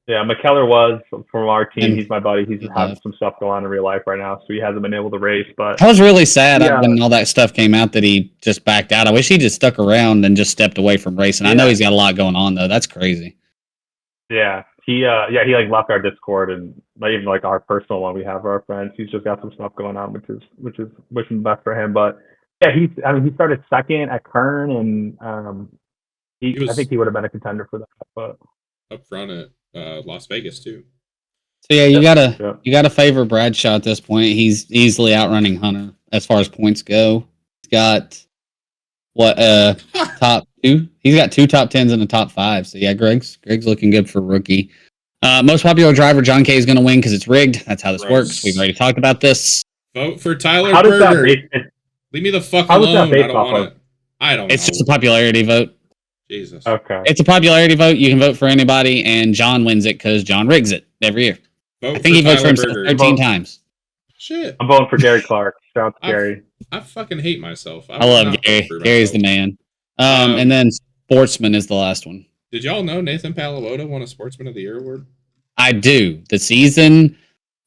Speaker 2: McKellar was from our team. He's my buddy. He's having some stuff going on in real life right now, so he hasn't been able to race. But
Speaker 3: I was really sad when all that stuff came out that he just backed out. I wish he just stuck around and just stepped away from racing. I know he's got a lot going on though. That's crazy.
Speaker 2: Yeah, he left our Discord and not even like our personal one we have for our friends. He's just got some stuff going on, which is wishing the best for him. But yeah, he started second at Kern and I think he would have been a contender for that, but
Speaker 1: up front at Las Vegas too.
Speaker 3: So yeah, you gotta favor Bradshaw at this point. He's easily outrunning Hunter as far as points go. He's got top 2? He's got 2 top 10s and a top 5. So yeah, Greg's looking good for rookie. Most popular driver, John K is going to win because it's rigged. That's how this works. We've already talked about this.
Speaker 1: Vote for Tyler Berger. Leave me the fuck alone. I don't want it. I don't know.
Speaker 3: It's just a popularity vote.
Speaker 1: Jesus.
Speaker 2: Okay.
Speaker 3: It's a popularity vote. You can vote for anybody, and John wins it because John rigs it every year. I think he votes for himself 13 times.
Speaker 1: Shit.
Speaker 2: I'm voting for Gary Clark. Shout out to Gary.
Speaker 1: I fucking hate myself.
Speaker 3: I love Gary. Gary's the man. And then Sportsman is the last one.
Speaker 1: Did y'all know Nathan Palawota won a Sportsman of the Year award?
Speaker 3: I do. The season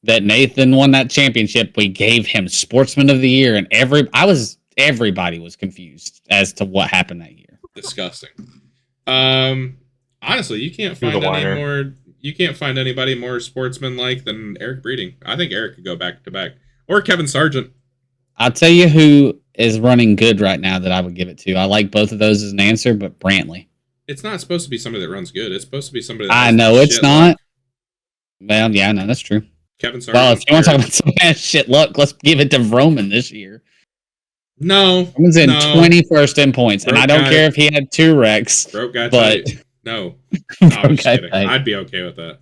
Speaker 3: that Nathan won that championship, we gave him Sportsman of the Year, and everybody was confused as to what happened that year.
Speaker 1: Disgusting. Honestly, you can't find anybody more sportsman-like than Eric Breeding. I think Eric could go back to back, or Kevin Sargent.
Speaker 3: I'll tell you who is running good right now that I would give it to. I like both of those as an answer, but Brantley.
Speaker 1: It's not supposed to be somebody that runs good. It's supposed to be somebody that
Speaker 3: I know it's not. Luck. Well, yeah, no, that's true.
Speaker 1: Kevin Sargent.
Speaker 3: Well, if you want to talk about some bad shit luck, let's give it to Roman this year.
Speaker 1: No.
Speaker 3: Roman's in 21st in points, and I don't care if he had 2 wrecks.
Speaker 1: Broke guy but no. I'm just kidding. I'd be okay with that.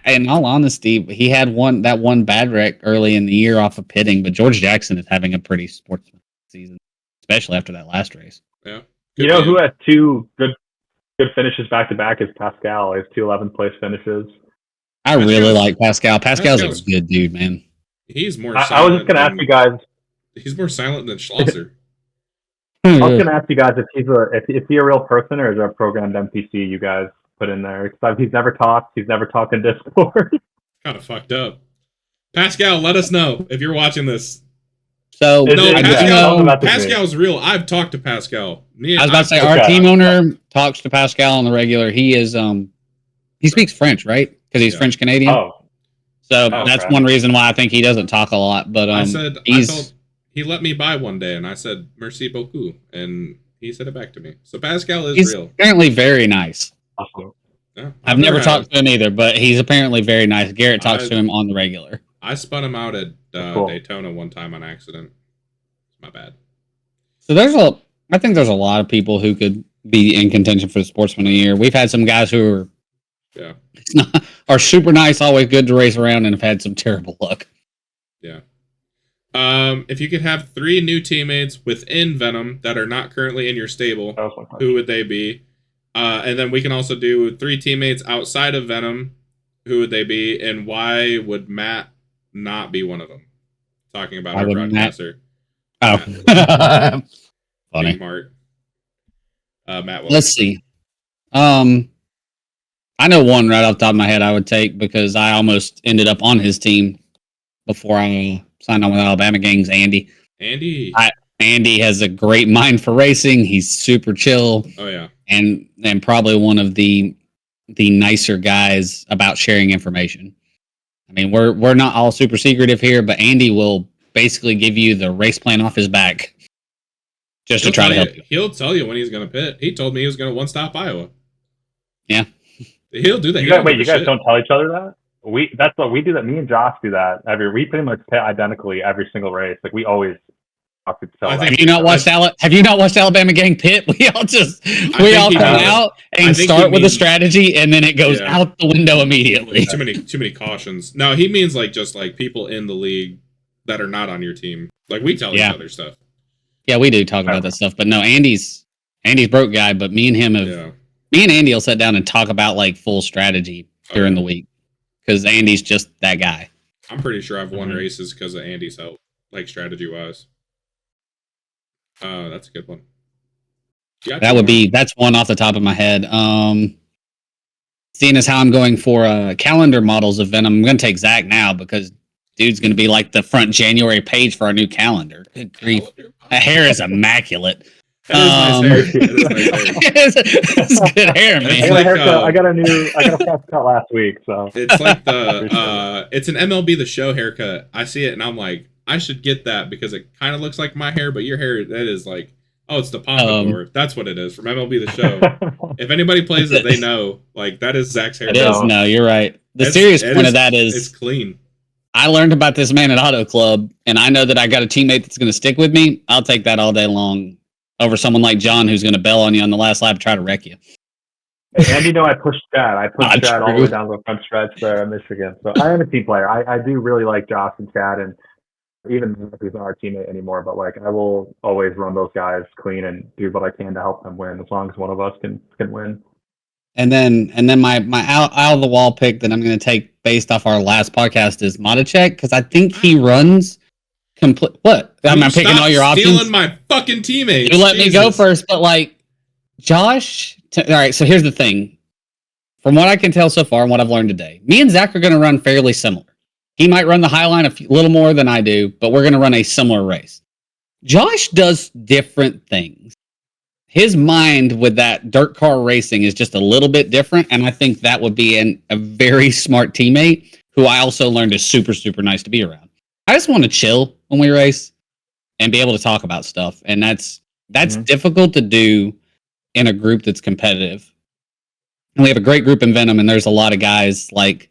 Speaker 3: In all honesty, he had that one bad wreck early in the year off of pitting, but George Jackson is having a pretty sportsman season, especially after that last race.
Speaker 1: Yeah.
Speaker 2: Who has 2 good finishes back to back is Pascal. He has 2 11th place finishes.
Speaker 3: I really like Pascal. Pascal's a good dude, man.
Speaker 1: He's more.
Speaker 2: I was just going to ask you guys.
Speaker 1: He's more silent than Schlosser.
Speaker 2: I was going to ask you guys if he's a real person or is there a programmed NPC you guys put in there? Because he's never talked. He's never talked in Discord.
Speaker 1: Kind of fucked up. Pascal, let us know if you're watching this.
Speaker 3: So
Speaker 1: Pascal's real. I've talked to Pascal.
Speaker 3: I was about to say our team owner talks to Pascal on the regular. He is he speaks French, right? Because he's French Canadian. So that's one reason why I think he doesn't talk a lot. But
Speaker 1: he let me buy one day, and I said merci beaucoup, and he said it back to me. So Pascal is real.
Speaker 3: Apparently very nice.
Speaker 2: Awesome.
Speaker 1: Yeah,
Speaker 3: I've never talked to him either, but he's apparently very nice. Garrett talks to him on the regular.
Speaker 1: I spun him out at Daytona one time on accident. It's my bad.
Speaker 3: So I think there's a lot of people who could be in contention for the Sportsman of the Year. We've had some guys who are super nice, always good to race around, and have had some terrible luck.
Speaker 1: Yeah. If you could have 3 new teammates within Venom that are not currently in your stable, who would they be? And then we can also do 3 teammates outside of Venom who would they be, and why would Matt not be one of them? Talking about
Speaker 3: Why
Speaker 1: our
Speaker 3: would
Speaker 1: broadcaster.
Speaker 3: Oh, funny.
Speaker 1: Big Mart. Matt Williamson.
Speaker 3: Let's see. I know one right off the top of my head I would take because I almost ended up on his team before I signed on with Alabama Gangs. Andy. Andy has a great mind for racing. He's super chill.
Speaker 1: Oh yeah,
Speaker 3: and probably one of the nicer guys about sharing information. I mean, we're not all super secretive here, but Andy will basically give you the race plan off his back just to try to help you.
Speaker 1: He'll tell you when he's going to pit. He told me he was going to one-stop Iowa.
Speaker 3: Yeah.
Speaker 1: He'll do that.
Speaker 2: You guys don't tell each other that? That's what we do. That me and Josh do that we pretty much pit identically every single race. Like we always.
Speaker 3: Have you not watched Alabama Gang pit? We all come out and start with a strategy, and then it goes out the window immediately.
Speaker 1: Too many cautions. No, he means like just like people in the league that are not on your team. Like we tell each other stuff.
Speaker 3: Yeah, we do talk about that stuff. But no, Andy's broke guy. But me and Andy will sit down and talk about like full strategy during the week because Andy's just that guy.
Speaker 1: I'm pretty sure I've won races because of Andy's help, like strategy wise. That's a good one.
Speaker 3: That's one off the top of my head. Seeing as how I'm going for calendar models of Venom, I'm going to take Zach now because dude's going to be like the front January page for our new calendar. Good grief. That hair is immaculate. It's good hair, man.
Speaker 2: I got a fresh cut last week, so
Speaker 1: it's like it's an MLB The Show haircut. I see it and I'm like, I should get that because it kind of looks like my hair, but your hair, that is like, it's the pompadour. That's what it is from MLB The Show. If anybody plays it, they know. Like, that is Zach's hair.
Speaker 3: It is. No, you're right. The serious point of that is...
Speaker 1: It's clean.
Speaker 3: I learned about this man at Auto Club, and I know that I got a teammate that's going to stick with me. I'll take that all day long over someone like John who's going to bail on you on the last lap to try to wreck you.
Speaker 2: And you know, I pushed Chad. All the way down the front stretch there in Michigan. So I am a team player. I do really like Josh and Chad, and even if he's not our teammate anymore, but like I will always run those guys clean and do what I can to help them win, as long as one of us can win.
Speaker 3: And then my out of the wall pick that I'm going to take based off our last podcast is Matichek because I think he runs complete. What? I'm not picking all your options.
Speaker 1: Stealing my fucking teammates.
Speaker 3: You let me go first, but like Josh. All right. So here's the thing. From what I can tell so far and what I've learned today, me and Zach are going to run fairly similar. He might run the high line a little more than I do, but we're going to run a similar race. Josh does different things. His mind with that dirt car racing is just a little bit different, and I think that would be a very smart teammate who I also learned is super, super nice to be around. I just want to chill when we race and be able to talk about stuff, and that's difficult to do in a group that's competitive. And we have a great group in Venom, and there's a lot of guys like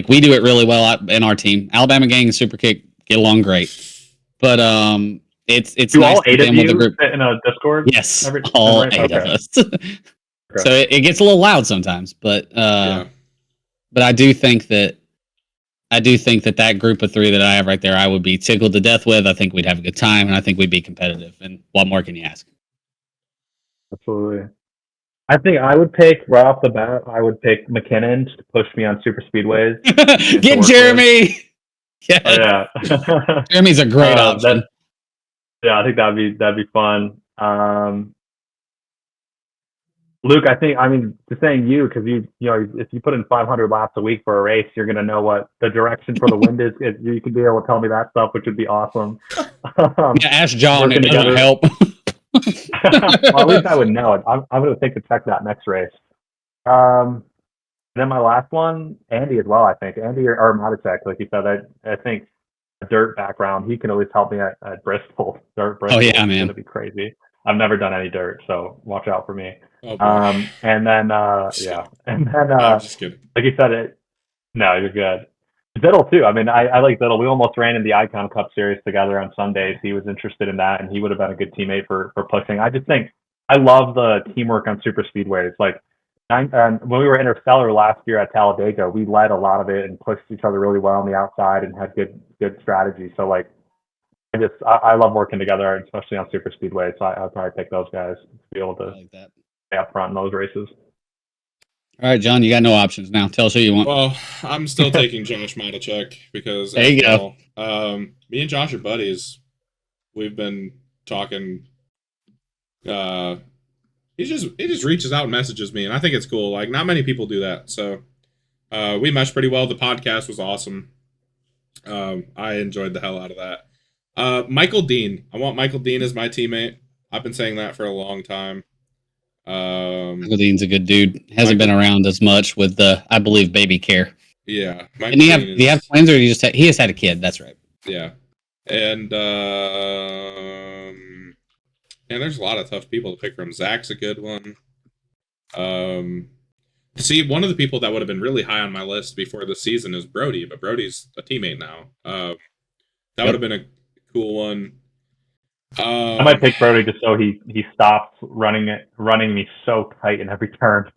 Speaker 3: we do it really well in our team. Alabama Gang and Super Kick get along great, but it's
Speaker 2: do
Speaker 3: nice
Speaker 2: all 8 of you
Speaker 3: group.
Speaker 2: in a Discord?
Speaker 3: Yes, all 8 of us. So it gets a little loud sometimes, but I do think that that group of 3 that I have right there, I would be tickled to death with. I think we'd have a good time, and I think we'd be competitive. And what more can you ask?
Speaker 2: Absolutely. I think I would pick right off the bat. I would pick McKinnon to push me on super speedways.
Speaker 3: Get Jeremy.
Speaker 2: Yes. Oh, yeah,
Speaker 3: Jeremy's a great option.
Speaker 2: I think that'd be fun. Luke, just saying you because you know if you put in 500 laps a week for a race, you're gonna know what the direction for the wind is. You could be able to tell me that stuff, which would be awesome.
Speaker 3: Ask John. It doesn't help.
Speaker 2: Well, at least I would know it. I'm going to take a check that next race. Then my last one, Andy as well. I think Andy or Matichek, like you said. I think a dirt background. He can always help me at Bristol. Bristol.
Speaker 3: Oh yeah, man,
Speaker 2: it's going to be crazy. I've never done any dirt, so watch out for me.
Speaker 1: Oh,
Speaker 2: and then
Speaker 1: I'm just kidding.
Speaker 2: Like you said, no, you're good. Diddle too. I like Diddle. We almost ran in the Icon Cup series together on Sundays. He was interested in that, and he would have been a good teammate for pushing. I just think I love the teamwork on super speedways. Like when we were Interstellar last year at Talladega, we led a lot of it and pushed each other really well on the outside and had good strategy. So like, I love working together, especially on super speedways. So I'd probably pick those guys to be able to stay up front in those races.
Speaker 3: All right, John, you got no options now. Tell us who you want.
Speaker 1: Well, I'm still taking Josh Matechek because
Speaker 3: there you go.
Speaker 1: Me and Josh are buddies. We've been talking. He just reaches out and messages me, and I think it's cool. Like, not many people do that, so we meshed pretty well. The podcast was awesome. I enjoyed the hell out of that. Michael Dean. I want Michael Dean as my teammate. I've been saying that for a long time.
Speaker 3: Michael Dean's a good dude. Hasn't been around as much with I believe, baby care.
Speaker 1: Yeah.
Speaker 3: And do you have twins, or he just had a kid? That's right.
Speaker 1: Yeah. And there's a lot of tough people to pick from. Zach's a good one. See, one of the people that would have been really high on my list before the season is Brody, but Brody's a teammate now. That would have been a cool one.
Speaker 2: I might pick Brody just so he stops running me so tight in every turn.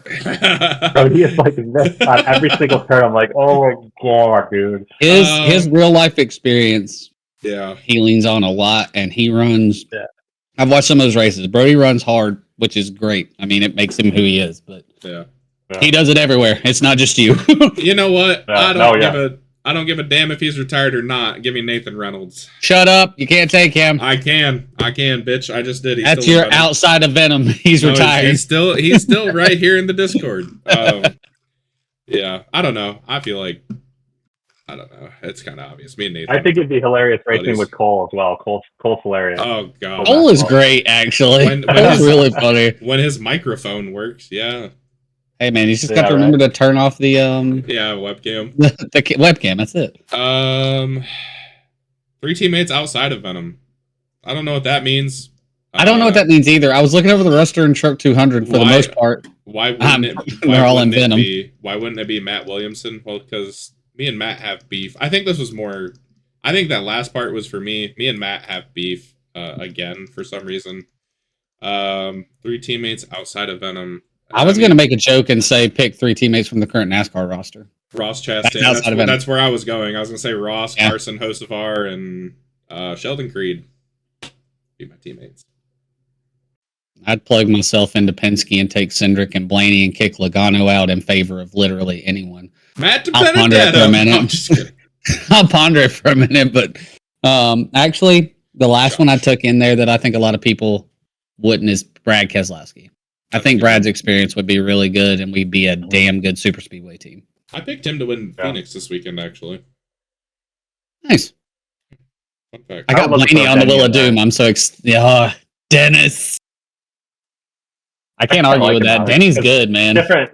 Speaker 2: Brody is like this on every single turn. I'm like, oh my god, dude.
Speaker 3: His real life experience.
Speaker 1: Yeah,
Speaker 3: he leans on a lot, and he runs.
Speaker 2: Yeah.
Speaker 3: I've watched some of those races. Brody runs hard, which is great. I mean, it makes him who he is. But he does it everywhere. It's not just you.
Speaker 1: You know what? I don't give a damn if he's retired or not. Give me Nathan Reynolds.
Speaker 3: Shut up. You can't take him.
Speaker 1: I can, bitch. I just did.
Speaker 3: That's your outside of Venom. He's retired.
Speaker 1: He's still right here in the Discord. Yeah, I don't know. I feel like, I don't know. It's kind of obvious. Me and Nathan.
Speaker 2: I think it'd be hilarious racing with Cole as well. Cole's hilarious.
Speaker 1: Oh, God.
Speaker 3: Cole is great, actually. That's really funny.
Speaker 1: When his microphone works, yeah.
Speaker 3: Hey man, you just got to remember to turn off the
Speaker 1: webcam.
Speaker 3: the webcam. That's it.
Speaker 1: 3 teammates outside of Venom. I don't know what that means.
Speaker 3: I don't know what that means either. I was looking over the roster in Truck 200 for the most part.
Speaker 1: Why wouldn't it?
Speaker 3: They're all in Venom.
Speaker 1: Why wouldn't it be Matt Williamson? Well, because me and Matt have beef. I think this was more. I think that last part was for me. Me and Matt have beef again for some reason. 3 teammates outside of Venom.
Speaker 3: I was going to make a joke and say pick 3 teammates from the current NASCAR roster.
Speaker 1: Ross Chastain. That's where I was going. I was going to say Ross, Carson, Hocevar, and Sheldon Creed. Be my teammates.
Speaker 3: I'd plug myself into Penske and take Cindric and Blaney and kick Logano out in favor of literally anyone.
Speaker 1: Matt
Speaker 3: I'll ponder it for a minute. I'm just kidding. I'll ponder it for a minute, but actually, the last one I took in there that I think a lot of people wouldn't is Brad Keselowski. I think Brad's experience would be really good, and we'd be a damn good super speedway team.
Speaker 1: I picked him to win Phoenix this weekend, actually.
Speaker 3: Nice.
Speaker 1: Fun fact.
Speaker 3: I got Blaney on the Wheel of Doom. I'm so Dennis. I can't argue with that. Denny's good, man.
Speaker 2: Different.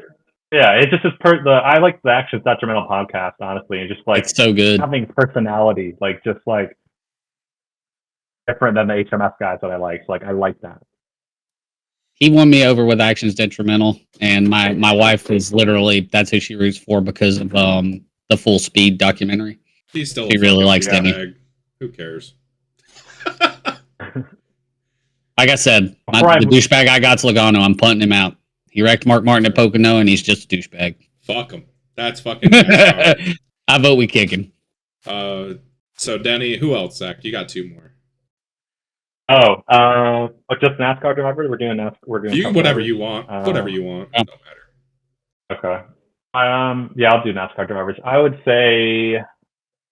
Speaker 2: Yeah, it's just I like the Actions Detrimental podcast, honestly, and just like
Speaker 3: it's so good.
Speaker 2: Having personality, like just like different than the HMS guys that I like. So, like I like that.
Speaker 3: He won me over with Actions Detrimental, and my wife is literally that's who she roots for because of the Full Speed documentary.
Speaker 1: She
Speaker 3: really likes Denny.
Speaker 1: Who cares?
Speaker 3: Like I said, the douchebag I got's Logano. I'm punting him out. He wrecked Mark Martin at Pocono, and he's just a douchebag.
Speaker 1: Fuck him. That's fucking NASCAR.
Speaker 3: I vote we kick him.
Speaker 1: So Denny, who else, Zach? You got 2 more.
Speaker 2: Just NASCAR drivers. We're doing
Speaker 1: whatever you want. Whatever you want. It don't
Speaker 2: matter. Okay. Yeah, I'll do NASCAR drivers. I would say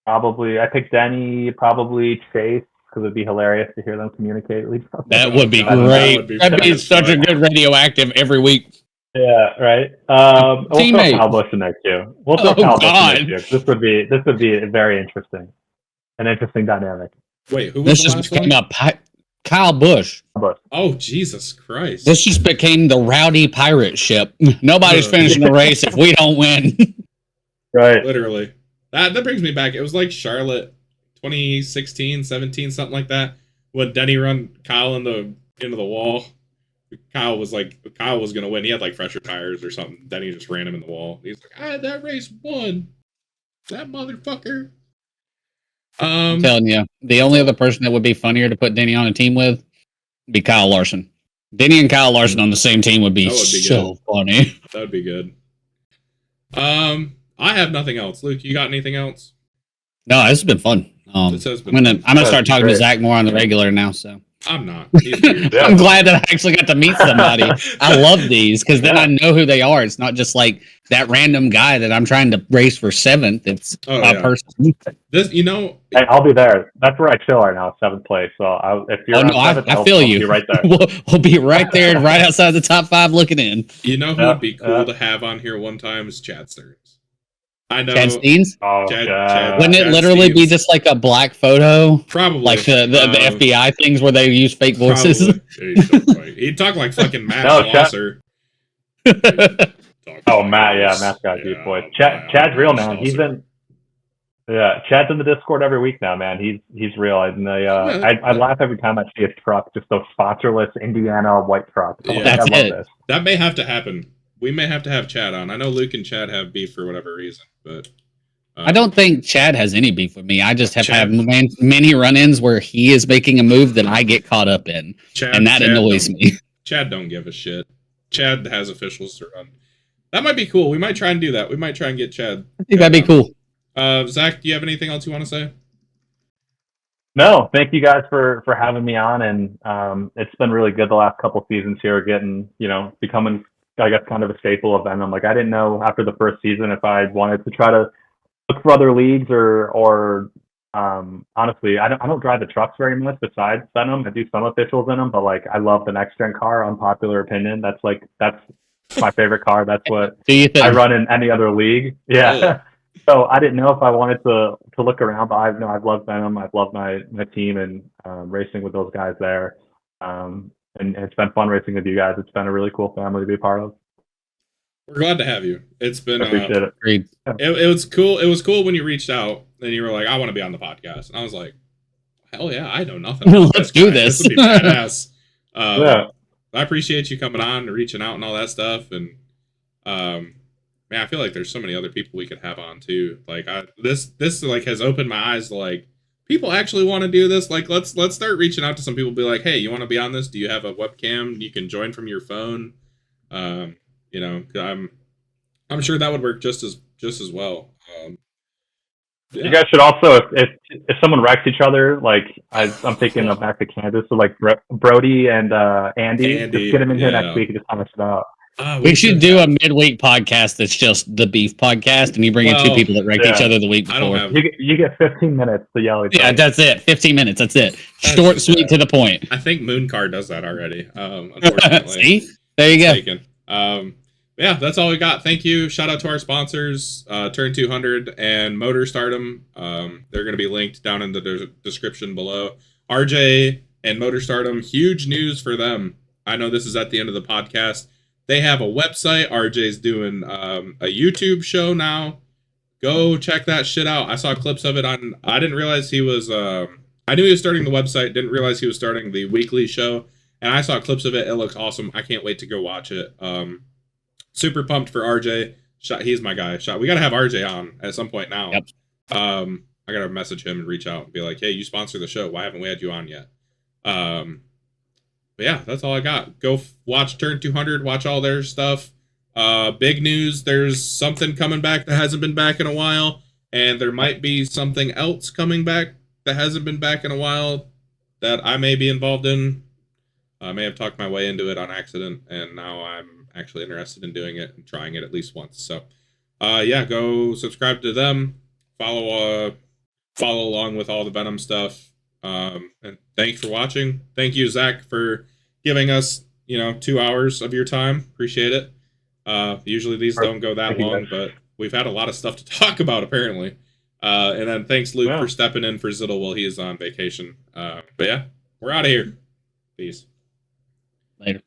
Speaker 2: probably I picked Denny, probably Chase, because it'd be hilarious to hear them communicate.
Speaker 3: That would be great. That'd be such a good radioactive every week.
Speaker 2: Yeah, right. We'll throw Kyle Busch in there too. We'll throw Kyle Busch in there too. This would be very interesting. An interesting dynamic.
Speaker 1: Wait, who was
Speaker 3: this just became a Kyle Busch.
Speaker 1: Oh, Jesus Christ.
Speaker 3: This just became the rowdy pirate ship. Nobody's finishing the race if we don't win.
Speaker 2: Right.
Speaker 1: Literally. That brings me back. It was like Charlotte 2016, 17, something like that. When Denny run Kyle into the wall. Kyle was going to win. He had like fresher tires or something. Denny just ran him in the wall. He's like, that race won. That motherfucker.
Speaker 3: I'm telling you, the only other person that would be funnier to put Denny on a team with would be Kyle Larson. Denny and Kyle Larson on the same team would be so funny.
Speaker 1: That would be good. I have nothing else. Luke, you got anything else?
Speaker 3: No, this has been fun. I'm gonna start talking to Zach more on the regular now. So
Speaker 1: I'm not.
Speaker 3: I'm glad that I actually got to meet somebody. I love these because then I know who they are. It's not just like that random guy that I'm trying to race for 7th. It's a person.
Speaker 1: This,
Speaker 2: hey, I'll be there. That's where I chill right now, 7th place. So if you're on 7th,
Speaker 3: I feel you.
Speaker 2: I'll be right there.
Speaker 3: we'll be right there, right outside the top 5, looking in.
Speaker 1: You know who would be cool to have on here one time is Chad Stearns. I know.
Speaker 3: Chad Stearns?
Speaker 2: Oh,
Speaker 3: wouldn't it literally be just like a black photo?
Speaker 1: Probably.
Speaker 3: Like the FBI things where they use fake voices?
Speaker 1: He'd talk like fucking Matt Schlosser.
Speaker 2: Matt's got a deep voice. Chad's real, man. He's in... Yeah, Chad's in the Discord every week now, man. He's real. And I laugh every time I see his truck, just those sponsorless Indiana white trucks.
Speaker 1: Yeah,
Speaker 3: that's
Speaker 1: I love
Speaker 3: it.
Speaker 1: this. That may have to happen. We may have to have Chad on. I know Luke and Chad have beef for whatever reason, but
Speaker 3: I don't think Chad has any beef with me. I just have had many run-ins where he is making a move that I get caught up in, and that annoys me.
Speaker 1: Chad don't give a shit. Chad has officials to run. That might be cool. We might try and do that. We might try and get Chad.
Speaker 3: I think that'd be cool.
Speaker 1: Zach, do you have anything else you want to say?
Speaker 2: No, thank you guys for having me on, and it's been really good the last couple seasons here, getting becoming, I guess, kind of a staple of Venom. Like, I didn't know after the first season if I wanted to try to look for other leagues or honestly, I don't drive the trucks very much besides Venom. I do some officials in them, but like, I love the next gen car. Unpopular opinion. That's my favorite car. That's what I run in any other league. Yeah. So I didn't know if I wanted to look around, but I've loved Venom. I've loved my team and racing with those guys there. And it's been fun racing with you guys. It's been a really cool family to be a part of.
Speaker 1: We're glad to have you. It's been
Speaker 2: appreciate it.
Speaker 1: It was cool. It was cool when you reached out and you were like, I want to be on the podcast. And I was like, hell yeah, I know nothing.
Speaker 3: Let's do this.
Speaker 1: This would be badass. I appreciate you coming on and reaching out and all that stuff. And man, I feel like there's so many other people we could have on too. Like this like has opened my eyes to like people actually want to do this. Like let's start reaching out to some people. Be like, hey, you want to be on this? Do you have a webcam? You can join from your phone. I'm sure that would work just as well.
Speaker 2: You guys should also, if someone wrecks each other, like I'm thinking of back to Kansas, so like Brody and Andy, just get them in here next week and just punish it out.
Speaker 3: We should do a midweek podcast that's just the beef podcast, and you bring in 2 people that wrecked each other the week before.
Speaker 2: You get 15 minutes to yell at each other. Yeah,
Speaker 3: that's it. 15 minutes. That's it. Short, sweet, to the point.
Speaker 1: I think Mooncar does that already. Unfortunately.
Speaker 3: See? There you
Speaker 1: go. Yeah, that's all we got. Thank you. Shout out to our sponsors, Turn 200 and Motor Stardom. They're going to be linked down in the description below. RJ and Motor Stardom, huge news for them. I know this is at the end of the podcast. They have a website. RJ's doing a YouTube show now. Go check that shit out. I saw clips of it on... I didn't realize he was... I knew he was starting the website. Didn't realize he was starting the weekly show. And I saw clips of it. It looks awesome. I can't wait to go watch it. Super pumped for RJ. He's my guy. We got to have RJ on at some point now.
Speaker 3: Yep.
Speaker 1: I got to message him and reach out and be like, hey, you sponsor the show. Why haven't we had you on yet? But yeah, that's all I got. Go watch Turn 200. Watch all their stuff. Big news. There's something coming back that hasn't been back in a while. And there might be something else coming back that hasn't been back in a while that I may be involved in. I may have talked my way into it on accident, and now I'm actually interested in doing it and trying it at least once. So, yeah, go subscribe to them. Follow along with all the Venom stuff. And thanks for watching. Thank you, Zach, for giving us 2 hours of your time. Appreciate it. Usually these don't go that long, but we've had a lot of stuff to talk about apparently. And then thanks, Luke, for stepping in for Ziddle while he is on vacation. But yeah, we're out of here. Peace.
Speaker 3: Later.